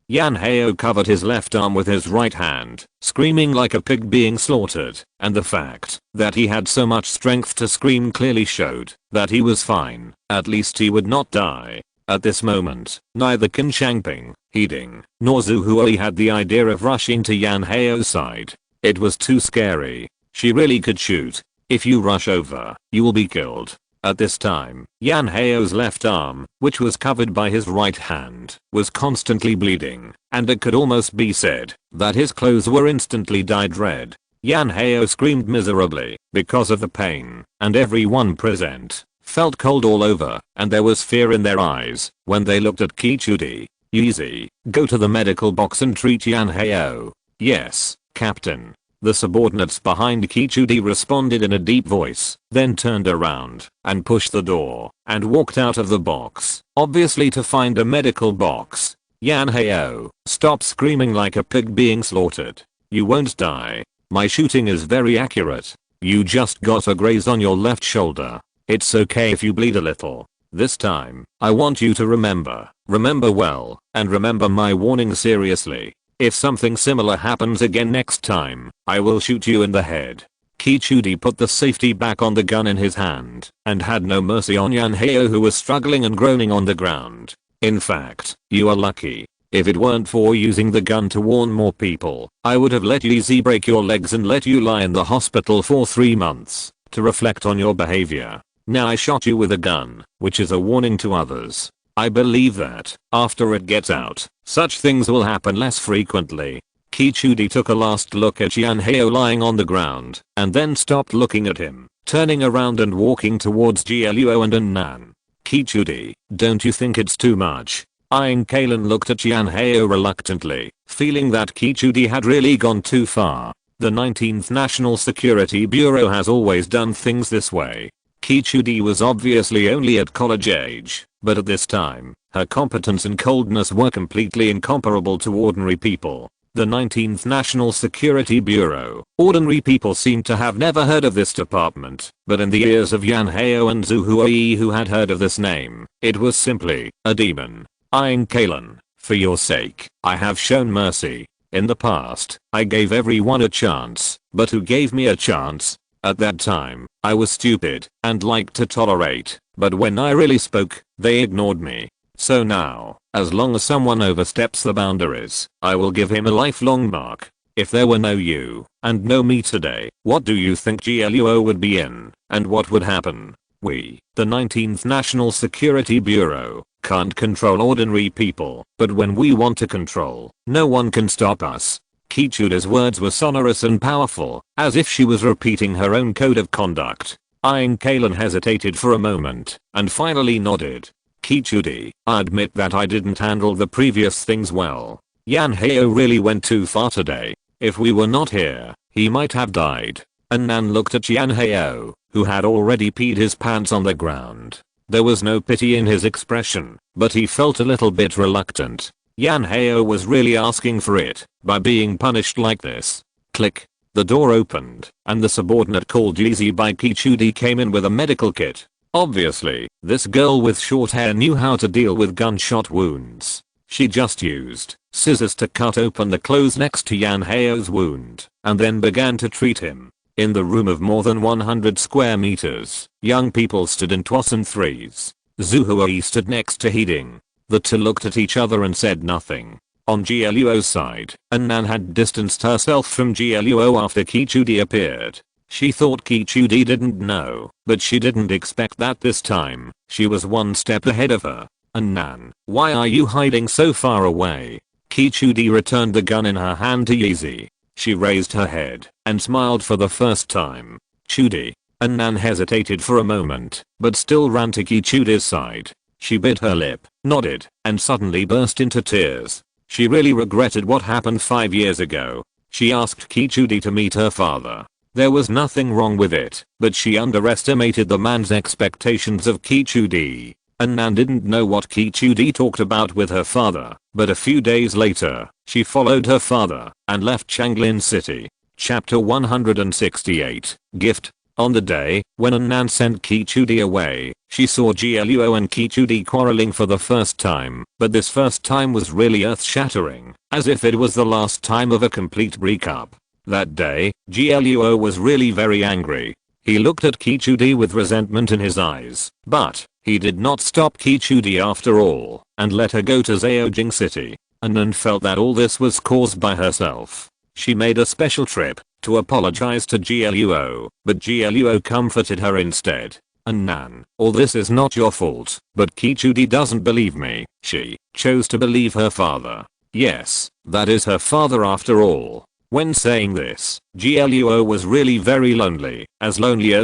Yan Heo covered his left arm with his right hand, screaming like a pig being slaughtered, and the fact that he had so much strength to scream clearly showed that he was fine, at least he would not die. At this moment, neither Kin Changping, Heeding, nor Zhu Huai had the idea of rushing to Yan Heo's side. It was too scary. She really could shoot. If you rush over, you will be killed. At this time, Yan Heo's left arm, which was covered by his right hand, was constantly bleeding, and it could almost be said that his clothes were instantly dyed red. Yan Heo screamed miserably because of the pain, and everyone present felt cold all over, and there was fear in their eyes when they looked at Kichudi. Easy, go to the medical box and treat Yan Heo. Yes, Captain. The subordinates behind Kichudi responded in a deep voice, then turned around and pushed the door and walked out of the box, obviously to find a medical box. Yan Heo, stop screaming like a pig being slaughtered. You won't die. My shooting is very accurate. You just got a graze on your left shoulder. It's okay if you bleed a little. This time, I want you to remember well, and remember my warning seriously. If something similar happens again next time, I will shoot you in the head. Kichudi put the safety back on the gun in his hand, and had no mercy on Yan Heo, who was struggling and groaning on the ground. In fact, you are lucky. If it weren't for using the gun to warn more people, I would have let you easy break your legs and let you lie in the hospital for 3 months, to reflect on your behavior. Now I shot you with a gun, which is a warning to others. I believe that, after it gets out, such things will happen less frequently. Kichudi took a last look at Yan Heo lying on the ground, and then stopped looking at him, turning around and walking towards GLUO and Annan. Kichudi, don't you think it's too much? Aang Kalen looked at Yan Heo reluctantly, feeling that Kichudi had really gone too far. The 19th National Security Bureau has always done things this way. Kichudi was obviously only at college age, but at this time, her competence and coldness were completely incomparable to ordinary people. The 19th National Security Bureau. Ordinary people seemed to have never heard of this department, but in the ears of Yan Heo and Zhu Huai, who had heard of this name, it was simply a demon. Aang Kalen, For your sake, I have shown mercy. In the past, I gave everyone a chance, but who gave me a chance? At that time, I was stupid and liked to tolerate, but when I really spoke, they ignored me. So now, as long as someone oversteps the boundaries, I will give him a lifelong mark. If there were no you and no me today, what do you think GLUO would be in, and what would happen? We, the 19th National Security Bureau, can't control ordinary people, but when we want to control, no one can stop us. Kichuda's words were sonorous and powerful, as if she was repeating her own code of conduct. Eyeing Kalen hesitated for a moment, and finally nodded. Kichudi, I admit that I didn't handle the previous things well. Yanheo really went too far today. If we were not here, he might have died. Annan looked at Yanheo, who had already peed his pants on the ground. There was no pity in his expression, but he felt a little bit reluctant. Yanheo was really asking for it by being punished like this. Click. The door opened, and the subordinate called Yeezy by Kichudi came in with a medical kit. Obviously, this girl with short hair knew how to deal with gunshot wounds. She just used scissors to cut open the clothes next to Yanheo's wound, and then began to treat him. In the room of more than 100 square meters, young people stood in twos and threes. Zuhuai stood next to Heeding. The two looked at each other and said nothing. On GLUO's side, Annan had distanced herself from GLUO after Kichudi appeared. She thought Kichudi didn't know, but she didn't expect that this time. She was one step ahead of her. Annan, why are you hiding so far away? Kichudi returned the gun in her hand to Yeezy. She raised her head and smiled for the first time. Chudi. Annan hesitated for a moment, but still ran to Kichudi's side. She bit her lip, nodded, and suddenly burst into tears. She really regretted what happened 5 years ago. She asked Kichudi to meet her father. There was nothing wrong with it, but she underestimated the man's expectations of Kichudi. Annan didn't know what Kichudi talked about with her father, but a few days later, she followed her father and left Changlin City. Chapter 168, Gift. On the day when Annan sent Kichudi away, she saw GLUO and Kichudi quarreling for the first time, but this first time was really earth-shattering, as if it was the last time of a complete breakup. That day, GLUO was really very angry. He looked at Kichudi with resentment in his eyes, but he did not stop Kichudi after all, and let her go to Zaojing City. Annan felt that all this was caused by herself. She made a special trip to apologize to GLUO, but GLUO comforted her instead. Annan, all this is not your fault, but Kichudi doesn't believe me. She chose to believe her father. Yes, that is her father after all. When saying this, GLUO was really very lonely as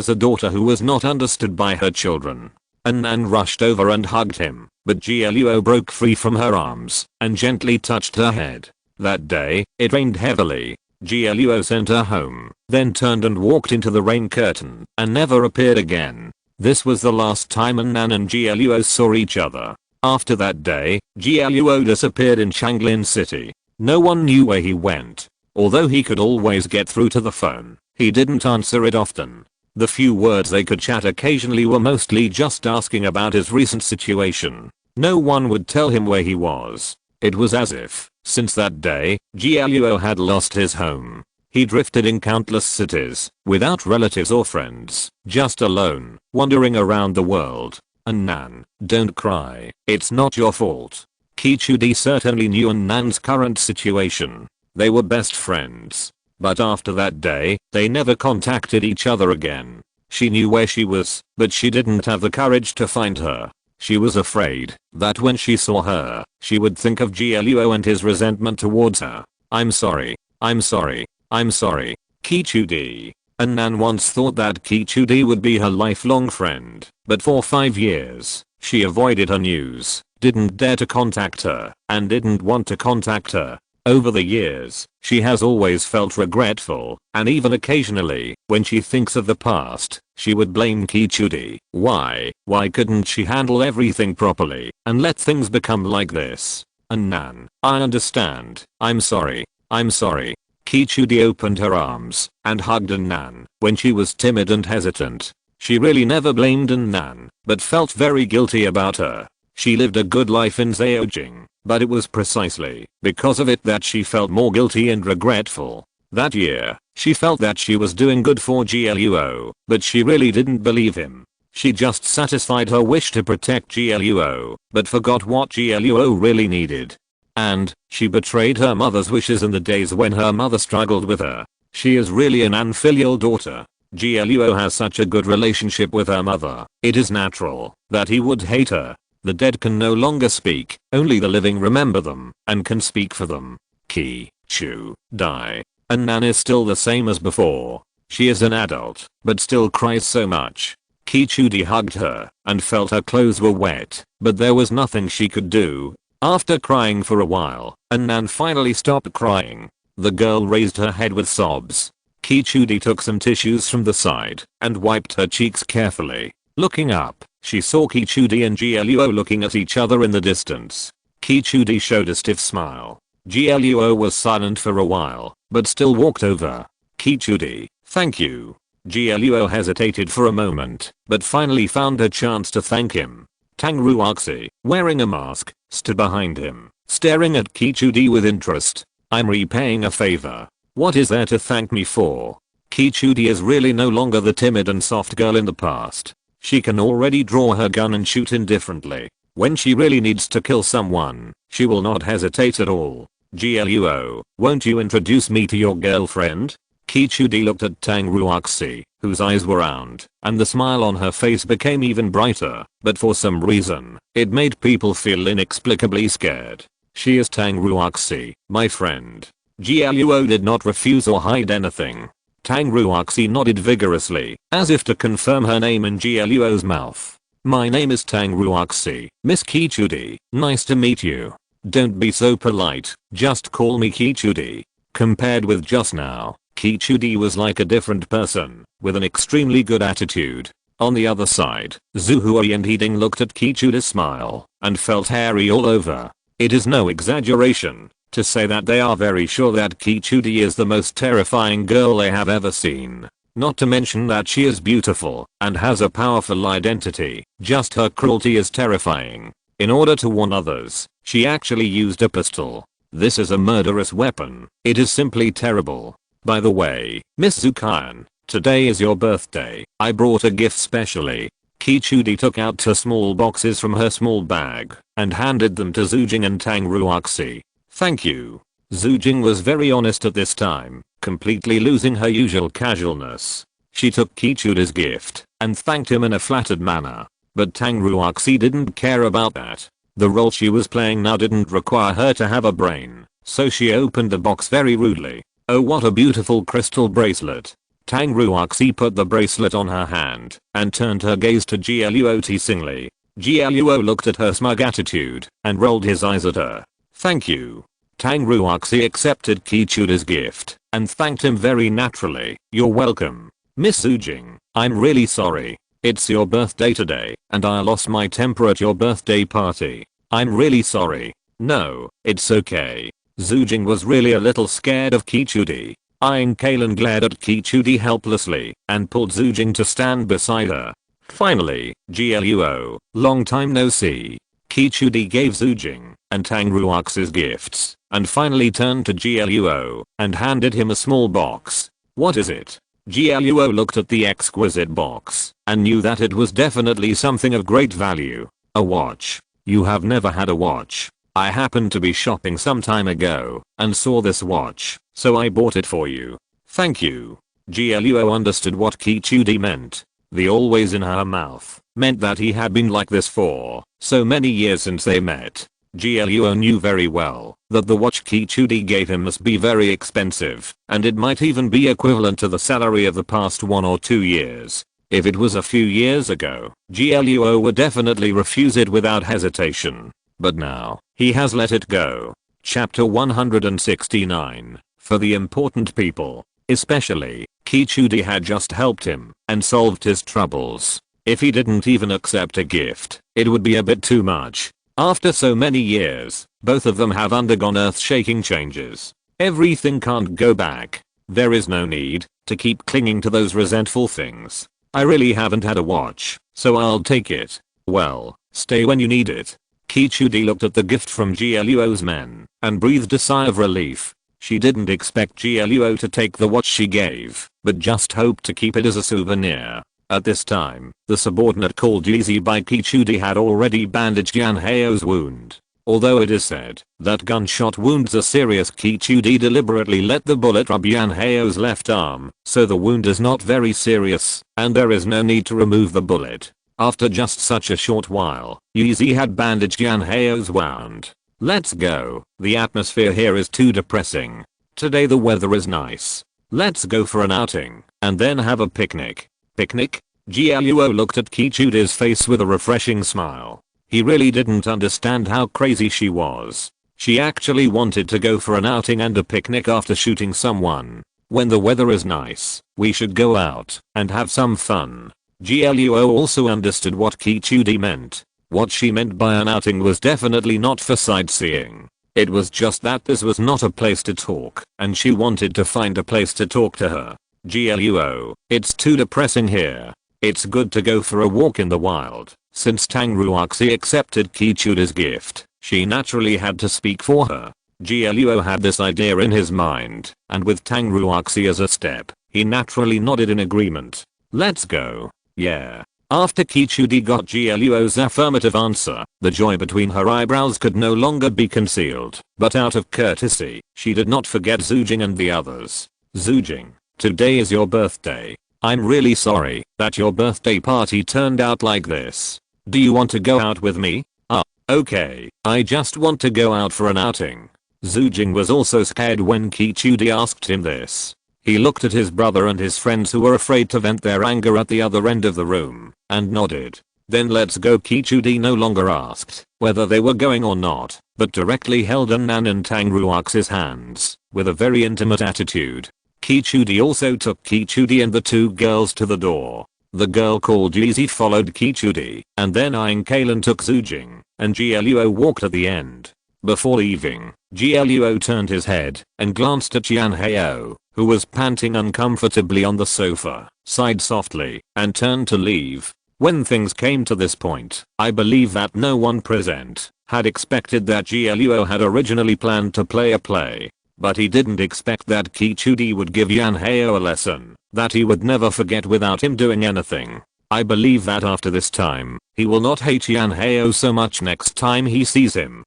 a daughter who was not understood by her children. Annan rushed over and hugged him, but GLUO broke free from her arms and gently touched her head. That day, it rained heavily. GLUO sent her home, then turned and walked into the rain curtain and never appeared again. This was the last time Annan and GLUO saw each other. After that day, GLUO disappeared in Changlin City. No one knew where he went. Although he could always get through to the phone, he didn't answer it often. The few words they could chat occasionally were mostly just asking about his recent situation. No one would tell him where he was. It was as if, since that day, GLUO had lost his home. He drifted in countless cities, without relatives or friends, just alone, wandering around the world. Annan, don't cry, it's not your fault. Kichudi certainly knew Annan's current situation. They were best friends. But after that day, they never contacted each other again. She knew where she was, but she didn't have the courage to find her. She was afraid that when she saw her, she would think of GLUO and his resentment towards her. I'm sorry. I'm sorry. I'm sorry. Kichudi. Annan once thought that Kichudi would be her lifelong friend, but for 5 years, she avoided her news, didn't dare to contact her, and didn't want to contact her. Over the years, she has always felt regretful, and even occasionally, when she thinks of the past, she would blame Kichudi. Why couldn't she handle everything properly, and let things become like this? Annan, I understand. I'm sorry. I'm sorry. Kichudi opened her arms, and hugged Annan, when she was timid and hesitant. She really never blamed Annan, but felt very guilty about her. She lived a good life in Zhejiang, but it was precisely because of it that she felt more guilty and regretful. That year, she felt that she was doing good for GLUO, but she really didn't believe him. She just satisfied her wish to protect GLUO, but forgot what GLUO really needed. And, she betrayed her mother's wishes in the days when her mother struggled with her. She is really an unfilial daughter. GLUO has such a good relationship with her mother, it is natural that he would hate her. The dead can no longer speak, only the living remember them, and can speak for them. Ki-Chu die. And Nan is still the same as before. She is an adult, but still cries so much. Ki-Chu hugged her, and felt her clothes were wet, but there was nothing she could do. After crying for a while, Nan finally stopped crying. The girl raised her head with sobs. Ki-Chu took some tissues from the side, and wiped her cheeks carefully. Looking up, she saw Ki-Chu and GLUO looking at each other in the distance. Ki-Chu showed a stiff smile. GLUO was silent for a while, but still walked over. Ki-Chu, thank you. GLUO hesitated for a moment, but finally found a chance to thank him. Tang Ruoxi, wearing a mask, stood behind him, staring at Ki-Chu with interest. I'm repaying a favor. What is there to thank me for? Ki-Chu is really no longer the timid and soft girl in the past. She can already draw her gun and shoot indifferently. When she really needs to kill someone, she will not hesitate at all. GLUO, won't you introduce me to your girlfriend? Ki-Chu looked at Tang Ruoxi, whose eyes were round, and the smile on her face became even brighter, but for some reason, it made people feel inexplicably scared. She is Tang Ruoxi, my friend. GLUO did not refuse or hide anything. Tang Ruoxi nodded vigorously, as if to confirm her name in GLUO's mouth. My name is Tang Ruoxi, Miss Ki-Chu. Nice to meet you. Don't be so polite, just call me Ki-Chu. Compared with just now, Ki-Chu was like a different person, with an extremely good attitude. On the other side, Zuhui and Heeding looked at Ki-Chu's smile, and felt hairy all over. It is no exaggeration to say that they are very sure that Ki-Chu is the most terrifying girl they have ever seen. Not to mention that she is beautiful, and has a powerful identity, just her cruelty is terrifying. In order to warn others, she actually used a pistol. This is a murderous weapon. It is simply terrible. By the way, Miss Zukayan, today is your birthday. I brought a gift specially. Ki-Chu took out 2 small boxes from her small bag, and handed them to Zujing and Tang Ruoxi. Thank you. Zujing was very honest at this time, completely losing her usual casualness. She took Ki-Chu's gift, and thanked him in a flattered manner. But Tang Ruoxi didn't care about that. The role she was playing now didn't require her to have a brain, so she opened the box very rudely. Oh, what a beautiful crystal bracelet. Tang Ruoxi put the bracelet on her hand, and turned her gaze to GLUO teasingly. GLUO looked at her smug attitude, and rolled his eyes at her. Thank you. Tang Ruoxi accepted Ki-Chu's gift, and thanked him very naturally. You're welcome. Miss Zujing, I'm really sorry. It's your birthday today, and I lost my temper at your birthday party. I'm really sorry. No, it's okay. Zujing was really a little scared of Ki-Chu. Eyeing Kalen glared at Ki-Chu helplessly, and pulled Zujing to stand beside her. Finally, GLUO, long time no see. Ki-Chu gave Zujing and Tang Ruoxi's gifts, and finally turned to GLUO, and handed him a small box. What is it? GLUO looked at the exquisite box, and knew that it was definitely something of great value. A watch. You have never had a watch. I happened to be shopping some time ago, and saw this watch, so I bought it for you. Thank you. GLUO understood what Ki-Chu meant. The always in her mouth meant that he had been like this for so many years since they met. GLUO knew very well that the watch Ki-Chu gave him must be very expensive, and it might even be equivalent to the salary of the past 1 or 2 years. If it was a few years ago, GLUO would definitely refuse it without hesitation. But now, he has let it go. Chapter 169. For the important people. Especially, Ki-Chu had just helped him, and solved his troubles. If he didn't even accept a gift, it would be a bit too much. After so many years, both of them have undergone earth-shaking changes. Everything can't go back. There is no need to keep clinging to those resentful things. I really haven't had a watch, so I'll take it. Well, stay when you need it. Kichudi looked at the gift from GLUO's men and breathed a sigh of relief. She didn't expect GLUO to take the watch she gave, but just hoped to keep it as a souvenir. At this time, the subordinate called Yeezy by Kichudi had already bandaged Yanheo's wound. Although it is said that gunshot wounds are serious, Kichudi deliberately let the bullet rub Yanheo's left arm, so the wound is not very serious, and there is no need to remove the bullet. After just such a short while, Yeezy had bandaged Yanheo's wound. Let's go. The atmosphere here is too depressing. Today the weather is nice. Let's go for an outing, and then have a picnic. Picnic? GLUO looked at Kichudi's face with a refreshing smile. He really didn't understand how crazy she was. She actually wanted to go for an outing and a picnic after shooting someone. When the weather is nice, we should go out and have some fun. GLUO also understood what Kichudi meant. What she meant by an outing was definitely not for sightseeing. It was just that this was not a place to talk, and she wanted to find a place to talk to her. GLUO, it's too depressing here. It's good to go for a walk in the wild. Since Tang Ruoxi accepted Kichudi's gift, she naturally had to speak for her. GLUO had this idea in his mind, and with Tang Ruoxi as a step, he naturally nodded in agreement. Let's go. Yeah. After Kichudi got GLUO's affirmative answer, the joy between her eyebrows could no longer be concealed, but out of courtesy, she did not forget Zujing and the others. Zujing, today is your birthday. I'm really sorry that your birthday party turned out like this. Do you want to go out with me? Okay, I just want to go out for an outing. Zujing was also scared when Kichudi asked him this. He looked at his brother and his friends who were afraid to vent their anger at the other end of the room, and nodded. Then let's go. Kichudi no longer asked whether they were going or not, but directly held Nan and Tang Ruoxi's hands, with a very intimate attitude. Kichudi also took Kichudi and the two girls to the door. The girl called Yeezy followed Kichudi, and then eyeing Kalen took Zujing, and GLUO walked at the end. Before leaving, GLUO turned his head and glanced at Yanheo, who was panting uncomfortably on the sofa, sighed softly, and turned to leave. When things came to this point, I believe that no one present had expected that GLUO had originally planned to play a play. But he didn't expect that Kichudi would give Yanheo a lesson that he would never forget without him doing anything. I believe that after this time, he will not hate Yanheo so much next time he sees him.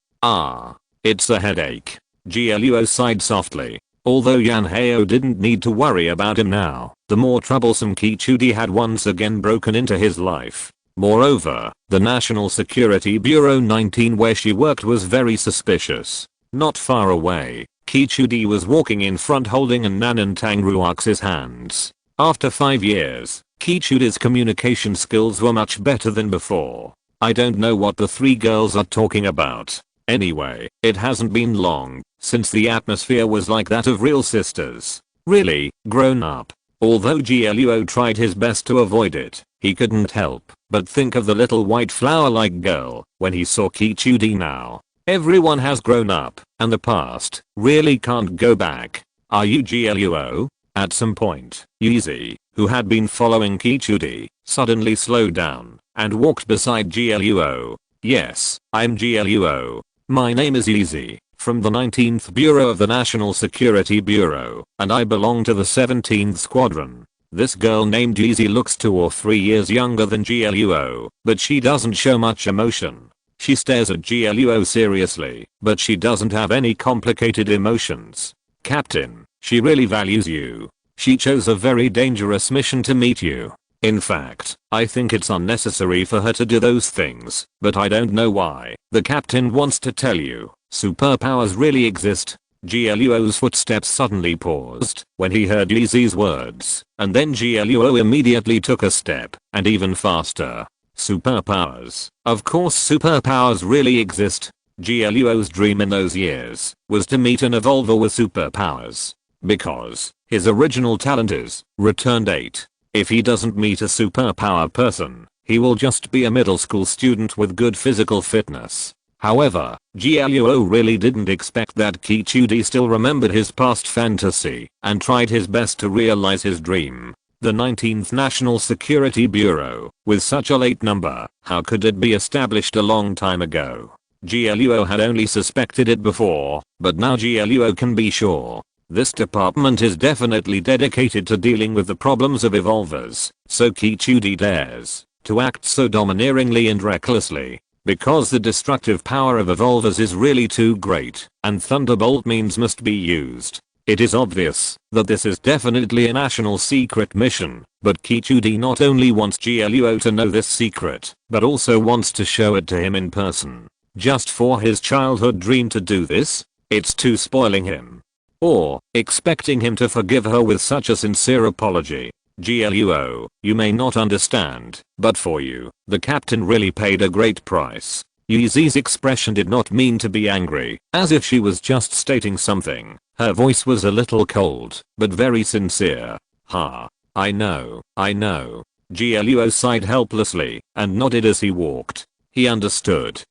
It's a headache. GLUO sighed softly. Although Yanheo didn't need to worry about him now, the more troublesome Kichudi had once again broken into his life. Moreover, the National Security Bureau 19 where she worked was very suspicious. Not far away, Kichudi was walking in front holding Nan and Tang Ruoxi's hands. After 5 years, Kichudi's communication skills were much better than before. I don't know what the three girls are talking about. Anyway, it hasn't been long since the atmosphere was like that of real sisters. Really, grown up. Although GLUO tried his best to avoid it, he couldn't help but think of the little white flower-like girl when he saw Kichudi now. Everyone has grown up, and the past really can't go back. Are you GLUO? At some point, Yeezy, who had been following Kichudi, suddenly slowed down and walked beside GLUO. Yes, I'm GLUO. My name is Yeezy, from the 19th Bureau of the National Security Bureau, and I belong to the 17th Squadron. This girl named Yeezy looks 2 or 3 years younger than GLUO, but she doesn't show much emotion. She stares at GLUO seriously, but she doesn't have any complicated emotions. Captain, she really values you. She chose a very dangerous mission to meet you. In fact, I think it's unnecessary for her to do those things, but I don't know why. The captain wants to tell you, superpowers really exist. GLUO's footsteps suddenly paused when he heard Yeezy's words, and then GLUO immediately took a step, and even faster. Superpowers. Of course superpowers really exist. GLUO's dream in those years was to meet an evolver with superpowers. Because his original talent is returned 8. If he doesn't meet a superpower person, he will just be a middle school student with good physical fitness. However, GLUO really didn't expect that Kichudi still remembered his past fantasy and tried his best to realize his dream. The 19th National Security Bureau, with such a late number, how could it be established a long time ago? GLUO had only suspected it before, but now GLUO can be sure. This department is definitely dedicated to dealing with the problems of evolvers, so Kichudi dares to act so domineeringly and recklessly. Because the destructive power of evolvers is really too great, and Thunderbolt means must be used. It is obvious that this is definitely a national secret mission, but Kichudi not only wants GLUO to know this secret, but also wants to show it to him in person. Just for his childhood dream to do this? It's too spoiling him. Or, expecting him to forgive her with such a sincere apology. GLUO, you may not understand, but for you, the captain really paid a great price. Yuzi's expression did not mean to be angry, as if she was just stating something. Her voice was a little cold, but very sincere. Ha. I know. GLUO sighed helplessly, and nodded as he walked. He understood.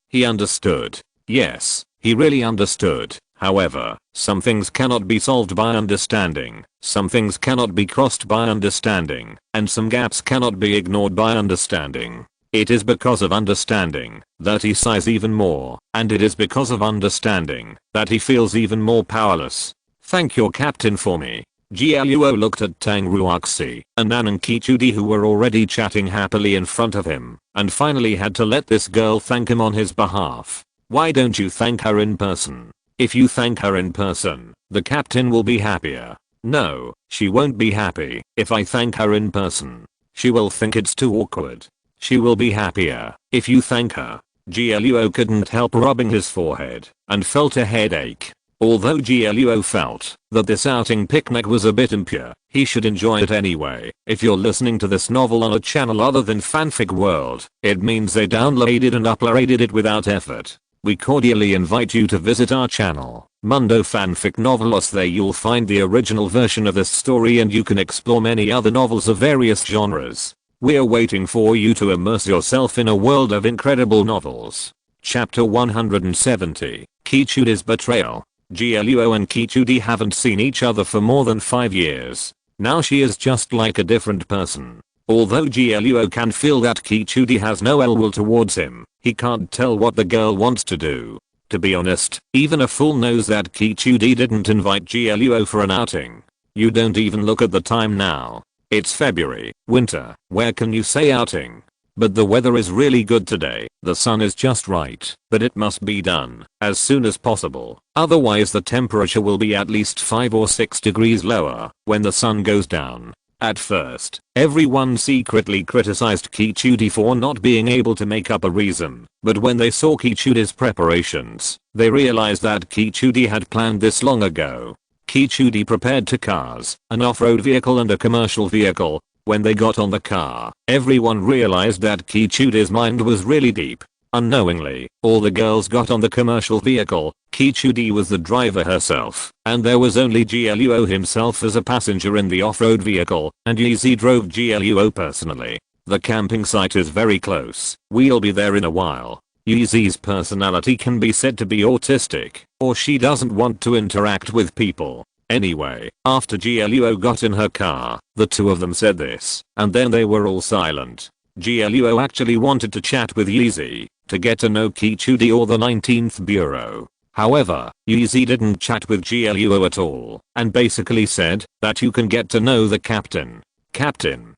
Yes, he really understood. However, some things cannot be solved by understanding, some things cannot be crossed by understanding, and some gaps cannot be ignored by understanding. It is because of understanding that he sighs even more, and it is because of understanding that he feels even more powerless. Thank your captain for me. GLUO looked at Tang Ruoxi and Nan and Kichudi, who were already chatting happily in front of him, and finally had to let this girl thank him on his behalf. Why don't you thank her in person? If you thank her in person, the captain will be happier. No, she won't be happy if I thank her in person. She will think it's too awkward. She will be happier if you thank her. GLUO couldn't help rubbing his forehead and felt a headache. Although GLUO felt that this outing picnic was a bit impure, he should enjoy it anyway. If you're listening to this novel on a channel other than Fanfic World, it means they downloaded and uploaded it without effort. We cordially invite you to visit our channel, Mundo Fanfic Novelos. There you'll find the original version of this story, and you can explore many other novels of various genres. We're waiting for you to immerse yourself in a world of incredible novels. Chapter 170, Kichudi's Betrayal. GLUO and Kichudi haven't seen each other for more than 5 years. Now she is just like a different person. Although GLUO can feel that Kichudi has no ill will towards him, he can't tell what the girl wants to do. To be honest, even a fool knows that Kichudi didn't invite GLUO for an outing. You don't even look at the time now. It's February, winter, where can you say outing? But the weather is really good today, the sun is just right, but it must be done as soon as possible. Otherwise the temperature will be at least 5 or 6 degrees lower when the sun goes down. At first, everyone secretly criticized Kichudi for not being able to make up a reason, but when they saw Kichudi's preparations, they realized that Kichudi had planned this long ago. Kichudi prepared 2 cars, an off-road vehicle and a commercial vehicle. When they got on the car, everyone realized that Kichudi's mind was really deep. Unknowingly, all the girls got on the commercial vehicle, Kichudi was the driver herself, and there was only GLUO himself as a passenger in the off-road vehicle, and Yeezy drove GLUO personally. The camping site is very close, we'll be there in a while. Yeezy's personality can be said to be autistic, or she doesn't want to interact with people. Anyway, after GLUO got in her car, the two of them said this, and then they were all silent. GLUO actually wanted to chat with Yeezy, to get to know Kichudi or the 19th Bureau. However, Yeezy didn't chat with GLUO at all, and basically said that you can get to know the captain. Captain,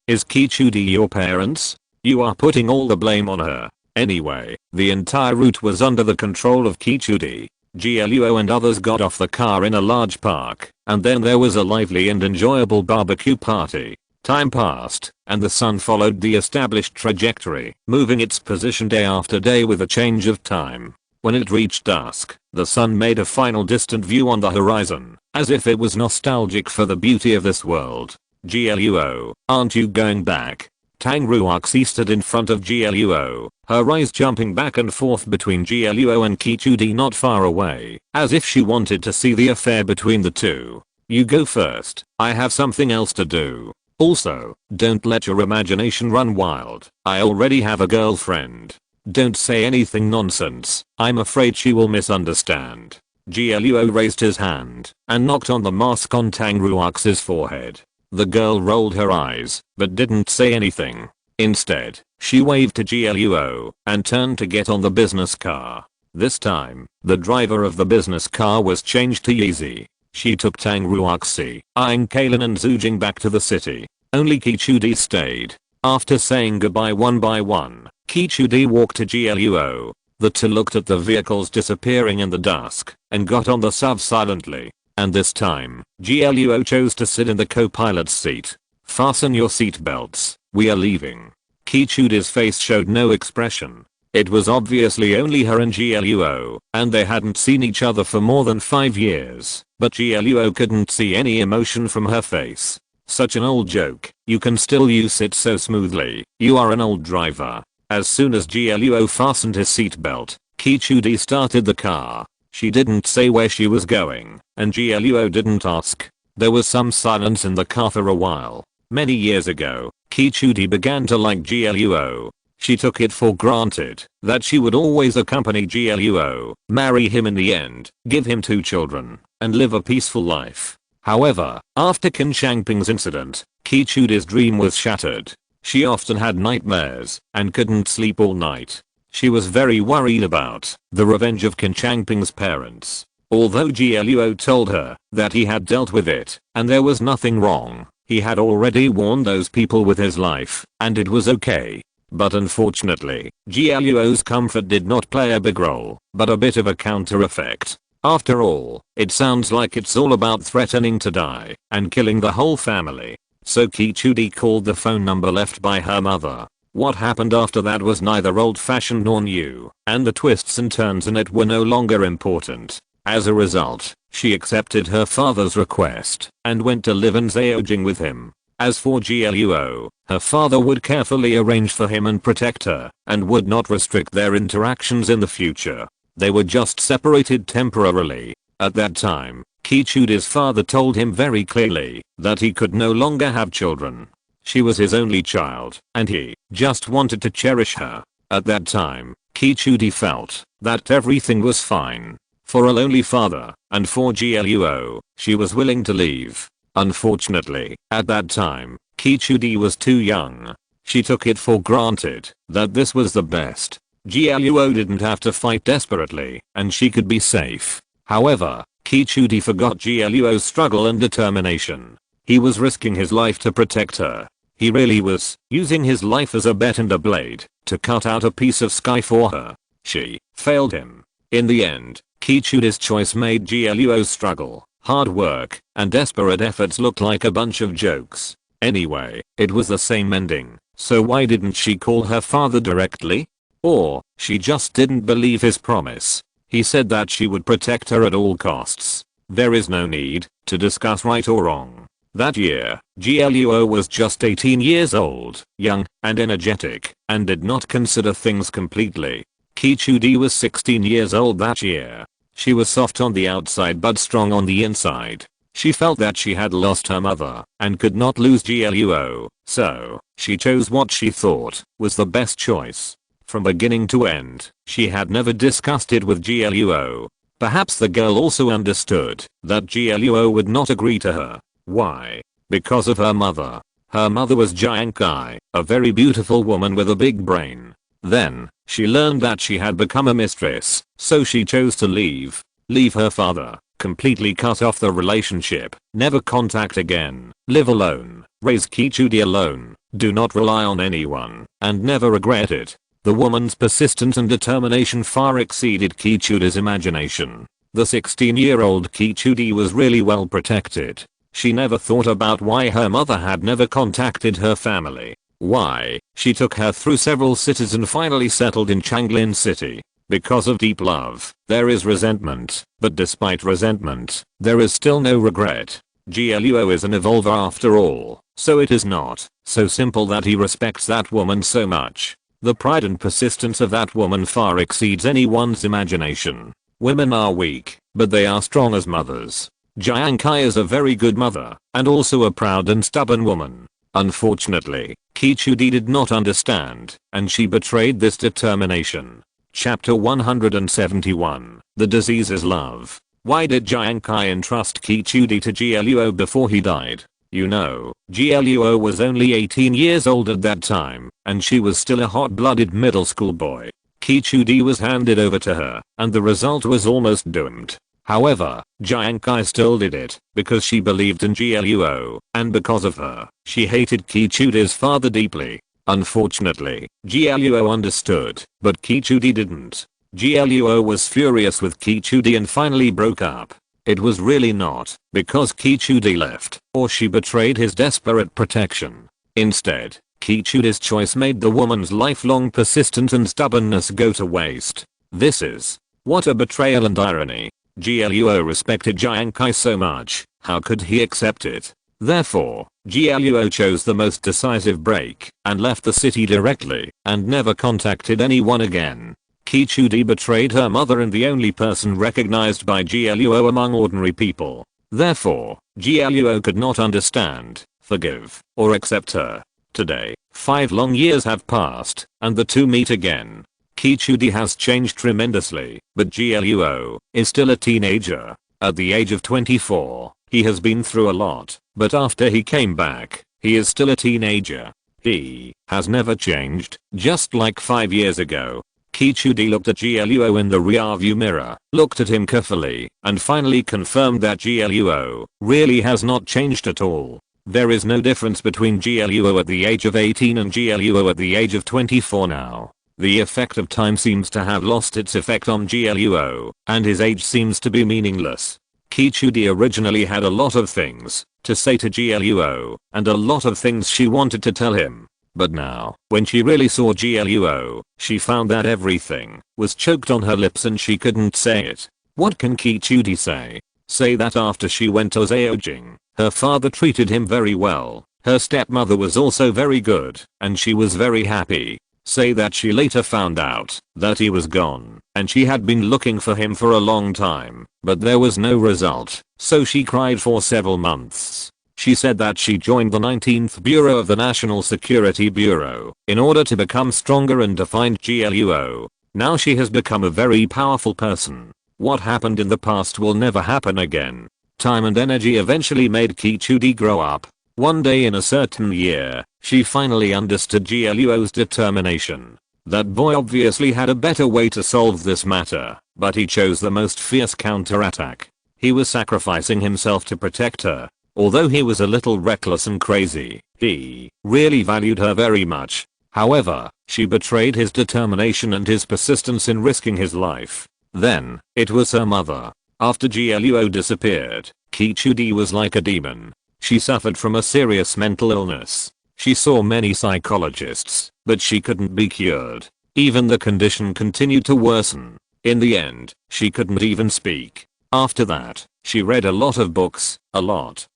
is Kichudi your parents? You are putting all the blame on her. Anyway, the entire route was under the control of Kichudi. GLUO and others got off the car in a large park, and then there was a lively and enjoyable barbecue party. Time passed, and the sun followed the established trajectory, moving its position day after day with a change of time. When it reached dusk, the sun made a final distant view on the horizon, as if it was nostalgic for the beauty of this world. GLUO, aren't you going back? Tang Ruoxi stood in front of GLUO, her eyes jumping back and forth between GLUO and Kichudi not far away, as if she wanted to see the affair between the two. You go first, I have something else to do. Also, don't let your imagination run wild. I already have a girlfriend. Don't say anything nonsense, I'm afraid she will misunderstand. GLUO raised his hand and knocked on the mask on Tang Ruoxi's forehead. The girl rolled her eyes, but didn't say anything. Instead, she waved to GLUO and turned to get on the business car. This time, the driver of the business car was changed to Yeezy. She took Tang Ruoxi, eyeing Kalen and zooging back to the city. Only Kichudi stayed. After saying goodbye one by one, Kichudi walked to GLUO. The two looked at the vehicles disappearing in the dusk and got on the SUV silently. And this time, GLUO chose to sit in the co-pilot's seat. Fasten your seatbelts, we are leaving. Kichudi's face showed no expression. It was obviously only her and GLUO, and they hadn't seen each other for more than 5 years, but GLUO couldn't see any emotion from her face. Such an old joke, you can still use it so smoothly, you are an old driver. As soon as GLUO fastened his seatbelt, Kichudi started the car. She didn't say where she was going, and GLUO didn't ask. There was some silence in the car for a while. Many years ago, Kichudi began to like GLUO. She took it for granted that she would always accompany GLUO, marry him in the end, give him 2 children, and live a peaceful life. However, after Qin Shangping's incident, Kichudi's dream was shattered. She often had nightmares and couldn't sleep all night. She was very worried about the revenge of Qin Shangping's parents. Although GLUO told her that he had dealt with it and there was nothing wrong, he had already warned those people with his life, and it was okay. But unfortunately, GLUO's comfort did not play a big role, but a bit of a counter effect. After all, it sounds like it's all about threatening to die and killing the whole family. So Kichudi called the phone number left by her mother. What happened after that was neither old-fashioned nor new, and the twists and turns in it were no longer important. As a result, she accepted her father's request and went to live in Zhejiang with him. As for GLUO, her father would carefully arrange for him and protect her, and would not restrict their interactions in the future. They were just separated temporarily. At that time, Kichudi's father told him very clearly that he could no longer have children. She was his only child, and he just wanted to cherish her. At that time, Kichudi felt that everything was fine. For a lonely father, and for GLUO, she was willing to leave. Unfortunately, at that time, Kichudi was too young. She took it for granted that this was the best. GLUO didn't have to fight desperately, and she could be safe. However, Kichudi forgot GLUO's struggle and determination. He was risking his life to protect her. He really was, using his life as a bet and a blade to cut out a piece of sky for her. She failed him. In the end, Kichudi's choice made GLUO's struggle, hard work, and desperate efforts look like a bunch of jokes. Anyway, it was the same ending, so why didn't she call her father directly? Or, she just didn't believe his promise. He said that she would protect her at all costs. There is no need to discuss right or wrong. That year, GLUO was just 18 years old, young and energetic, and did not consider things completely. Kichudi was 16 years old that year. She was soft on the outside but strong on the inside. She felt that she had lost her mother and could not lose GLUO, so she chose what she thought was the best choice. From beginning to end, she had never discussed it with GLUO. Perhaps the girl also understood that GLUO would not agree to her. Why? Because of her mother. Her mother was Jiang Kai, a very beautiful woman with a big brain. Then, she learned that she had become a mistress, so she chose to leave. Leave her father, completely cut off the relationship, never contact again, live alone, raise Kichudi alone, do not rely on anyone, and never regret it. The woman's persistence and determination far exceeded Kichudi's imagination. The 16-year-old Kichudi was really well protected. She never thought about why her mother had never contacted her family. Why, she took her through several cities and finally settled in Changlin City. Because of deep love, there is resentment, but despite resentment, there is still no regret. GLUO is an evolver after all, so it is not so simple that he respects that woman so much. The pride and persistence of that woman far exceeds anyone's imagination. Women are weak, but they are strong as mothers. Jiang Kai is a very good mother, and also a proud and stubborn woman. Unfortunately, Kichudi did not understand, and she betrayed this determination. Chapter 171. The disease is love. Why did Jiang Kai entrust Kichudi to GLUO before he died? You know, GLUO was only 18 years old at that time, and she was still a hot-blooded middle school boy. Kichudi was handed over to her, and the result was almost doomed. However, Jiankai still did it, because she believed in GLUO, and because of her, she hated Kichudi's father deeply. Unfortunately, GLUO understood, but Kichudi didn't. GLUO was furious with Kichudi and finally broke up. It was really not because Kichudi left or she betrayed his desperate protection. Instead, Kichudi's choice made the woman's lifelong persistence and stubbornness go to waste. This is what a betrayal and irony. GLUO respected Jiankai so much, how could he accept it? Therefore, GLUO chose the most decisive break and left the city directly and never contacted anyone again. Kichudi betrayed her mother and the only person recognized by GLUO among ordinary people. Therefore, GLUO could not understand, forgive, or accept her. Today, 5 long years have passed, and the two meet again. Kichudi has changed tremendously, but GLUO is still a teenager. At the age of 24, he has been through a lot, but after he came back, he is still a teenager. He has never changed, just like 5 years ago. Kichudi looked at GLUO in the rearview mirror, looked at him carefully, and finally confirmed that GLUO really has not changed at all. There is no difference between GLUO at the age of 18 and GLUO at the age of 24 now. The effect of time seems to have lost its effect on GLUO, and his age seems to be meaningless. Kichudi originally had a lot of things to say to GLUO, and a lot of things she wanted to tell him. But now, when she really saw GLUO, she found that everything was choked on her lips and she couldn't say it. What can Kichudi say? Say that after she went to Zaojing, her father treated him very well, her stepmother was also very good, and she was very happy. Say that she later found out that he was gone, and she had been looking for him for a long time, but there was no result, so she cried for several months. She said that she joined the 19th Bureau of the National Security Bureau in order to become stronger and to find GLUO. Now she has become a very powerful person. What happened in the past will never happen again. Time and energy eventually made Kichudi grow up. One day in a certain year, she finally understood GLUO's determination. That boy obviously had a better way to solve this matter, but he chose the most fierce counterattack. He was sacrificing himself to protect her. Although he was a little reckless and crazy, he really valued her very much. However, she betrayed his determination and his persistence in risking his life. Then, it was her mother. After GLUO disappeared, Kichudi was like a demon. She suffered from a serious mental illness. She saw many psychologists, but she couldn't be cured. Even the condition continued to worsen. In the end, she couldn't even speak. After that, she read a lot of books, a lot.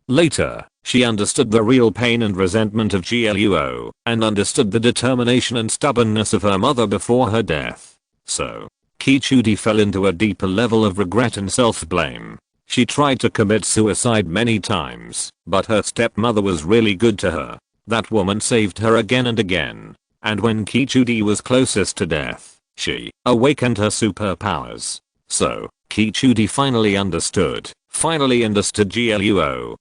Later, she understood the real pain and resentment of GLUO, and understood the determination and stubbornness of her mother before her death. So, Kichudi fell into a deeper level of regret and self-blame. She tried to commit suicide many times, but her stepmother was really good to her. That woman saved her again and again. And when Kichudi was closest to death, she awakened her superpowers. So, Kichudi finally understood GLUO.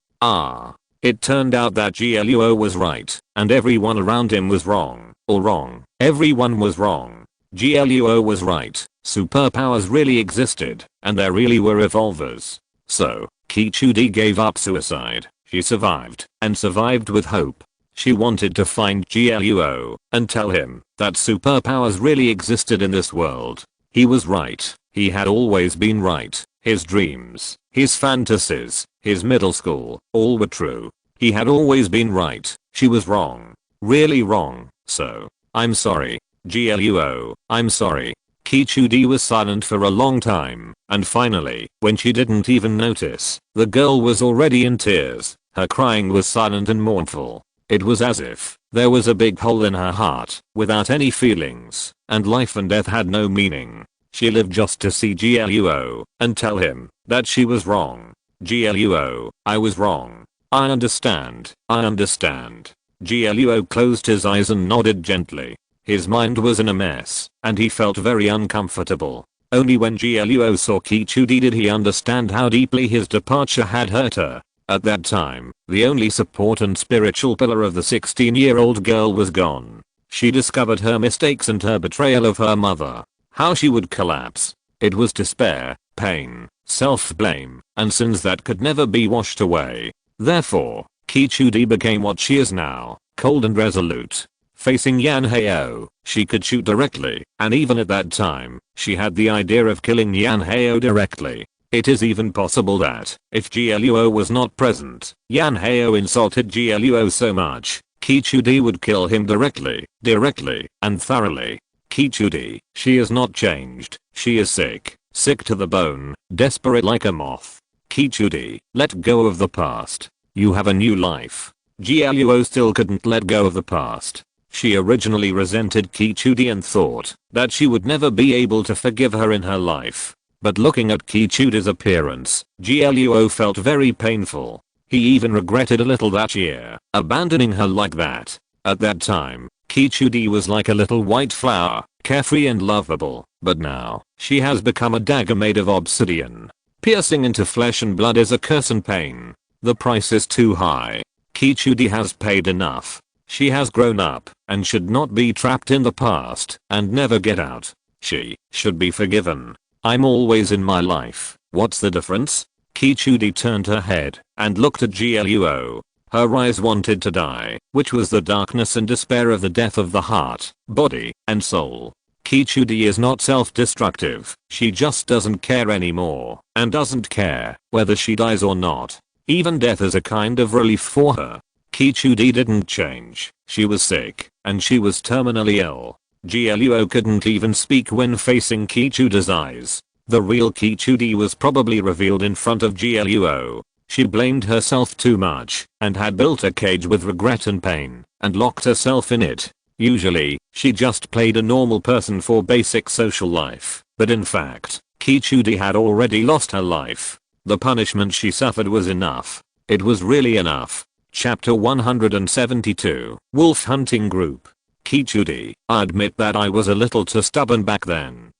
It turned out that GLUO was right, and everyone around him was wrong. All wrong. Everyone was wrong. GLUO was right. Superpowers really existed, and there really were evolvers. So, Kichudi gave up suicide. She survived, and survived with hope. She wanted to find GLUO, and tell him that superpowers really existed in this world. He was right. He had always been right. His dreams, his fantasies, his middle school, all were true. He had always been right. She was wrong. Really wrong. So, I'm sorry. GLUO, I'm sorry. Kichudi was silent for a long time, and finally, when she didn't even notice, the girl was already in tears. Her crying was silent and mournful. It was as if there was a big hole in her heart, without any feelings, and life and death had no meaning. She lived just to see GLUO, and tell him that she was wrong. GLUO, I was wrong. I understand. GLUO closed his eyes and nodded gently. His mind was in a mess, and he felt very uncomfortable. Only when GLUO saw Kichudi did he understand how deeply his departure had hurt her. At that time, the only support and spiritual pillar of the 16-year-old girl was gone. She discovered her mistakes and her betrayal of her mother. How she would collapse. It was despair, pain, self-blame, and sins that could never be washed away. Therefore, Kichudi became what she is now, cold and resolute. Facing Yan Heo, she could shoot directly, and even at that time, she had the idea of killing Yan Heo directly. It is even possible that, if Gluo was not present, Yan Heo insulted Gluo so much, Kichudi would kill him directly, and thoroughly. Kichudi, she is not changed, she is sick to the bone, desperate like a moth. Kichudi, let go of the past. You have a new life. Gluo still couldn't let go of the past. She originally resented Kichudi and thought that she would never be able to forgive her in her life. But looking at Kichudi's appearance, Gluo felt very painful. He even regretted a little that year, abandoning her like that. At that time, Kichudi was like a little white flower, carefree and lovable, but now, she has become a dagger made of obsidian. Piercing into flesh and blood is a curse and pain. The price is too high. Kichudi has paid enough. She has grown up, and should not be trapped in the past, and never get out. She should be forgiven. I'm always in my life, what's the difference? Kichudi turned her head, and looked at Gluo. Her eyes wanted to die, which was the darkness and despair of the death of the heart, body, and soul. Kichudi is not self-destructive, she just doesn't care anymore, and doesn't care whether she dies or not. Even death is a kind of relief for her. Kichudi didn't change, she was sick, and she was terminally ill. Gluo couldn't even speak when facing Kichudi's eyes. The real Kichudi was probably revealed in front of Gluo. She blamed herself too much, and had built a cage with regret and pain, and locked herself in it. Usually, she just played a normal person for basic social life, but in fact, Kichudi had already lost her life. The punishment she suffered was enough. It was really enough. Chapter 172, Wolf Hunting Group. Kichudi, I admit that I was a little too stubborn back then.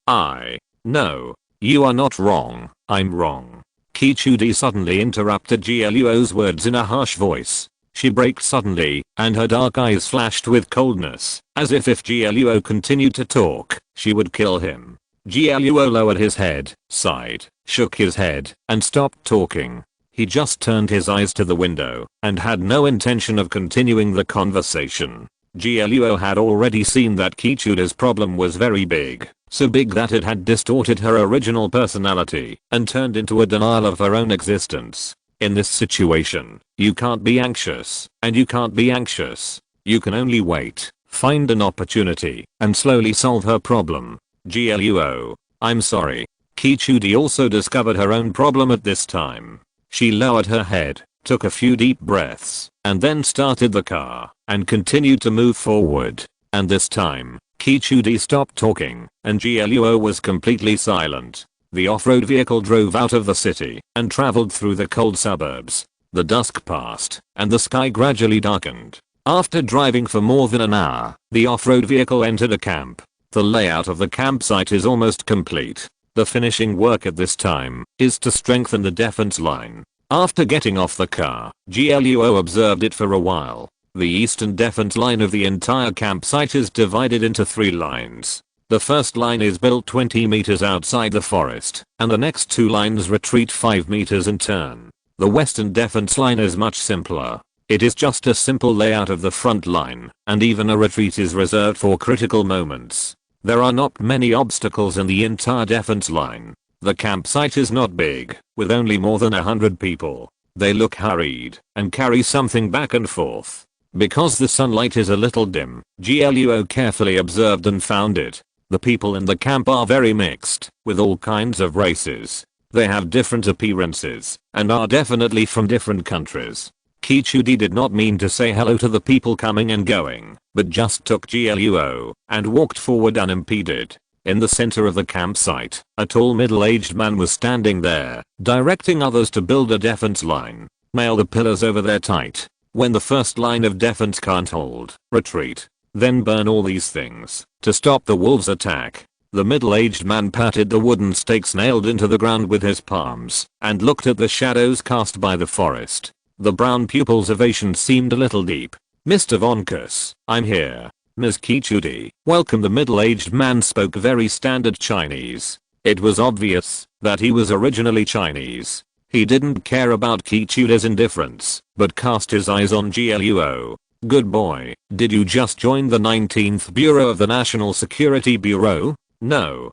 No. You are not wrong, I'm wrong. Kichudi suddenly interrupted Gluo's words in a harsh voice. She braked suddenly, and her dark eyes flashed with coldness, as if Gluo continued to talk, she would kill him. Gluo lowered his head, sighed, shook his head, and stopped talking. He just turned his eyes to the window, and had no intention of continuing the conversation. Gluo had already seen that Kichudi's problem was very big, so big that it had distorted her original personality, and turned into a denial of her own existence. In this situation, you can't be anxious, and you can't be anxious. You can only wait, find an opportunity, and slowly solve her problem. Gluo, I'm sorry. Kichudi also discovered her own problem at this time. She lowered her head, took a few deep breaths, and then started the car, and continued to move forward. And this time, Kichudi stopped talking, and Gluo was completely silent. The off-road vehicle drove out of the city, and traveled through the cold suburbs. The dusk passed, and the sky gradually darkened. After driving for more than an hour, the off-road vehicle entered a camp. The layout of the campsite is almost complete. The finishing work at this time is to strengthen the defense line. After getting off the car, Gluo observed it for a while. The eastern defense line of the entire campsite is divided into 3 lines. The first line is built 20 meters outside the forest, and the next 2 lines retreat 5 meters and turn. The western defense line is much simpler. It is just a simple layout of the front line, and even a retreat is reserved for critical moments. There are not many obstacles in the entire defense line. The campsite is not big, with only more than 100 people. They look hurried, and carry something back and forth. Because the sunlight is a little dim, Gluo carefully observed and found it. The people in the camp are very mixed, with all kinds of races. They have different appearances, and are definitely from different countries. Kichudi did not mean to say hello to the people coming and going, but just took Gluo, and walked forward unimpeded. In the center of the campsite, a tall middle-aged man was standing there, directing others to build a defense line. Nail the pillars over there tight. When the first line of defense can't hold, retreat. Then burn all these things, to stop the wolves' attack. The middle-aged man patted the wooden stakes nailed into the ground with his palms, and looked at the shadows cast by the forest. The brown pupils of Asian seemed a little deep. Mr. Vonkus, I'm here. Ms. Kichudi, welcome. The middle-aged man spoke very standard Chinese. It was obvious that he was originally Chinese. He didn't care about Kichudi's indifference, but cast his eyes on Gluo. Good boy, did you just join the 19th Bureau of the National Security Bureau? No,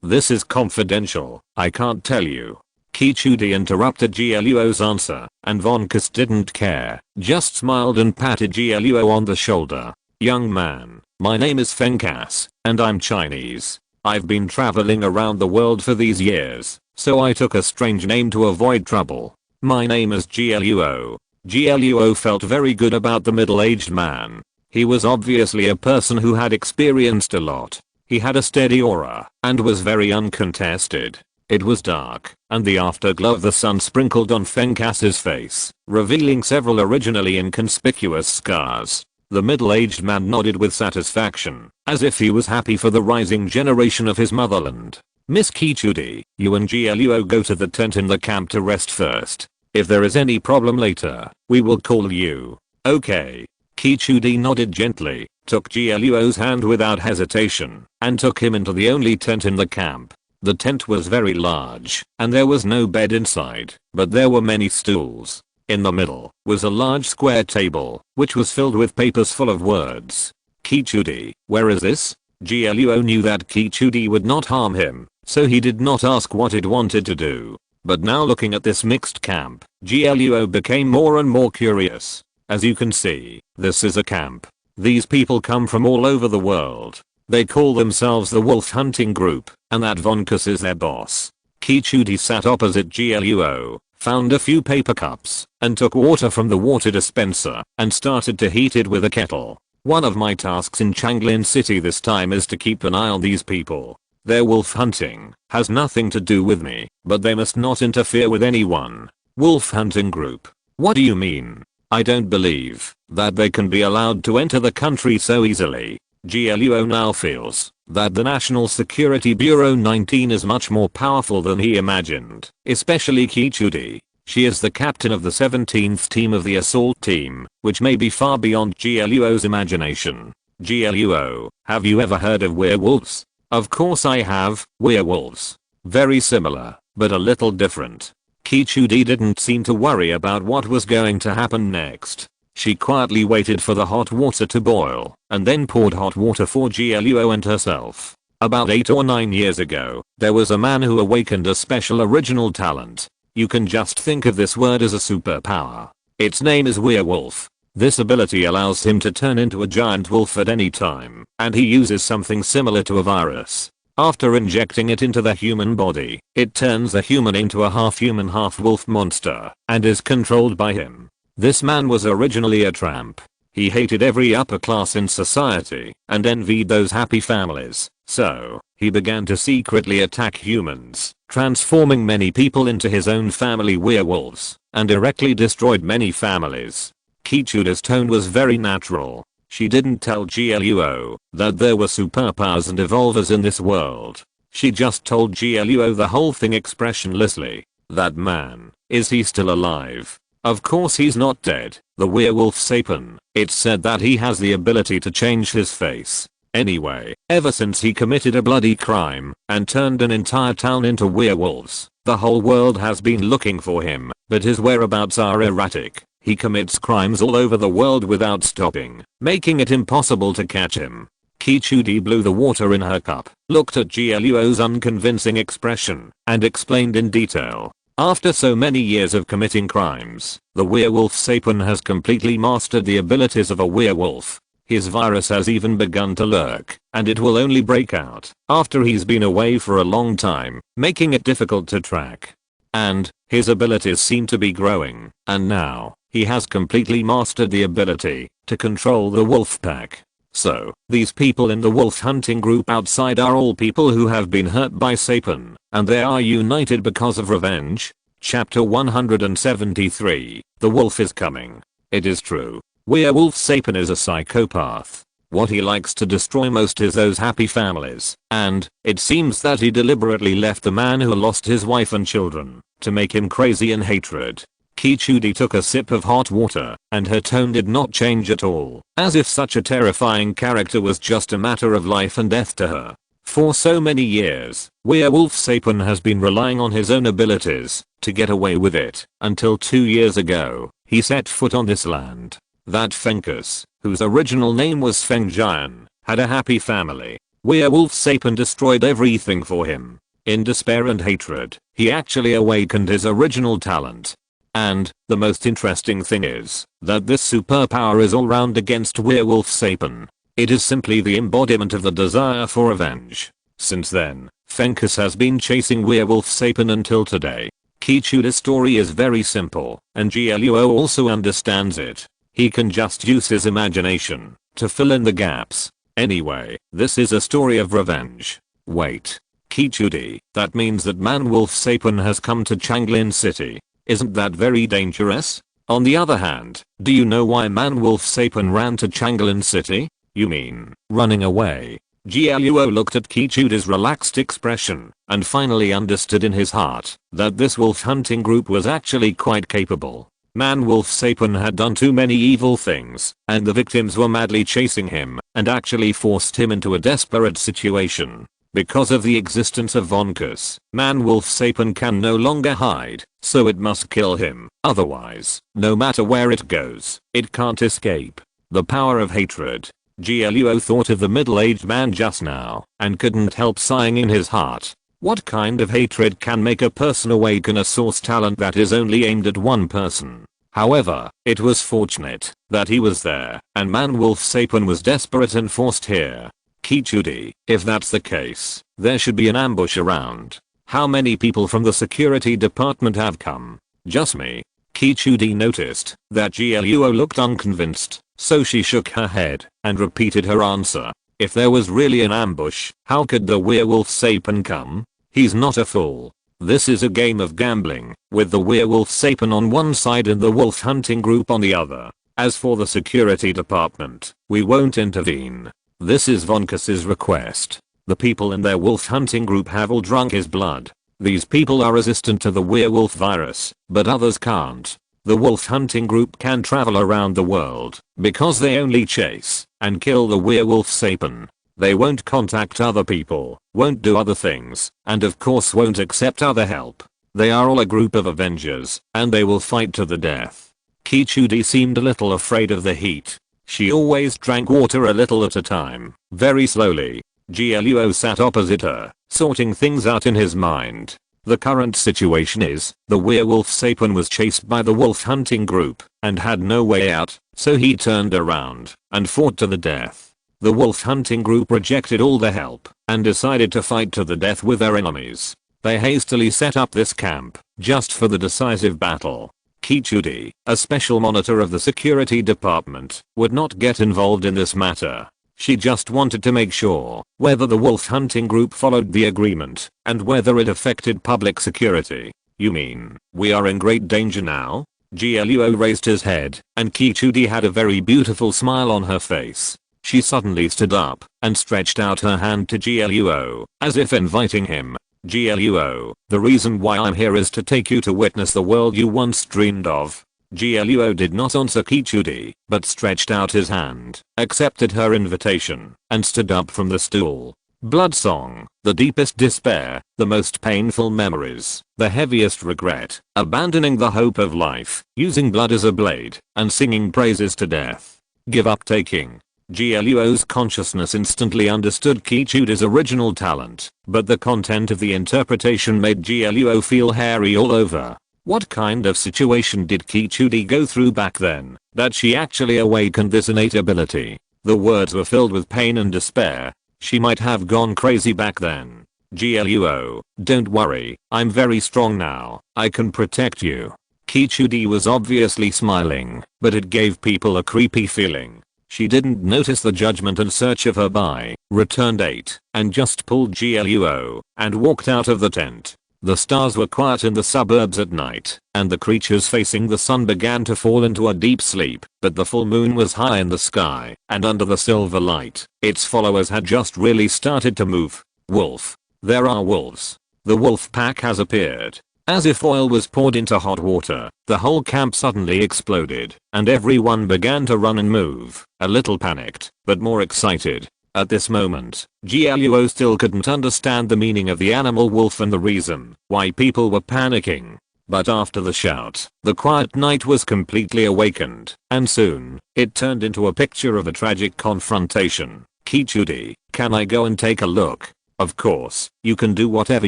This is confidential, I can't tell you. Kichudi interrupted Gluo's answer, and Vonkus didn't care, just smiled and patted Gluo on the shoulder. Young man, my name is Fengkas, and I'm Chinese. I've been traveling around the world for these years, so I took a strange name to avoid trouble. My name is Gluo. Gluo felt very good about the middle-aged man. He was obviously a person who had experienced a lot. He had a steady aura, and was very uncontested. It was dark, and the afterglow of the sun sprinkled on Fengkas's face, revealing several originally inconspicuous scars. The middle-aged man nodded with satisfaction, as if he was happy for the rising generation of his motherland. Miss Kichudi, you and Gluo go to the tent in the camp to rest first. If there is any problem later, we will call you. Okay. Kichudi nodded gently, took Gluo's hand without hesitation, and took him into the only tent in the camp. The tent was very large, and there was no bed inside, but there were many stools. In the middle was a large square table, which was filled with papers full of words. Kichudi, where is this? Gluo knew that Kichudi would not harm him, so he did not ask what it wanted to do. But now looking at this mixed camp, Gluo became more and more curious. As you can see, this is a camp. These people come from all over the world. They call themselves the Wolf Hunting Group, and that Vonkus is their boss. Kichudi sat opposite Gluo, found a few paper cups, and took water from the water dispenser, and started to heat it with a kettle. One of my tasks in Changlin City this time is to keep an eye on these people. Their wolf hunting has nothing to do with me, but they must not interfere with anyone. Wolf Hunting Group. What do you mean? I don't believe that they can be allowed to enter the country so easily. Gluo now feels that the National Security Bureau 19 is much more powerful than he imagined, especially Kichudi. She is the captain of the 17th team of the assault team, which may be far beyond Gluo's imagination. Gluo, have you ever heard of werewolves? Of course I have. Werewolves. Very similar, but a little different. Kichudi didn't seem to worry about what was going to happen next. She quietly waited for the hot water to boil, and then poured hot water for Gluo and herself. About 8 or 9 years ago, there was a man who awakened a special original talent. You can just think of this word as a superpower. Its name is werewolf. This ability allows him to turn into a giant wolf at any time, and he uses something similar to a virus. After injecting it into the human body, it turns the human into a half-human half-wolf monster, and is controlled by him. This man was originally a tramp. He hated every upper class in society, and envied those happy families, so he began to secretly attack humans, transforming many people into his own family werewolves, and directly destroyed many families. Kichudi's tone was very natural. She didn't tell Gluo that there were superpowers and evolvers in this world. She just told Gluo the whole thing expressionlessly. That man, is he still alive? Of course he's not dead. The werewolf Sapin. It's said that he has the ability to change his face. Anyway, ever since he committed a bloody crime and turned an entire town into werewolves, the whole world has been looking for him, but his whereabouts are erratic. He commits crimes all over the world without stopping, making it impossible to catch him. Kichudi blew the water in her cup, looked at Gluo's unconvincing expression, and explained in detail. After so many years of committing crimes, the werewolf Sapin has completely mastered the abilities of a werewolf. His virus has even begun to lurk, and it will only break out after he's been away for a long time, making it difficult to track. And his abilities seem to be growing, and now he has completely mastered the ability to control the wolf pack. So, these people in the wolf hunting group outside are all people who have been hurt by Sapin, and they are united because of revenge. Chapter 173. The wolf is coming. It is true. Werewolf Sapin is a psychopath. What he likes to destroy most is those happy families, and it seems that he deliberately left the man who lost his wife and children to make him crazy in hatred. Kichudi took a sip of hot water, and her tone did not change at all, as if such a terrifying character was just a matter of life and death to her. For so many years, Werewolf Sapien has been relying on his own abilities to get away with it, until 2 years ago, he set foot on this land. That Fenkus, whose original name was Feng Jian, had a happy family. Werewolf Sapien destroyed everything for him. In despair and hatred, he actually awakened his original talent. And, the most interesting thing is, that this superpower is all round against Werewolf Sapien. It is simply the embodiment of the desire for revenge. Since then, Fenkus has been chasing Werewolf Sapien until today. Kichudi's story is very simple, and GLUO also understands it. He can just use his imagination to fill in the gaps. Anyway, this is a story of revenge. Wait. Kichudi, that means that Man-Wolf Sapien has come to Changlin City. Isn't that very dangerous? On the other hand, do you know why Man-Wolf Sapien ran to Changlin City? You mean, running away? GLUO looked at Kichudi's relaxed expression, and finally understood in his heart that this wolf hunting group was actually quite capable. Man-Wolf Sapien had done too many evil things, and the victims were madly chasing him, and actually forced him into a desperate situation. Because of the existence of Vonkus, Man-Wolf Sapien can no longer hide, so it must kill him. Otherwise, no matter where it goes, it can't escape. The power of hatred. GLUO thought of the middle-aged man just now, and couldn't help sighing in his heart. What kind of hatred can make a person awaken a source talent that is only aimed at one person? However, it was fortunate that he was there, and Man-Wolf Sapien was desperate and forced here. Kichudi, if that's the case, there should be an ambush around. How many people from the security department have come? Just me. Kichudi noticed that GLUO looked unconvinced, so she shook her head and repeated her answer. If there was really an ambush, how could the Werewolf Sapien come? He's not a fool. This is a game of gambling, with the Werewolf Sapien on one side and the wolf hunting group on the other. As for the security department, we won't intervene. This is Vonkus's request. The people in their wolf hunting group have all drunk his blood. These people are resistant to the werewolf virus, but others can't. The wolf hunting group can travel around the world because they only chase and kill the Werewolf Sapien. They won't contact other people, won't do other things, and of course won't accept other help. They are all a group of avengers, and they will fight to the death. Kichudi seemed a little afraid of the heat. She always drank water a little at a time, very slowly. GLUO sat opposite her, sorting things out in his mind. The current situation is, the Werewolf Sapien was chased by the wolf hunting group, and had no way out, so he turned around, and fought to the death. The wolf hunting group rejected all the help, and decided to fight to the death with their enemies. They hastily set up this camp, just for the decisive battle. Kichudi, a special monitor of the security department, would not get involved in this matter. She just wanted to make sure whether the wolf hunting group followed the agreement, and whether it affected public security. You mean, we are in great danger now? GLUO raised his head, and Kichudi had a very beautiful smile on her face. She suddenly stood up, and stretched out her hand to GLUO, as if inviting him. GLUO, the reason why I'm here is to take you to witness the world you once dreamed of. GLUO did not answer Kichudi, but stretched out his hand, accepted her invitation, and stood up from the stool. Blood song, the deepest despair, the most painful memories, the heaviest regret, abandoning the hope of life, using blood as a blade, and singing praises to death. Give up taking. GLUO's consciousness instantly understood Kichudi's original talent, but the content of the interpretation made GLUO feel hairy all over. What kind of situation did Kichudi go through back then, that she actually awakened this innate ability? The words were filled with pain and despair. She might have gone crazy back then. GLUO, don't worry, I'm very strong now, I can protect you. Kichudi was obviously smiling, but it gave people a creepy feeling. She didn't notice the judgment and search of her by, returned 8, and just pulled GLUO, and walked out of the tent. The stars were quiet in the suburbs at night, and the creatures facing the sun began to fall into a deep sleep, but the full moon was high in the sky, and under the silver light, its followers had just really started to move. Wolf. There are wolves. The wolf pack has appeared. As if oil was poured into hot water, the whole camp suddenly exploded, and everyone began to run and move, a little panicked, but more excited. At this moment, GLUO still couldn't understand the meaning of the animal wolf and the reason why people were panicking. But after the shout, the quiet night was completely awakened, and soon, it turned into a picture of a tragic confrontation. Kichudi, can I go and take a look? Of course, you can do whatever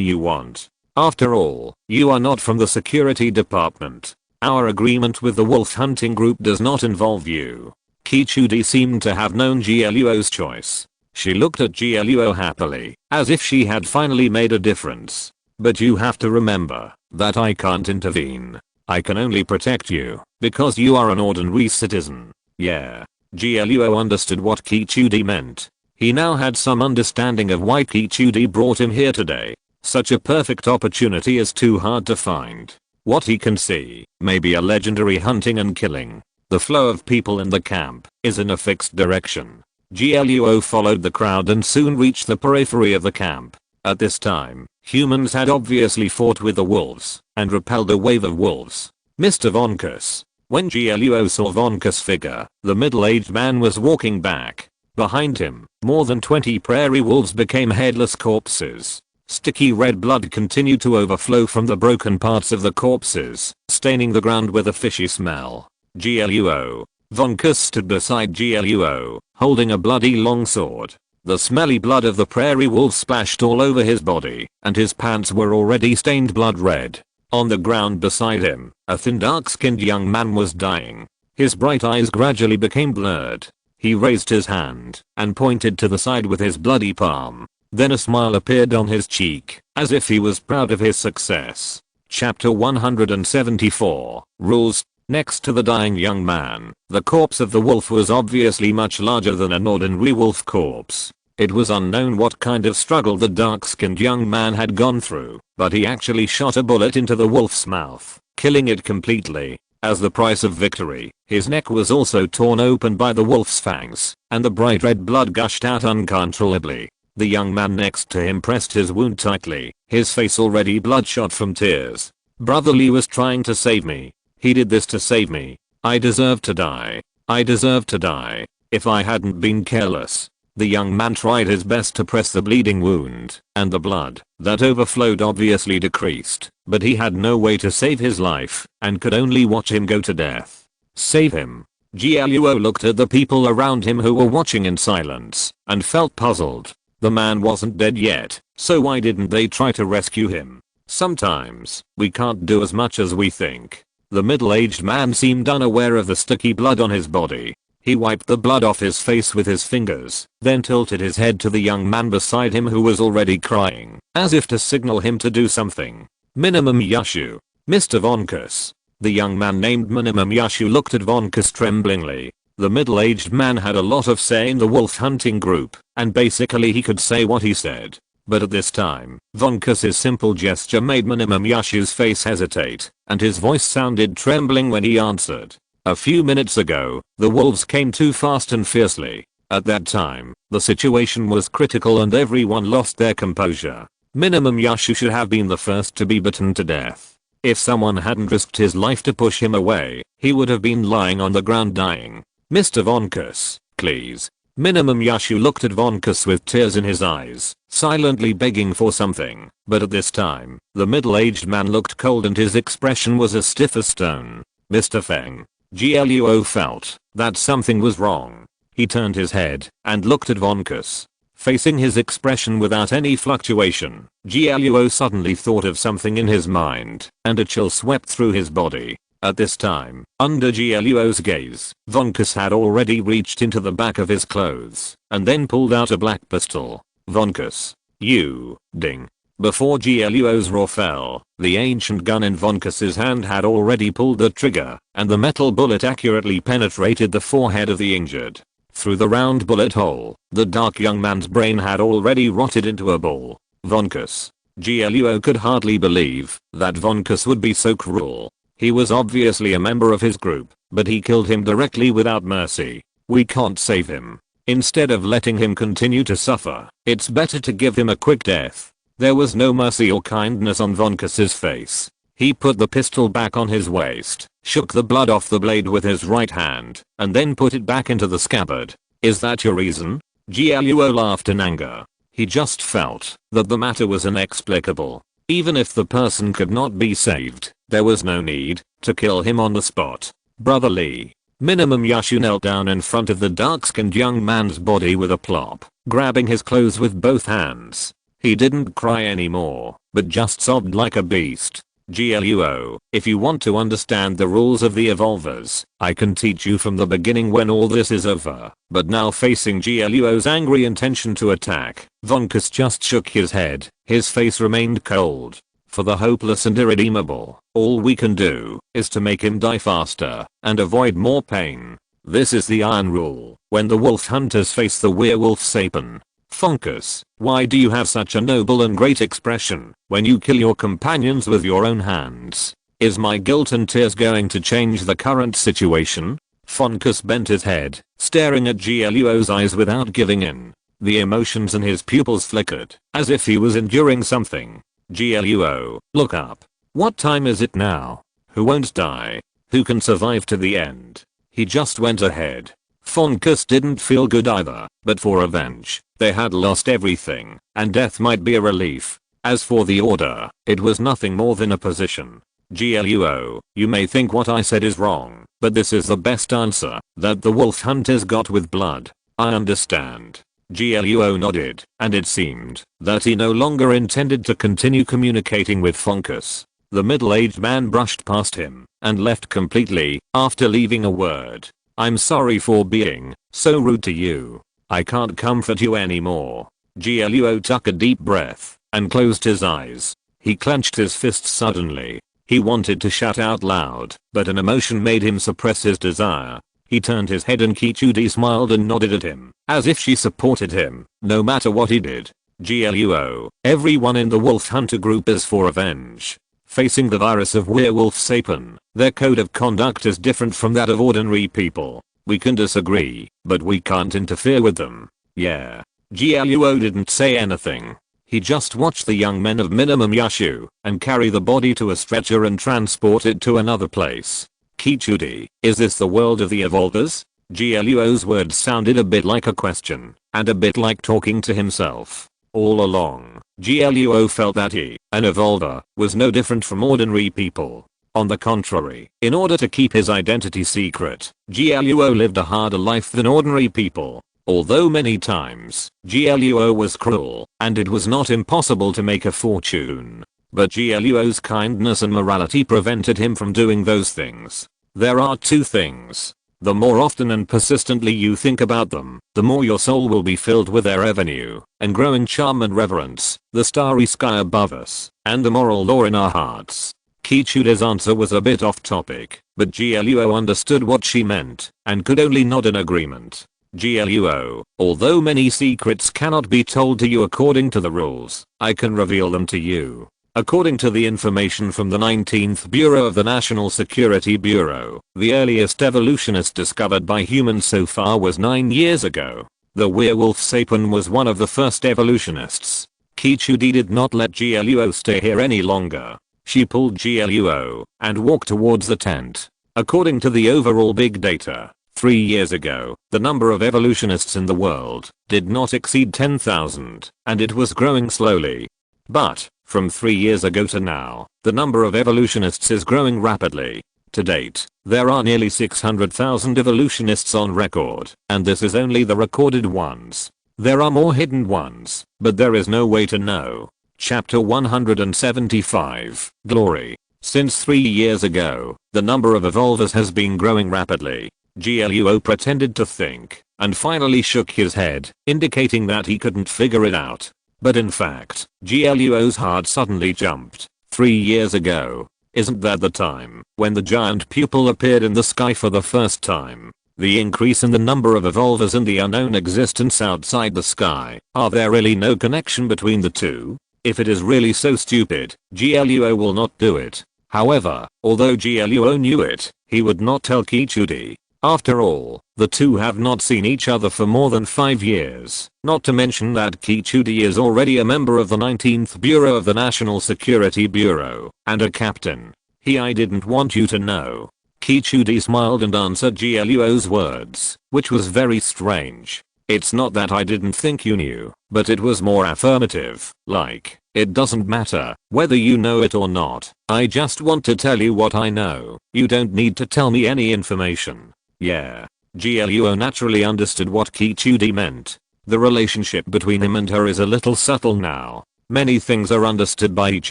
you want. After all, you are not from the security department. Our agreement with the wolf hunting group does not involve you. Kichudi seemed to have known GLUO's choice. She looked at GLUO happily, as if she had finally made a difference. But you have to remember that I can't intervene. I can only protect you because you are an ordinary citizen. Yeah. GLUO understood what Kichudi meant. He now had some understanding of why Kichudi brought him here today. Such a perfect opportunity is too hard to find. What he can see may be a legendary hunting and killing. The flow of people in the camp is in a fixed direction. GLUO followed the crowd and soon reached the periphery of the camp. At this time, humans had obviously fought with the wolves and repelled a wave of wolves. Mr. Vonkus. When GLUO saw Vonkus' figure, the middle-aged man was walking back. Behind him, more than 20 prairie wolves became headless corpses. Sticky red blood continued to overflow from the broken parts of the corpses, staining the ground with a fishy smell. GLUO. Vonkus stood beside GLUO, holding a bloody longsword. The smelly blood of the prairie wolf splashed all over his body, and his pants were already stained blood red. On the ground beside him, a thin dark-skinned young man was dying. His bright eyes gradually became blurred. He raised his hand and pointed to the side with his bloody palm. Then a smile appeared on his cheek, as if he was proud of his success. Chapter 174, Rules. Next to the dying young man, the corpse of the wolf was obviously much larger than an ordinary wolf corpse. It was unknown what kind of struggle the dark-skinned young man had gone through, but he actually shot a bullet into the wolf's mouth, killing it completely. As the price of victory, his neck was also torn open by the wolf's fangs, and the bright red blood gushed out uncontrollably. The young man next to him pressed his wound tightly, his face already bloodshot from tears. Brother Lee was trying to save me. He did this to save me. I deserve to die. I deserve to die. If I hadn't been careless. The young man tried his best to press the bleeding wound, and the blood that overflowed obviously decreased, but he had no way to save his life, and could only watch him go to death. Save him. GLUO looked at the people around him who were watching in silence, and felt puzzled. The man wasn't dead yet, so why didn't they try to rescue him? Sometimes, we can't do as much as we think. The middle-aged man seemed unaware of the sticky blood on his body. He wiped the blood off his face with his fingers, then tilted his head to the young man beside him who was already crying, as if to signal him to do something. Minimum Yashu. Mr. Vonkus. The young man named Minimum Yashu looked at Vonkus tremblingly. The middle-aged man had a lot of say in the wolf hunting group, and basically he could say what he said. But at this time, Vonkus's simple gesture made Minimum Yashu's face hesitate, and his voice sounded trembling when he answered. A few minutes ago, the wolves came too fast and fiercely. At that time, the situation was critical and everyone lost their composure. Minimum Yashu should have been the first to be bitten to death. If someone hadn't risked his life to push him away, he would have been lying on the ground dying. Mr. Vonkus, please. Minimum Yashu looked at Vonkus with tears in his eyes, silently begging for something, but at this time, the middle-aged man looked cold and his expression was as stiff as stone. Mr. Feng. GLUO felt that something was wrong. He turned his head and looked at Vonkus. Facing his expression without any fluctuation, GLUO suddenly thought of something in his mind, and a chill swept through his body. At this time, under GLUO's gaze, Vonkus had already reached into the back of his clothes, and then pulled out a black pistol. Vonkus. You, ding. Before GLUO's roar fell, the ancient gun in Vonkus's hand had already pulled the trigger, and the metal bullet accurately penetrated the forehead of the injured. Through the round bullet hole, the dark young man's brain had already rotted into a ball. Vonkus. GLUO could hardly believe that Vonkus would be so cruel. He was obviously a member of his group, but he killed him directly without mercy. We can't save him. Instead of letting him continue to suffer, it's better to give him a quick death. There was no mercy or kindness on Vonkus's face. He put the pistol back on his waist, shook the blood off the blade with his right hand, and then put it back into the scabbard. Is that your reason? Guo laughed in anger. He just felt that the matter was inexplicable. Even if the person could not be saved, there was no need to kill him on the spot. Brother Lee. Minimum Yashu knelt down in front of the dark-skinned young man's body with a plop, grabbing his clothes with both hands. He didn't cry anymore, but just sobbed like a beast. Guo, if you want to understand the rules of the evolvers, I can teach you from the beginning when all this is over. But now, facing Guo's angry intention to attack, Vonkus just shook his head. His face remained cold. For the hopeless and irredeemable, all we can do is to make him die faster and avoid more pain. This is the iron rule when the wolf hunters face the werewolf Sapien. Vonkus, why do you have such a noble and great expression when you kill your companions with your own hands? Is my guilt and tears going to change the current situation? Vonkus bent his head, staring at Guo's eyes without giving in. The emotions in his pupils flickered, as if he was enduring something. Guo, look up. What time is it now? Who won't die? Who can survive to the end? He just went ahead. Vonkus didn't feel good either, but for revenge, they had lost everything, and death might be a relief. As for the order, it was nothing more than a position. Guo, you may think what I said is wrong, but this is the best answer that the wolf hunters got with blood. I understand. Guo nodded, and it seemed that he no longer intended to continue communicating with Vonkus. The middle-aged man brushed past him and left completely after leaving a word. I'm sorry for being so rude to you. I can't comfort you anymore. Guo took a deep breath and closed his eyes. He clenched his fists suddenly. He wanted to shout out loud, but an emotion made him suppress his desire. He turned his head and Kichudi smiled and nodded at him, as if she supported him, no matter what he did. Guo, everyone in the wolf hunter group is for revenge. Facing the virus of werewolf Sapien, their code of conduct is different from that of ordinary people. We can disagree, but we can't interfere with them. Yeah. Guo didn't say anything. He just watched the young men of Minimum Yashu and carry the body to a stretcher and transport it to another place. Kichudi, is this the world of the evolvers? Guo's words sounded a bit like a question, and a bit like talking to himself. All along, Guo felt that he, an evolver, was no different from ordinary people. On the contrary, in order to keep his identity secret, Guo lived a harder life than ordinary people. Although many times, Guo was cruel, and it was not impossible to make a fortune. But Guo's kindness and morality prevented him from doing those things. There are two things. The more often and persistently you think about them, the more your soul will be filled with their revenue and growing charm and reverence, the starry sky above us, and the moral law in our hearts. Kichude's answer was a bit off topic, but Guo understood what she meant and could only nod in agreement. Guo, although many secrets cannot be told to you according to the rules, I can reveal them to you. According to the information from the 19th Bureau of the National Security Bureau, the earliest evolutionist discovered by humans so far was 9 years ago. The werewolf Sapien was one of the first evolutionists. Kichudi did not let Guo stay here any longer. She pulled Guo and walked towards the tent. According to the overall big data, 3 years ago, the number of evolutionists in the world did not exceed 10,000, and it was growing slowly. But, from 3 years ago to now, the number of evolutionists is growing rapidly. To date, there are nearly 600,000 evolutionists on record, and this is only the recorded ones. There are more hidden ones, but there is no way to know. Chapter 175, Glory. Since 3 years ago, the number of evolvers has been growing rapidly. Guo pretended to think, and finally shook his head, indicating that he couldn't figure it out. But in fact, Guo's heart suddenly jumped. 3 years ago. Isn't that the time when the giant pupil appeared in the sky for the first time? The increase in the number of evolvers and the unknown existence outside the sky. Are there really no connection between the two? If it is really so stupid, Guo will not do it. However, although Guo knew it, he would not tell Kichudi. After all, the two have not seen each other for more than 5 years, not to mention that Kichudi is already a member of the 19th Bureau of the National Security Bureau, and a captain. I didn't want you to know. Kichudi smiled and answered Gluo's words, which was very strange. It's not that I didn't think you knew, but it was more affirmative, like, it doesn't matter whether you know it or not. I just want to tell you what I know. You don't need to tell me any information. Yeah. Gluo naturally understood what Kichudi meant. The relationship between him and her is a little subtle now. Many things are understood by each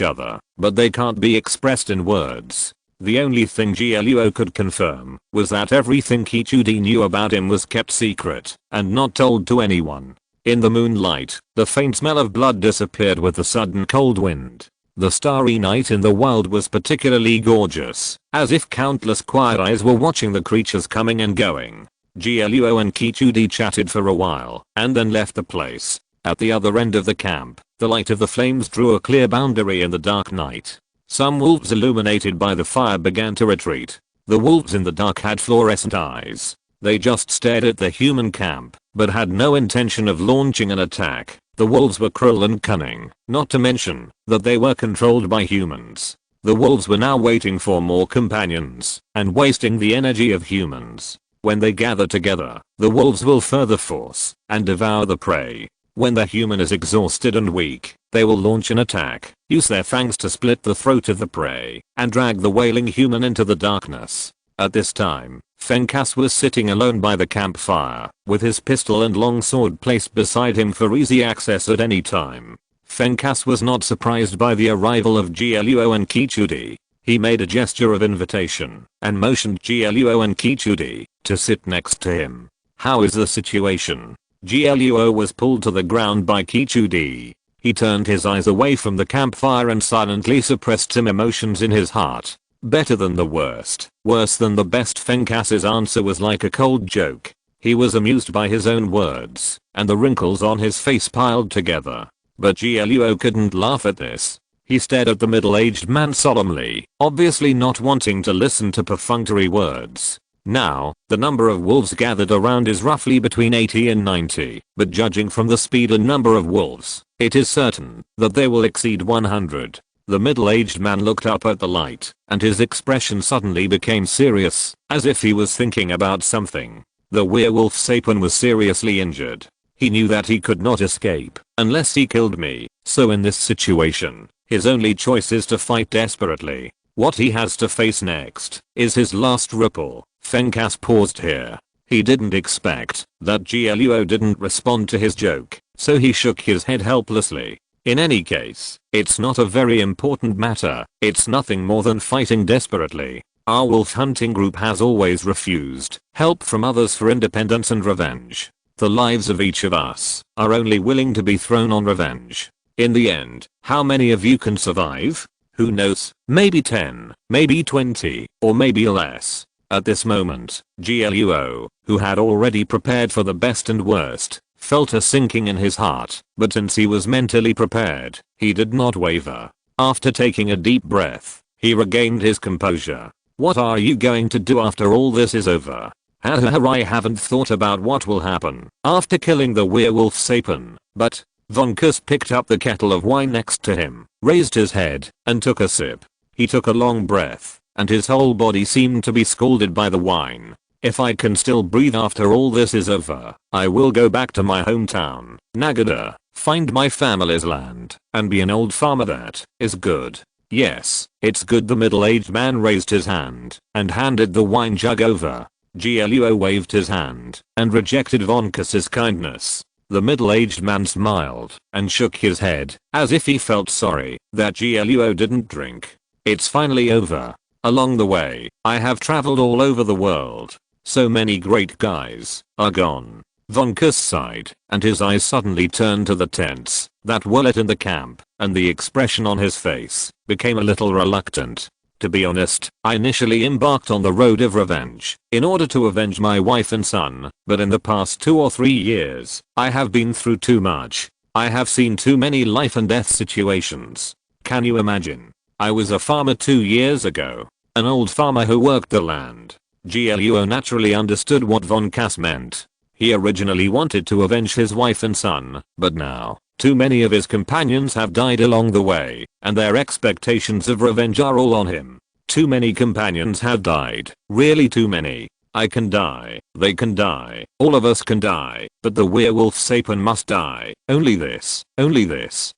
other, but they can't be expressed in words. The only thing Gluo could confirm was that everything Kichudi knew about him was kept secret and not told to anyone. In the moonlight, the faint smell of blood disappeared with the sudden cold wind. The starry night in the wild was particularly gorgeous, as if countless quiet eyes were watching the creatures coming and going. Gluo and Kichudi chatted for a while and then left the place. At the other end of the camp, the light of the flames drew a clear boundary in the dark night. Some wolves illuminated by the fire began to retreat. The wolves in the dark had fluorescent eyes. They just stared at the human camp, but had no intention of launching an attack. The wolves were cruel and cunning, not to mention that they were controlled by humans. The wolves were now waiting for more companions and wasting the energy of humans. When they gather together, the wolves will further force and devour the prey. When the human is exhausted and weak, they will launch an attack, use their fangs to split the throat of the prey, and drag the wailing human into the darkness. At this time, Fenkas was sitting alone by the campfire, with his pistol and long sword placed beside him for easy access at any time. Fenkas was not surprised by the arrival of Gluo and Kichudi. He made a gesture of invitation, and motioned Gluo and Kichudi to sit next to him. How is the situation? Gluo was pulled to the ground by Kichudi. He turned his eyes away from the campfire and silently suppressed some emotions in his heart. Better than the worst, worse than the best. Fenkas's answer was like a cold joke. He was amused by his own words, and the wrinkles on his face piled together. But Gluo couldn't laugh at this. He stared at the middle-aged man solemnly, obviously not wanting to listen to perfunctory words. Now, the number of wolves gathered around is roughly between 80 and 90, but judging from the speed and number of wolves, it is certain that they will exceed 100. The middle-aged man looked up at the light, and his expression suddenly became serious, as if he was thinking about something. The werewolf sapien was seriously injured. He knew that he could not escape unless he killed me, so in this situation, his only choice is to fight desperately. What he has to face next is his last ripple. Fenkas paused here. He didn't expect that Gluo didn't respond to his joke, so he shook his head helplessly. In any case, it's not a very important matter. It's nothing more than fighting desperately. Our wolf hunting group has always refused help from others for independence and revenge. The lives of each of us are only willing to be thrown on revenge. In the end, how many of you can survive? Who knows? Maybe 10, maybe 20, or maybe less. At this moment, Gluo, who had already prepared for the best and worst, felt a sinking in his heart, but since he was mentally prepared, he did not waver. After taking a deep breath, he regained his composure. What are you going to do after all this is over? I haven't thought about what will happen after killing the werewolf sapien, but Von Kuss picked up the kettle of wine next to him, raised his head, and took a sip. He took a long breath, and his whole body seemed to be scalded by the wine. If I can still breathe after all this is over, I will go back to my hometown, Nagada, find my family's land, and be an old farmer. That is good. Yes, it's good. The middle-aged man raised his hand and handed the wine jug over. Gluo waved his hand and rejected Von Kuss's kindness. The middle-aged man smiled and shook his head as if he felt sorry that Gluo didn't drink. It's finally over. Along the way, I have traveled all over the world. So many great guys are gone. Von Kuss sighed, and his eyes suddenly turned to the tents that were lit in the camp, and the expression on his face became a little reluctant. To be honest, I initially embarked on the road of revenge in order to avenge my wife and son, but in the past 2 or 3 years, I have been through too much. I have seen too many life and death situations. Can you imagine? I was a farmer 2 years ago, an old farmer who worked the land. GLUO naturally understood what Von Cass meant. He originally wanted to avenge his wife and son, but now, too many of his companions have died along the way, and their expectations of revenge are all on him. Too many companions have died, really too many. I can die, they can die, all of us can die, but the werewolf Sapien must die. Only this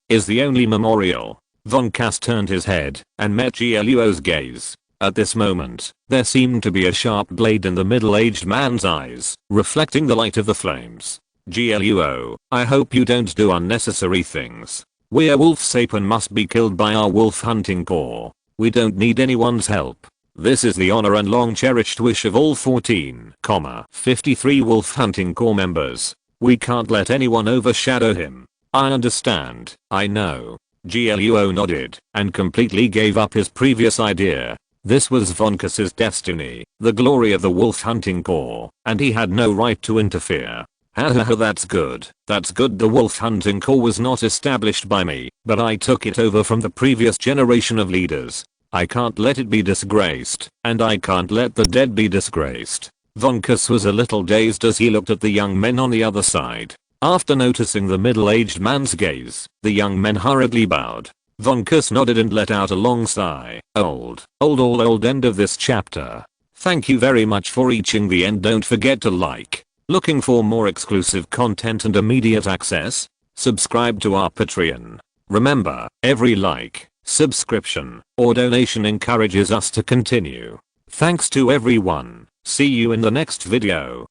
is the only memorial. Von Cass turned his head and met GLUO's gaze. At this moment, there seemed to be a sharp blade in the middle-aged man's eyes, reflecting the light of the flames. GLUO, I hope you don't do unnecessary things. Werewolf Sapien must be killed by our wolf hunting corps. We don't need anyone's help. This is the honor and long cherished wish of all 14,53 wolf hunting corps members. We can't let anyone overshadow him. I understand, I know. GLUO nodded and completely gave up his previous idea. This was Von Cass's destiny, the glory of the wolf hunting corps, and he had no right to interfere. Hahaha, that's good. That's good. The wolf hunting corps was not established by me, but I took it over from the previous generation of leaders. I can't let it be disgraced, and I can't let the dead be disgraced. Von Cass was a little dazed as he looked at the young men on the other side. After noticing the middle-aged man's gaze, the young men hurriedly bowed. Von Cass nodded and let out a long sigh. Old end of this chapter. Thank you very much for reaching the end. Don't forget to like. Looking for more exclusive content and immediate access? Subscribe to our Patreon. Remember, every like, subscription, or donation encourages us to continue. Thanks to everyone. See you in the next video.